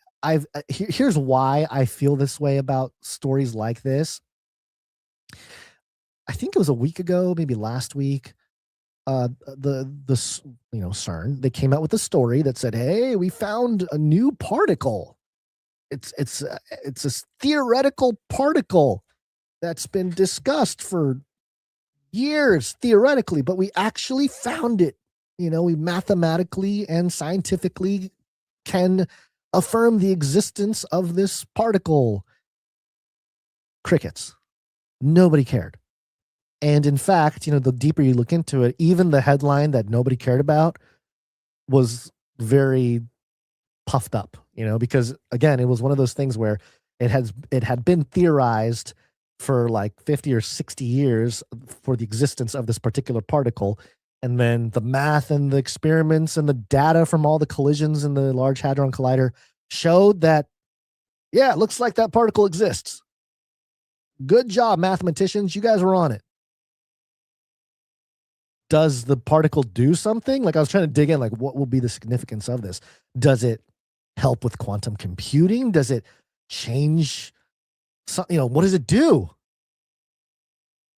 here's why I feel this way about stories like this. I think it was a week ago, maybe last week. The CERN, they came out with a story that said, "Hey, we found a new particle. It's a theoretical particle that's been discussed for years theoretically, but we actually found it. We mathematically and scientifically can affirm the existence of this particle." Crickets. Nobody cared. And in fact, the deeper you look into it, even the headline that nobody cared about was very puffed up, because again, it was one of those things where it had been theorized for like 50 or 60 years for the existence of this particular particle. And then the math and the experiments and the data from all the collisions in the Large Hadron Collider showed that, yeah, it looks like that particle exists. Good job, mathematicians. You guys were on it. Does the particle do something? Like, I was trying to dig in, like, what will be the significance of this? Does it help with quantum computing? Does it change what does it do?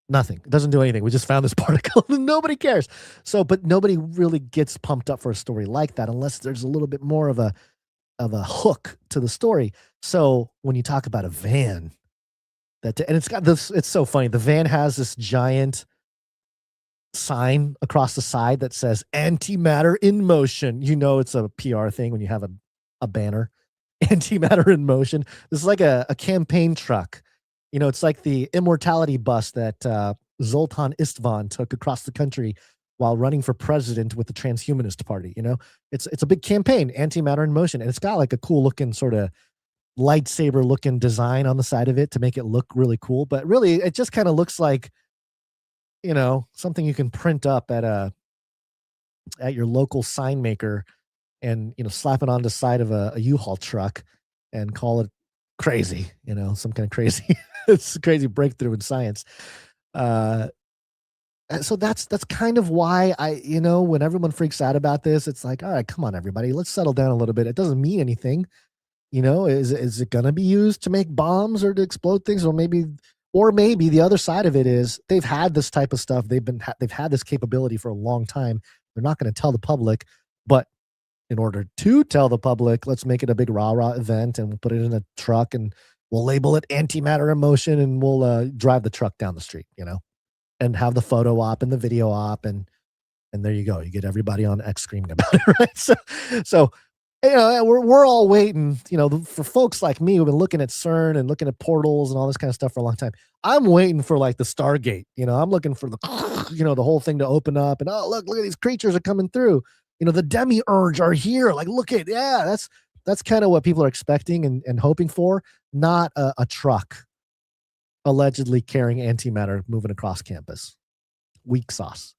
Nothing. It doesn't do anything. We just found this particle. Nobody cares. So, but nobody really gets pumped up for a story like that unless there's a little bit more of a hook to the story. So when you talk about a van, and it's got this, it's so funny. The van has this giant sign across the side that says "Antimatter in Motion." It's a PR thing when you have a banner. Antimatter in Motion. This is like a campaign truck. It's like the immortality bus that Zoltan Istvan took across the country while running for president with the Transhumanist Party. It's a big campaign, Antimatter in Motion, and it's got like a cool looking sort of lightsaber looking design on the side of it to make it look really cool. But really, it just kind of looks like, something you can print up at your local sign maker and, slap it on the side of a U-Haul truck and call it crazy, some kind of crazy, it's a crazy breakthrough in science. So that's kind of why when everyone freaks out about this, it's like, all right, come on, everybody, let's settle down a little bit. It doesn't mean anything. Is it going to be used to make bombs or to explode things? Or maybe the other side of it is they've had this type of stuff. They've had this capability for a long time. They're not going to tell the public, but in order to tell the public, let's make it a big rah-rah event and we'll put it in a truck and we'll label it Antimatter in Motion and we'll drive the truck down the street, and have the photo op and the video op and there you go. You get everybody on X screaming about it, right? So we're all waiting, for folks like me who've been looking at CERN and looking at portals and all this kind of stuff for a long time. I'm waiting for like the Stargate, I'm looking for the, the whole thing to open up and, oh, look at these creatures are coming through. The demiurge are here. Like, look at, that's kind of what people are expecting and hoping for, not a truck allegedly carrying antimatter moving across campus. Weak sauce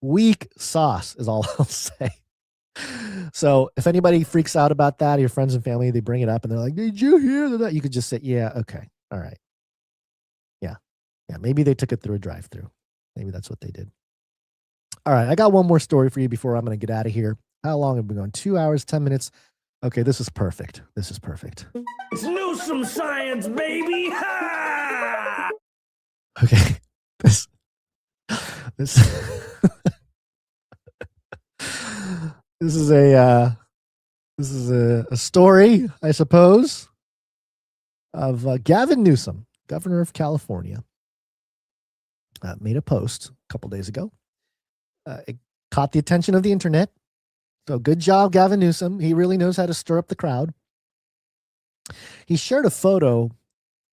is all I'll say. So if anybody freaks out about that, your friends and family, they bring it up and they're like, did you hear that? You could just say, yeah, okay. All right. Yeah. Maybe they took it through a drive-through. Maybe that's what they did. All right. I got one more story for you before I'm going to get out of here. How long have we been going? 2 hours, 10 minutes. Okay. This is perfect. It's Newsome science, baby. Ha! Okay. This This is a story, I suppose, of Gavin Newsom, governor of California. Made a post a couple days ago. It caught the attention of the internet. So good job, Gavin Newsom. He really knows how to stir up the crowd. He shared a photo,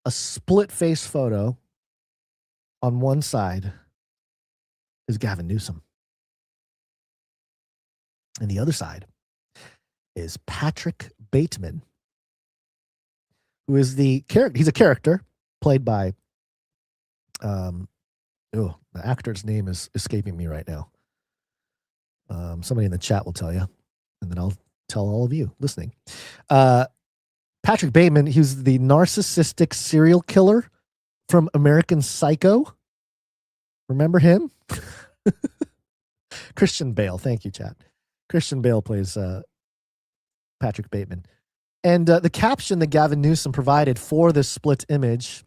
a split face photo. On one side is Gavin Newsom. And the other side is Patrick Bateman, who is the character. He's a character played by, the actor's name is escaping me right now. Somebody in the chat will tell you, and then I'll tell all of you listening. Patrick Bateman, he's the narcissistic serial killer from American Psycho. Remember him? Christian Bale. Thank you, chat. Christian Bale plays Patrick Bateman. And the caption that Gavin Newsom provided for this split image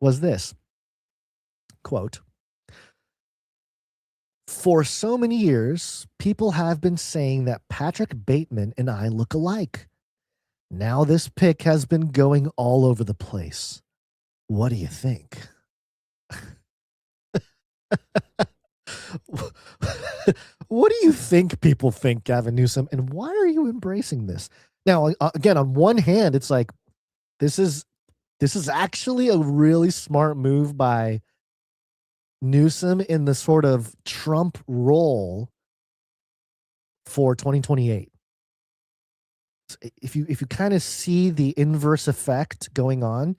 was this, quote, "For so many years, people have been saying that Patrick Bateman and I look alike. Now this pic has been going all over the place. What do you think?" What do you think people think, Gavin Newsom, and why are you embracing this? Now, again, on one hand, it's like this is actually a really smart move by Newsom in the sort of Trump role for 2028. If you kind of see the inverse effect going on,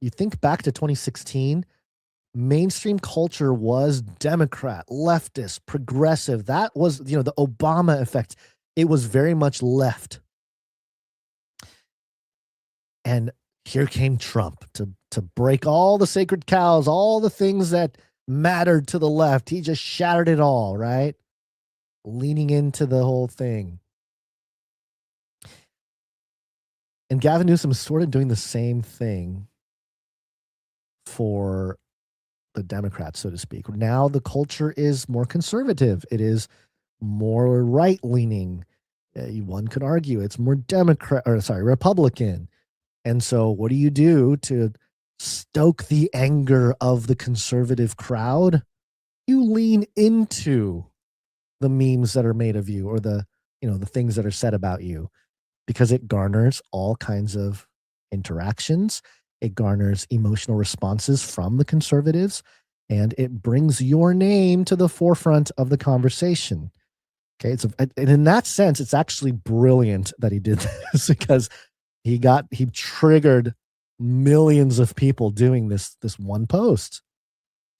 you think back to 2016, mainstream culture was Democrat, leftist, progressive. That was, the Obama effect. It was very much left. And here came Trump to break all the sacred cows, all the things that mattered to the left. He just shattered it all, right? Leaning into the whole thing. And Gavin Newsom is sort of doing the same thing for the Democrats, so to speak. Now the culture is more conservative. It is more right-leaning. One could argue it's more Republican. And so what do you do to stoke the anger of the conservative crowd? You lean into the memes that are made of you, or the things that are said about you, because it garners all kinds of interactions. It garners emotional responses from the conservatives, and it brings your name to the forefront of the conversation. Okay, and in that sense, it's actually brilliant that he did this, because he triggered millions of people doing this one post.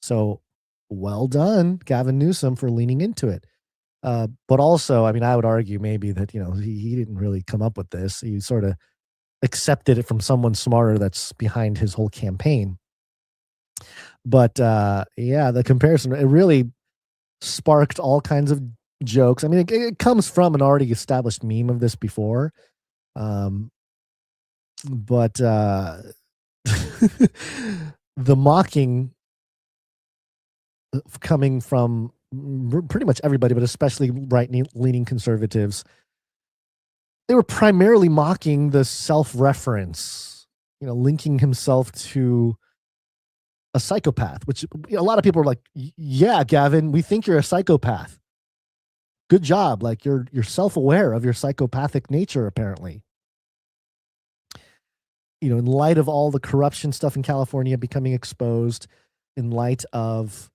So well done, Gavin Newsom, for leaning into it. But also, I mean, I would argue maybe that, he didn't really come up with this. He sort of accepted it from someone smarter that's behind his whole campaign. But yeah, the comparison, it really sparked all kinds of jokes. I mean, it comes from an already established meme of this before. But the mocking coming from pretty much everybody, but especially right-leaning conservatives, they were primarily mocking the self-reference, linking himself to a psychopath, which a lot of people are like, yeah, Gavin, we think you're a psychopath. Good job. Like you're self-aware of your psychopathic nature, apparently. In light of all the corruption stuff in California becoming exposed, in light of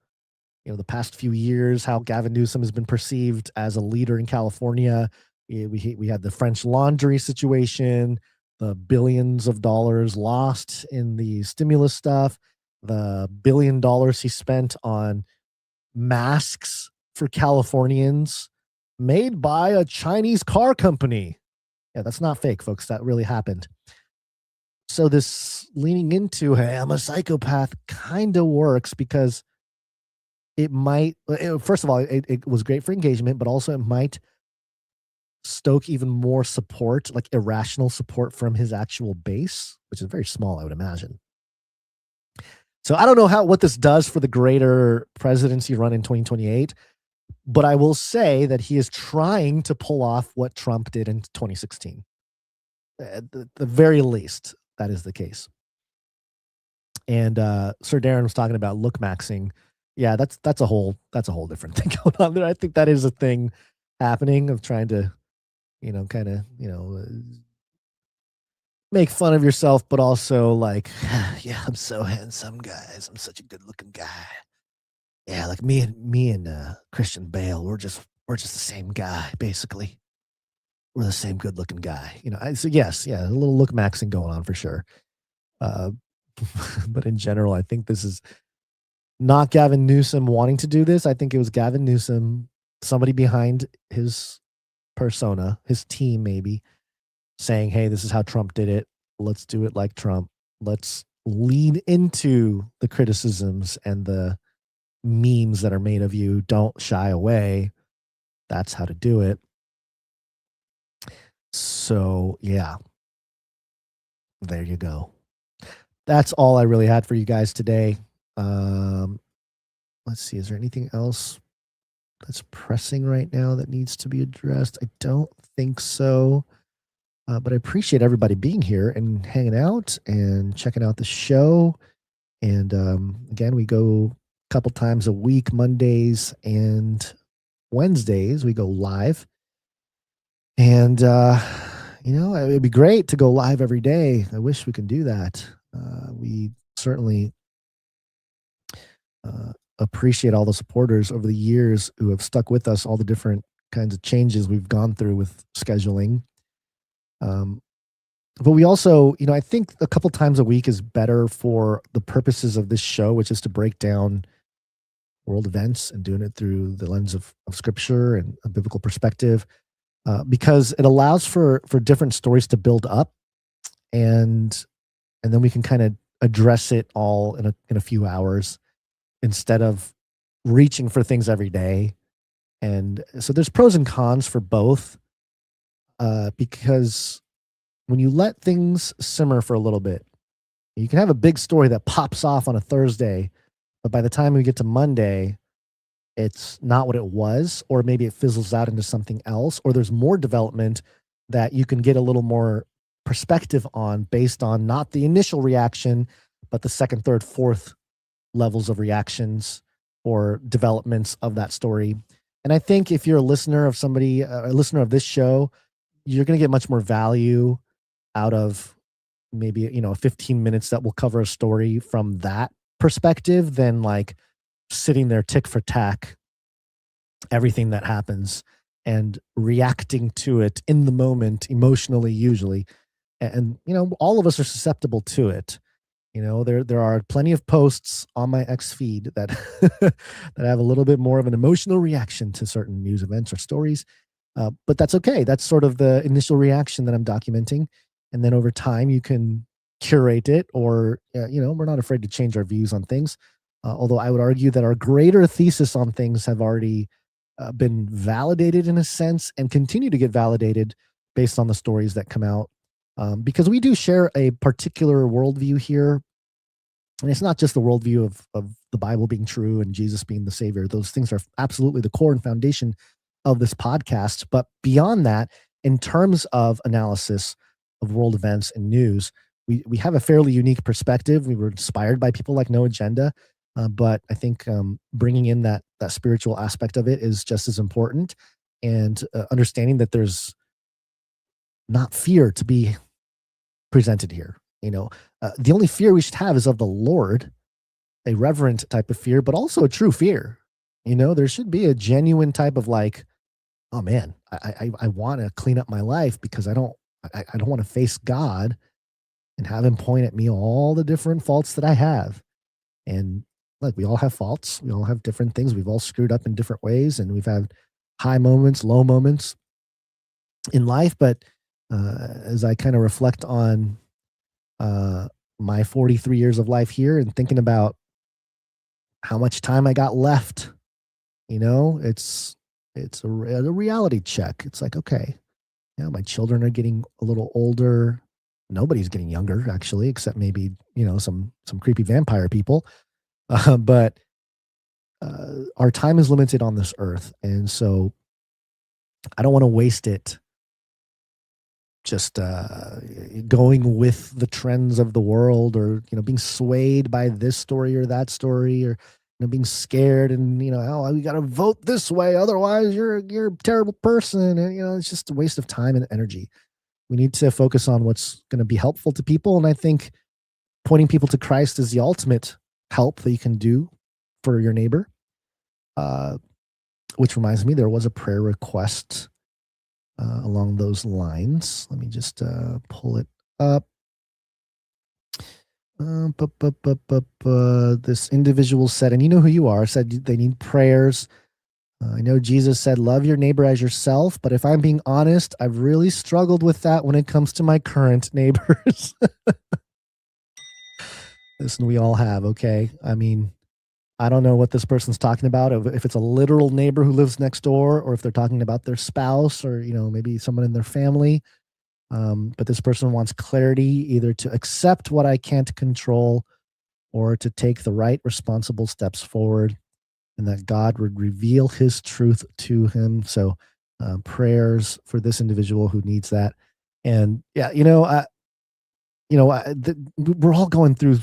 the past few years, how Gavin Newsom has been perceived as a leader in California. We had the French Laundry situation, the billions of dollars lost in the stimulus stuff, the $1 billion he spent on masks for Californians made by a Chinese car company. Yeah, that's not fake, folks. That really happened. So this leaning into, hey, I'm a psychopath, kind of works, because it might, first of all, it was great for engagement, but also it might stoke even more support, like irrational support from his actual base, which is very small, I would imagine. So I don't know what this does for the greater presidency run in 2028, But I will say that he is trying to pull off what Trump did in 2016. At the very least, that is the case. And Sir Darren was talking about look maxing. Yeah, that's a whole different thing going on there. I think that is a thing happening of trying to, kind of, make fun of yourself, but also like, yeah, I'm so handsome, guys. I'm such a good looking guy. Yeah, like me and Christian Bale, we're just the same guy, basically. We're the same good looking guy. So yes, yeah, a little look maxing going on for sure. But in general, I think this is not Gavin Newsom wanting to do this. I think it was Gavin Newsom, somebody behind his persona, his team maybe, saying, hey, this is how Trump did it. Let's do it like Trump. Let's lean into the criticisms and the memes that are made of you. Don't shy away. That's how to do it. So, yeah. There you go. That's all I really had for you guys today. Let's see. Is there anything else that's pressing right now that needs to be addressed? I don't think so. But I appreciate everybody being here and hanging out and checking out the show. And again, we go a couple times a week, Mondays and Wednesdays. We go live. And, it'd be great to go live every day. I wish we could do that. We certainly appreciate all the supporters over the years who have stuck with us, all the different kinds of changes we've gone through with scheduling. But we also, I think a couple times a week is better for the purposes of this show, which is to break down world events and doing it through the lens of scripture and a biblical perspective, because it allows for different stories to build up, and then we can kind of address it all in a few hours instead of reaching for things every day. And so there's pros and cons for both, because when you let things simmer for a little bit, you can have a big story that pops off on a Thursday, but by the time we get to Monday, it's not what it was, or maybe it fizzles out into something else, or there's more development that you can get a little more perspective on based on not the initial reaction, but the second, third, fourth levels of reactions or developments of that story. And I think if you're a listener of somebody, a listener of this show, you're going to get much more value out of maybe, 15 minutes that will cover a story from that perspective than like sitting there tick for tack, everything that happens and reacting to it in the moment emotionally, usually. And, all of us are susceptible to it. There are plenty of posts on my X feed that that have a little bit more of an emotional reaction to certain news events or stories. But that's okay. That's sort of the initial reaction that I'm documenting. And then over time, you can curate it, or, we're not afraid to change our views on things. Although I would argue that our greater thesis on things have already been validated in a sense and continue to get validated based on the stories that come out. Because we do share a particular worldview here. And it's not just the worldview of the Bible being true and Jesus being the Savior. Those things are absolutely the core and foundation of this podcast. But beyond that, in terms of analysis of world events and news, we have a fairly unique perspective. We were inspired by people like No Agenda, but I think bringing in that spiritual aspect of it is just as important, and understanding that there's not fear to be presented here. The only fear we should have is of the Lord, a reverent type of fear, but also a true fear. There should be a genuine type of like, oh man, I want to clean up my life because I don't want to face God and have him point at me all the different faults that I have. And like, we all have faults. We all have different things. We've all screwed up in different ways, and we've had high moments, low moments in life. But as I kind of reflect on my 43 years of life here and thinking about how much time I got left, it's a reality check. It's like, okay, my children are getting a little older. Nobody's getting younger, actually, except maybe, some creepy vampire people. But our time is limited on this earth. And so I don't want to waste it just going with the trends of the world, or being swayed by this story or that story, or being scared and oh, we got to vote this way, otherwise you're a terrible person. And it's just a waste of time and energy. We need to focus on what's going to be helpful to people, and I think pointing people to Christ is the ultimate help that you can do for your neighbor. Which reminds me, there was a prayer request along those lines. Let me just pull it up. This individual said, and you know who you are, said they need prayers. I know Jesus said, love your neighbor as yourself, but if I'm being honest, I've really struggled with that when it comes to my current neighbors. Listen, we all have, okay? I mean, I don't know what this person's talking about, if it's a literal neighbor who lives next door, or if they're talking about their spouse, or maybe someone in their family. But this person wants clarity, either to accept what I can't control or to take the right responsible steps forward, and that God would reveal his truth to him. So prayers for this individual who needs that. And yeah, we're all going through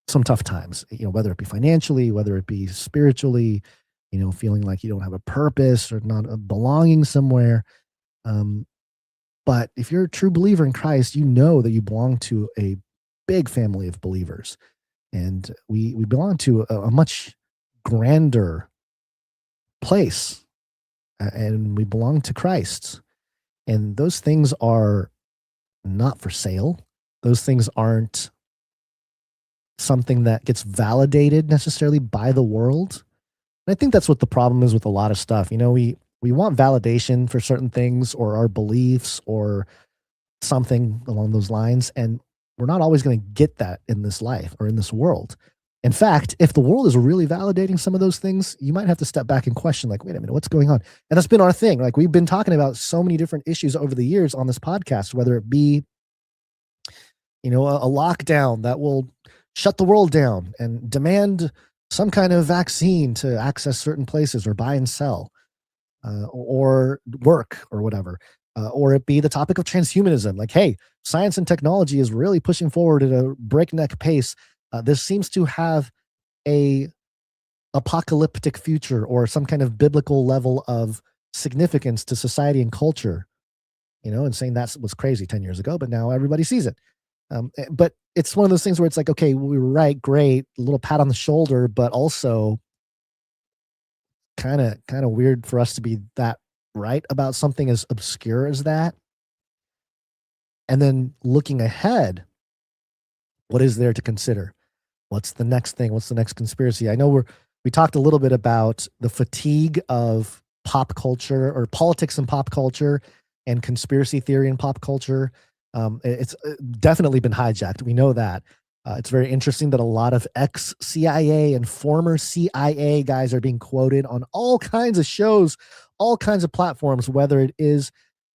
some tough times, whether it be financially, whether it be spiritually, feeling like you don't have a purpose or not belonging somewhere. But if you're a true believer in Christ, you know that you belong to a big family of believers. And we belong to a much grander place, and we belong to Christ. And those things are not for sale. Those things aren't something that gets validated necessarily by the world. And I think that's what the problem is with a lot of stuff. We want validation for certain things, or our beliefs, or something along those lines. And we're not always going to get that in this life or in this world. In fact, if the world is really validating some of those things, you might have to step back and question, like, wait a minute, what's going on? And that's been our thing. Like, we've been talking about so many different issues over the years on this podcast, whether it be, a lockdown that will shut the world down and demand some kind of vaccine to access certain places or buy and sell, or work or whatever, or it be the topic of transhumanism. Like, hey, science and technology is really pushing forward at a breakneck pace. This seems to have a apocalyptic future, or some kind of biblical level of significance to society and culture, and saying that was crazy 10 years ago, but now everybody sees it. But it's one of those things where it's like, okay, we were right, great, a little pat on the shoulder, but also kind of weird for us to be that right about something as obscure as that. And then looking ahead, what is there to consider? What's the next thing? What's the next conspiracy? I know we talked a little bit about the fatigue of pop culture, or politics and pop culture, and conspiracy theory and pop culture. It's definitely been hijacked. We know that. It's very interesting that a lot of ex-CIA and former CIA guys are being quoted on all kinds of shows, all kinds of platforms, whether it is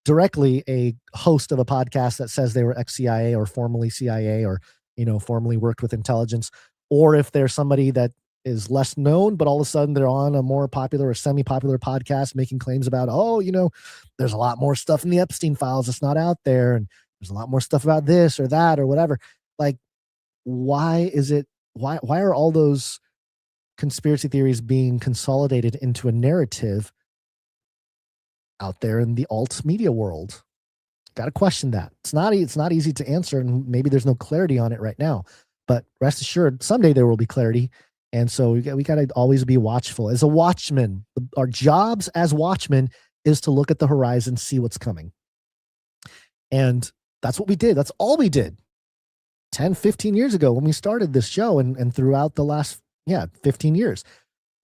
directly a host of a podcast that says they were ex-CIA or formerly CIA, or, formerly worked with intelligence, or if there's somebody that is less known, but all of a sudden they're on a more popular or semi-popular podcast making claims about, there's a lot more stuff in the Epstein files that's not out there, and there's a lot more stuff about this or that or whatever. Like, why are all those conspiracy theories being consolidated into a narrative out there in the alt media world? Got to question that. It's not easy to answer, and maybe there's no clarity on it right now, but rest assured, someday there will be clarity. And so we got to always be watchful. As a watchman, our jobs as watchmen is to look at the horizon, see what's coming. And that's what we did. That's all we did 10, 15 years ago when we started this show, and throughout the last 15 years.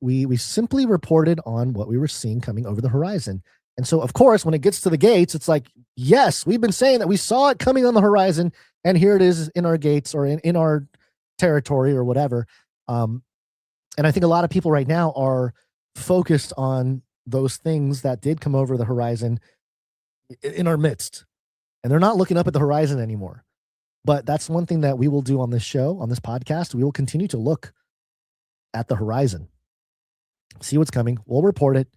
We simply reported on what we were seeing coming over the horizon. And so, of course, when it gets to the gates, it's like, yes, we've been saying that we saw it coming on the horizon, and here it is in our gates, or in our territory, or whatever. And I think a lot of people right now are focused on those things that did come over the horizon in our midst, and they're not looking up at the horizon anymore. But that's one thing that we will do on this show, on this podcast. We will continue to look at the horizon. see what's coming. We'll report it.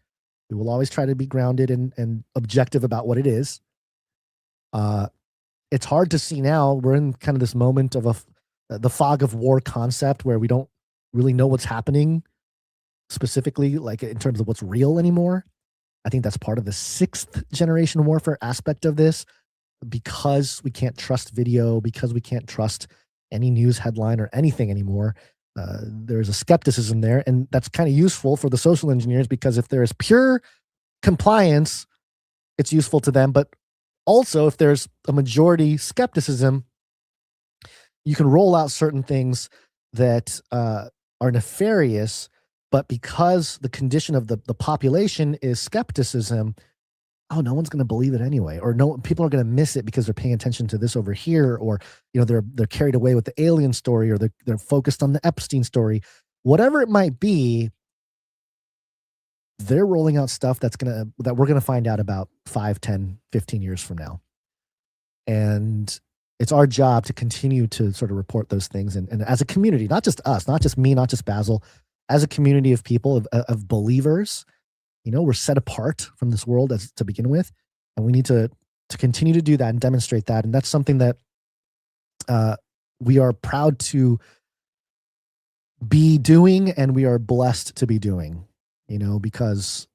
We will always try to be grounded and objective about what it is. It's hard to see now. We're in kind of this moment of the fog of war concept where we don't really know what's happening specifically, like in terms of what's real anymore. I think that's part of the 6th generation warfare aspect of this, because we can't trust video, because we can't trust any news headline or anything anymore. There's a skepticism there, and that's kind of useful for the social engineers, because if there is pure compliance, it's useful to them. But also, if there's a majority skepticism, you can roll out certain things that are nefarious, but because the condition of the population is skepticism, oh, no one's going to believe it anyway, or no, people are going to miss it because they're paying attention to this over here, or they're carried away with the alien story, or they're focused on the Epstein story, whatever it might be. They're rolling out stuff that we're going to find out about 5, 10, 15 years from now. And it's our job to continue to sort of report those things. And as a community, not just us, not just me, not just Basil, as a community of people, of believers, we're set apart from this world to begin with. And we need to continue to do that and demonstrate that. And that's something that we are proud to be doing, and we are blessed to be doing. Because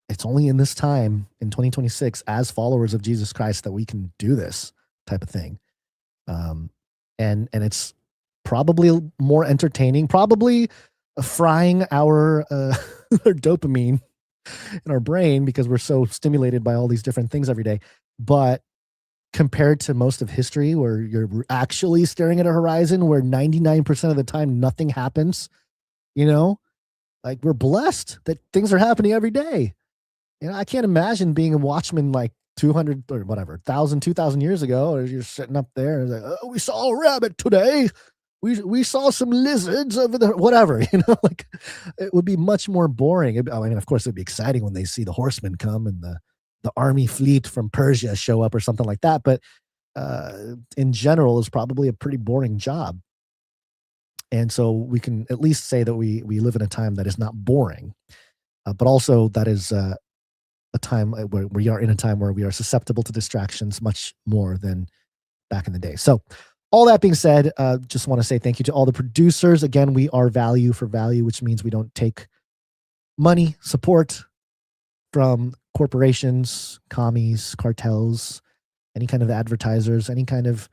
it's only in this time, in 2026, as followers of Jesus Christ, that we can do this type of thing. And it's probably more entertaining, probably frying our dopamine in our brain, because we're so stimulated by all these different things every day. But compared to most of history, where you're actually staring at a horizon where 99% of the time nothing happens, like, we're blessed that things are happening every day. I can't imagine being a watchman like 200 or whatever, 1,000, 2,000 years ago, or you're sitting up there and like, oh, we saw a rabbit today. We saw some lizards over there, whatever, like, it would be much more boring. I mean, of course, it'd be exciting when they see the horsemen come and the army fleet from Persia show up or something like that. But in general, it's probably a pretty boring job. And so we can at least say that we live in a time that is not boring, but also that is a time where we are in a time where we are susceptible to distractions much more than back in the day. So all that being said, just want to say thank you to all the producers. Again, we are value for value, which means we don't take money, support from corporations, commies, cartels, any kind of advertisers, any kind of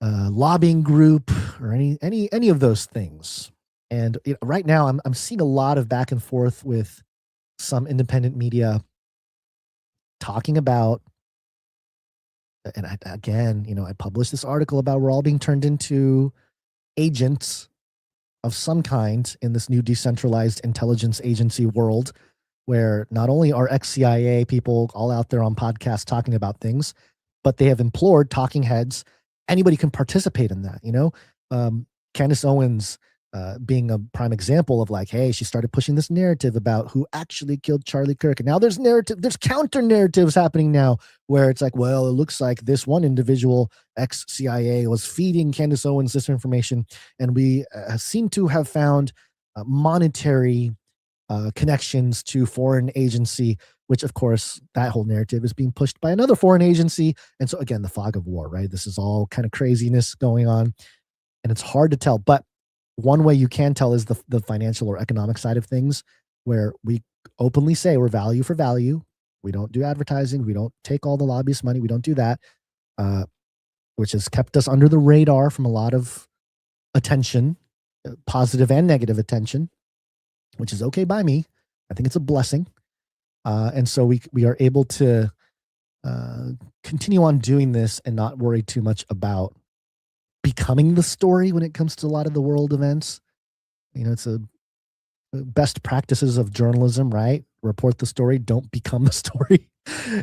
lobbying group, or any of those things. And right now I'm seeing a lot of back and forth with some independent media talking about, and I published this article about we're all being turned into agents of some kind in this new decentralized intelligence agency world, where not only are ex-CIA people all out there on podcasts talking about things, but they have implored talking heads. Anybody can participate in that, Candace Owens being a prime example of like, hey, she started pushing this narrative about who actually killed Charlie Kirk. And now there's counter narratives happening now where it's like, well, it looks like this one individual ex-CIA was feeding Candace Owens this information. And we seem to have found monetary connections to foreign agency, which of course that whole narrative is being pushed by another foreign agency. And so again, the fog of war, right? This is all kind of craziness going on, and it's hard to tell. But one way you can tell is the financial or economic side of things, where we openly say we're value for value. We don't do advertising. We don't take all the lobbyist money. We don't do that, which has kept us under the radar from a lot of attention, positive and negative attention, which is okay by me. I think it's a blessing. And so we are able to continue on doing this and not worry too much about becoming the story when it comes to a lot of the world events. It's a best practices of journalism, right? Report the story, don't become the story.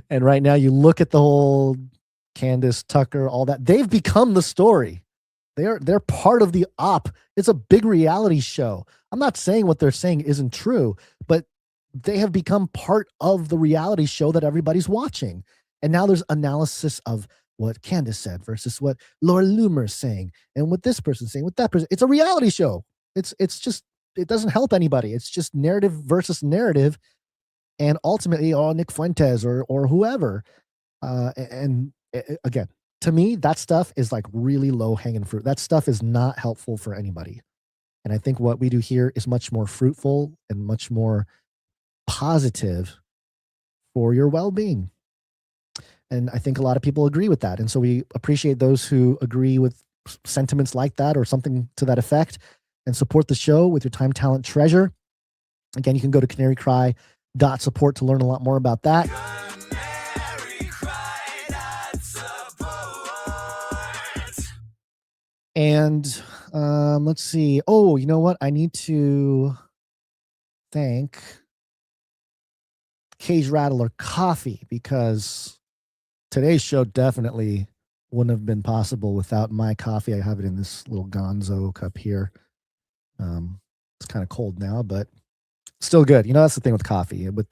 And right now you look at the whole Candace, Tucker, all that, they've become the story. They're part of the op. It's a big reality show. I'm not saying what they're saying isn't true, but they have become part of the reality show that everybody's watching. And now there's analysis of what Candace said versus what Laura Loomer's saying, and what this person's saying, what that person. It's a reality show. It's just it doesn't help anybody. It's just narrative versus narrative, and ultimately, Nick Fuentes or whoever. Again, to me, that stuff is like really low hanging fruit. That stuff is not helpful for anybody. And I think what we do here is much more fruitful and much more positive for your well-being. And I think a lot of people agree with that. And so we appreciate those who agree with sentiments like that or something to that effect, and support the show with your time, talent, treasure. Again, you can go to canarycry.support to learn a lot more about that. And let's see. Oh, you know what? I need to thank Cage Rattler Coffee, because today's show definitely wouldn't have been possible without my coffee. I have it in this little gonzo cup here. It's kind of cold now, but still good. You know, that's the thing with coffee. With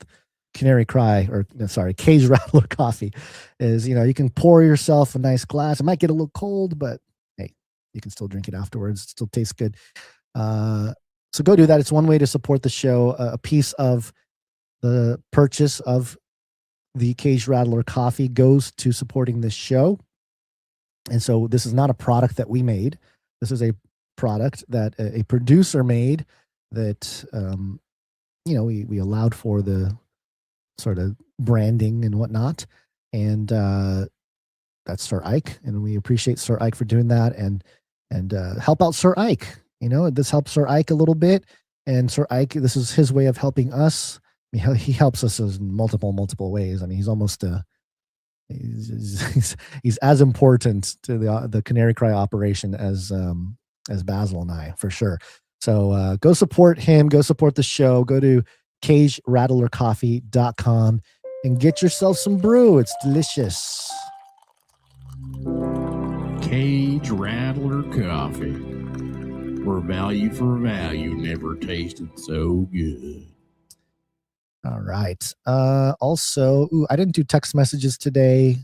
Cage Rattler Coffee is, you know, you can pour yourself a nice glass. It might get a little cold, but hey, you can still drink it afterwards. It still tastes good. So go do that. It's one way to support the show. A piece of the purchase of the Cage Rattler Coffee goes to supporting this show. And so this is not a product that we made. This is a product that a producer made that, you know, we allowed for the sort of branding and whatnot. And that's Sir Ike. And we appreciate Sir Ike for doing that, and help out Sir Ike. You know, this helps Sir Ike a little bit. And Sir Ike, this is his way of helping us. I mean, he helps us in multiple ways. I mean, he's almost he's as important to the Canary Cry operation as Basil and I, for sure. So go support him, go support the show, go to CageRattlerCoffee.com and get yourself some brew. It's delicious. Cage Rattler Coffee, where value for value never tasted so good. All right. Also, I didn't do text messages today.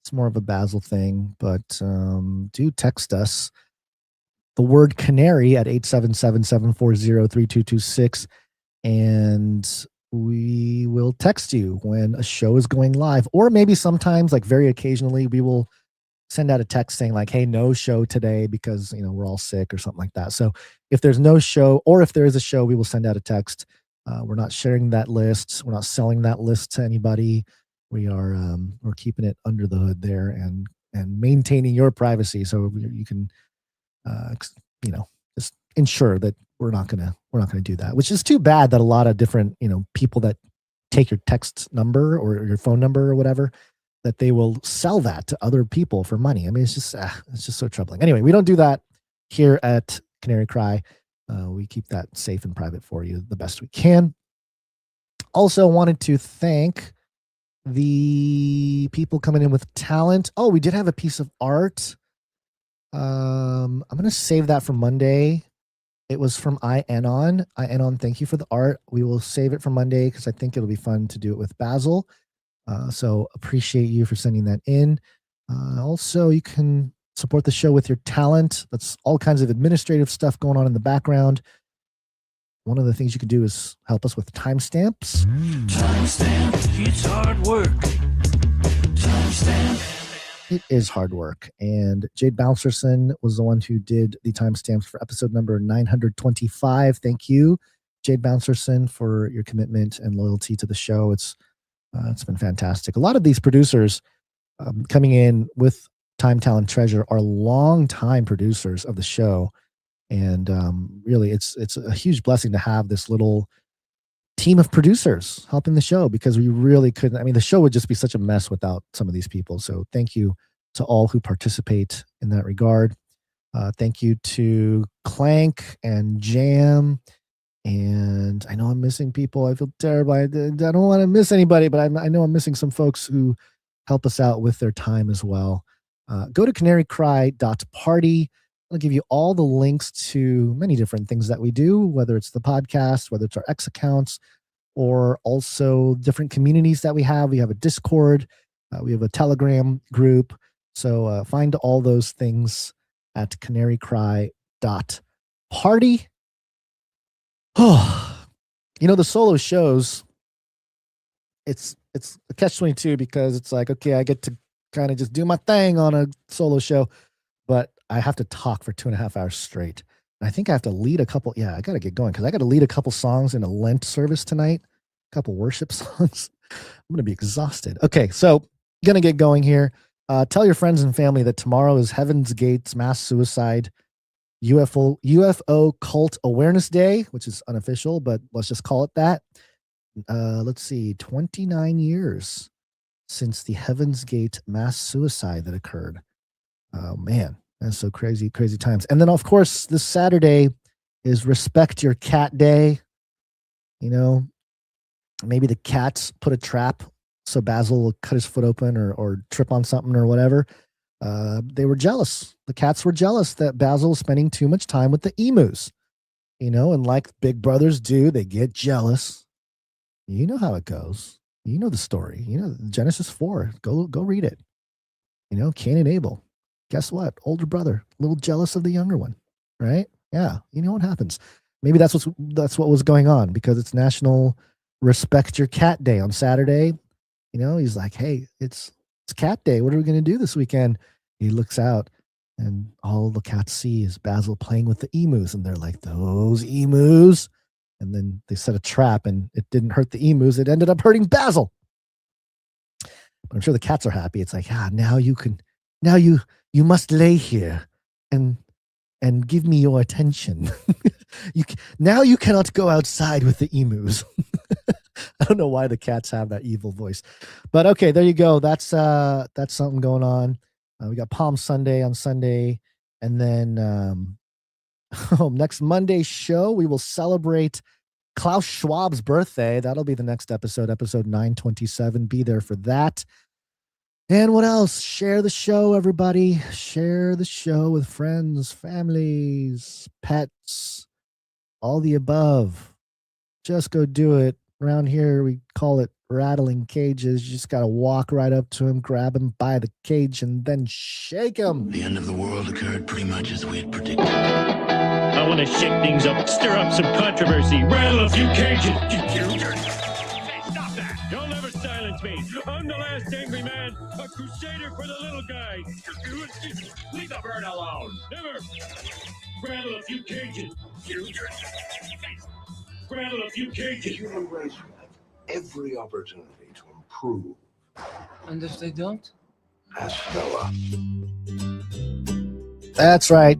It's more of a Basil thing, but do text us the word canary at 877-740-3226, and we will text you when a show is going live. Or maybe sometimes, like very occasionally, we will send out a text saying like, hey, no show today because, you know, we're all sick or something like that. So if there's no show, or if there is a show, we will send out a text. We're not sharing that list. We're not selling that list to anybody. We are we're keeping it under the hood there and maintaining your privacy, so you can you know, just ensure that we're not gonna do that. Which is too bad that a lot of different, you know, people that take your text number or your phone number or whatever, that they will sell that to other people for money. I mean, it's just so troubling. Anyway, we don't do that here at Canary Cry. We keep that safe and private for you the best we can. Also wanted to thank the people coming in with talent. Oh, we did have a piece of art. I'm going to save that for Monday. It was from Ianon. Ianon, thank you for the art. We will save it for Monday because I think it'll be fun to do it with Basil. So appreciate you for sending that in. Also, you can support the show with your talent. That's all kinds of administrative stuff going on in the background. One of the things you can do is help us with timestamps. Timestamp, it's hard work. Timestamp. It is hard work. And Jade Bouncerson was the one who did the timestamps for episode number 925. Thank you, Jade Bouncerson, for your commitment and loyalty to the show. It's been fantastic. A lot of these producers coming in with Time, Talent, Treasure are long-time producers of the show. And really, it's a huge blessing to have this little team of producers helping the show, because we really couldn't. I mean, the show would just be such a mess without some of these people. So thank you to all who participate in that regard. Thank you to Clank and Jam. And I know I'm missing people. I feel terrible. I don't want to miss anybody, but I know I'm missing some folks who help us out with their time as well. Go to canarycry.party. I'll give you all the links to many different things that we do, whether it's the podcast, whether it's our X accounts, or also different communities that we have. We have a Discord. We have a Telegram group. So find all those things at canarycry.party. Oh, the solo shows, it's a catch-22 because it's like, okay, I get to kind of just do my thing on a solo show, but I have to talk for 2.5 hours straight. And I think I have to lead a couple. Yeah, I got to get going because I got to lead a couple songs in a Lent service tonight, a couple worship songs. I'm going to be exhausted. Okay, so going to get going here. Tell your friends and family that tomorrow is Heaven's Gates Mass Suicide UFO Cult Awareness Day, which is unofficial, but let's just call it that. Let's see, 29 years since the Heaven's Gate mass suicide that occurred. Oh man, that's so crazy times. And then of course this Saturday is Respect Your Cat Day. Maybe the cats put a trap so Basil will cut his foot open or trip on something or whatever. They were jealous. The cats were jealous that Basil was spending too much time with the emus. And like big brothers do, they get jealous. You know how it goes. You know the story. Genesis 4. Go read it. Cain and Abel. Guess what? Older brother, a little jealous of the younger one, right? Yeah, you know what happens. Maybe that's what was going on because it's National Respect Your Cat Day on Saturday. He's like, hey, it's Cat Day. What are we going to do this weekend? He looks out, and all the cats see is Basil playing with the emus, and they're like, those emus. And then they set a trap, and it didn't hurt the emus. It ended up hurting Basil. But I'm sure the cats are happy. It's like, now you must lay here and give me your attention. Now you cannot go outside with the emus. I don't know why the cats have that evil voice, but okay, there you go. That's something going on. We got Palm Sunday on Sunday, and then next Monday's show we will celebrate Klaus Schwab's birthday. That'll be the next episode 927. Be there for that. And what else? Share the show, everybody. Share the show with friends, families, pets, all the above. Just go do it. Around here, we call it rattling cages. You just got to walk right up to him, grab him by the cage, and then shake him. The end of the world occurred pretty much as we had predicted. I want to shake things up, stir up some controversy, rattle a few cages. Stop that! You'll never silence me. I'm the last angry man, a crusader for the little guy. Leave the bird alone. Never. Rattle a few cages. Rattle a few cages. Human race will have every opportunity to improve. And if they don't? Ask Noah. That's right.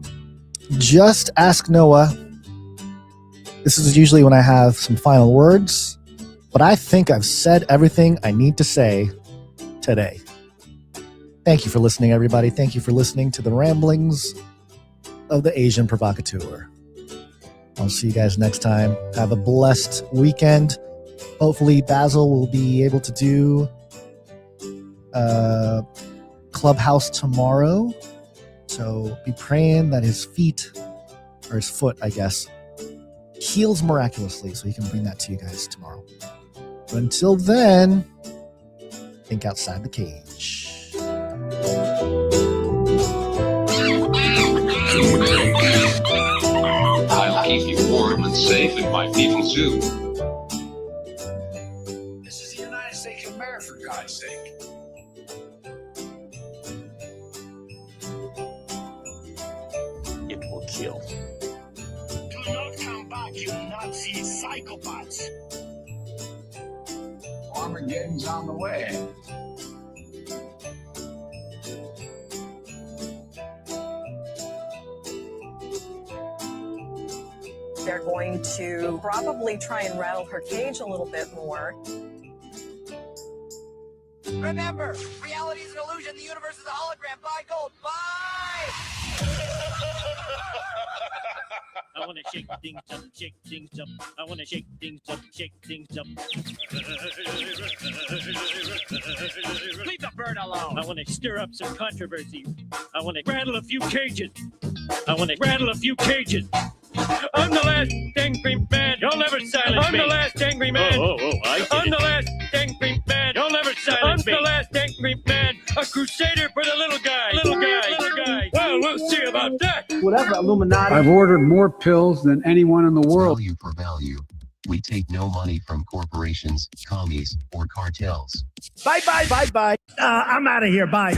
Just ask Noah. This is usually when I have some final words, but I think I've said everything I need to say today. Thank you for listening, everybody. Thank you for listening to the ramblings of the Asian provocateur. I'll see you guys next time. Have a blessed weekend. Hopefully Basil will be able to do Clubhouse tomorrow. So be praying that his feet, or his foot, I guess, heals miraculously so he can bring that to you guys tomorrow. But until then, think outside the cage. I'll keep you warm and safe in my people's zoo. This is the United States of America, for God's sake. It will kill. Do not come back, you Nazi psychopaths. Armageddon's on the way. They're going to probably try and rattle her cage a little bit more. Remember, reality is an illusion. The universe is a hologram. Buy gold. Bye! I want to shake things up, shake things up. I want to shake things up, shake things up. Leave the bird alone. I want to stir up some controversy. I want to rattle a few cages. I want to rattle a few cages. I'm the last angry man. You'll never silence me. I'm the last angry man. I'm the last angry man. You'll never silence me. I'm the last angry man. A crusader for the little guy. Little guy. Little guy. Well, we'll see about that. whatever, Illuminati. I've ordered more pills than anyone in the world. Value for value. We take no money from corporations, commies, or cartels. Bye. I'm out of here. Bye.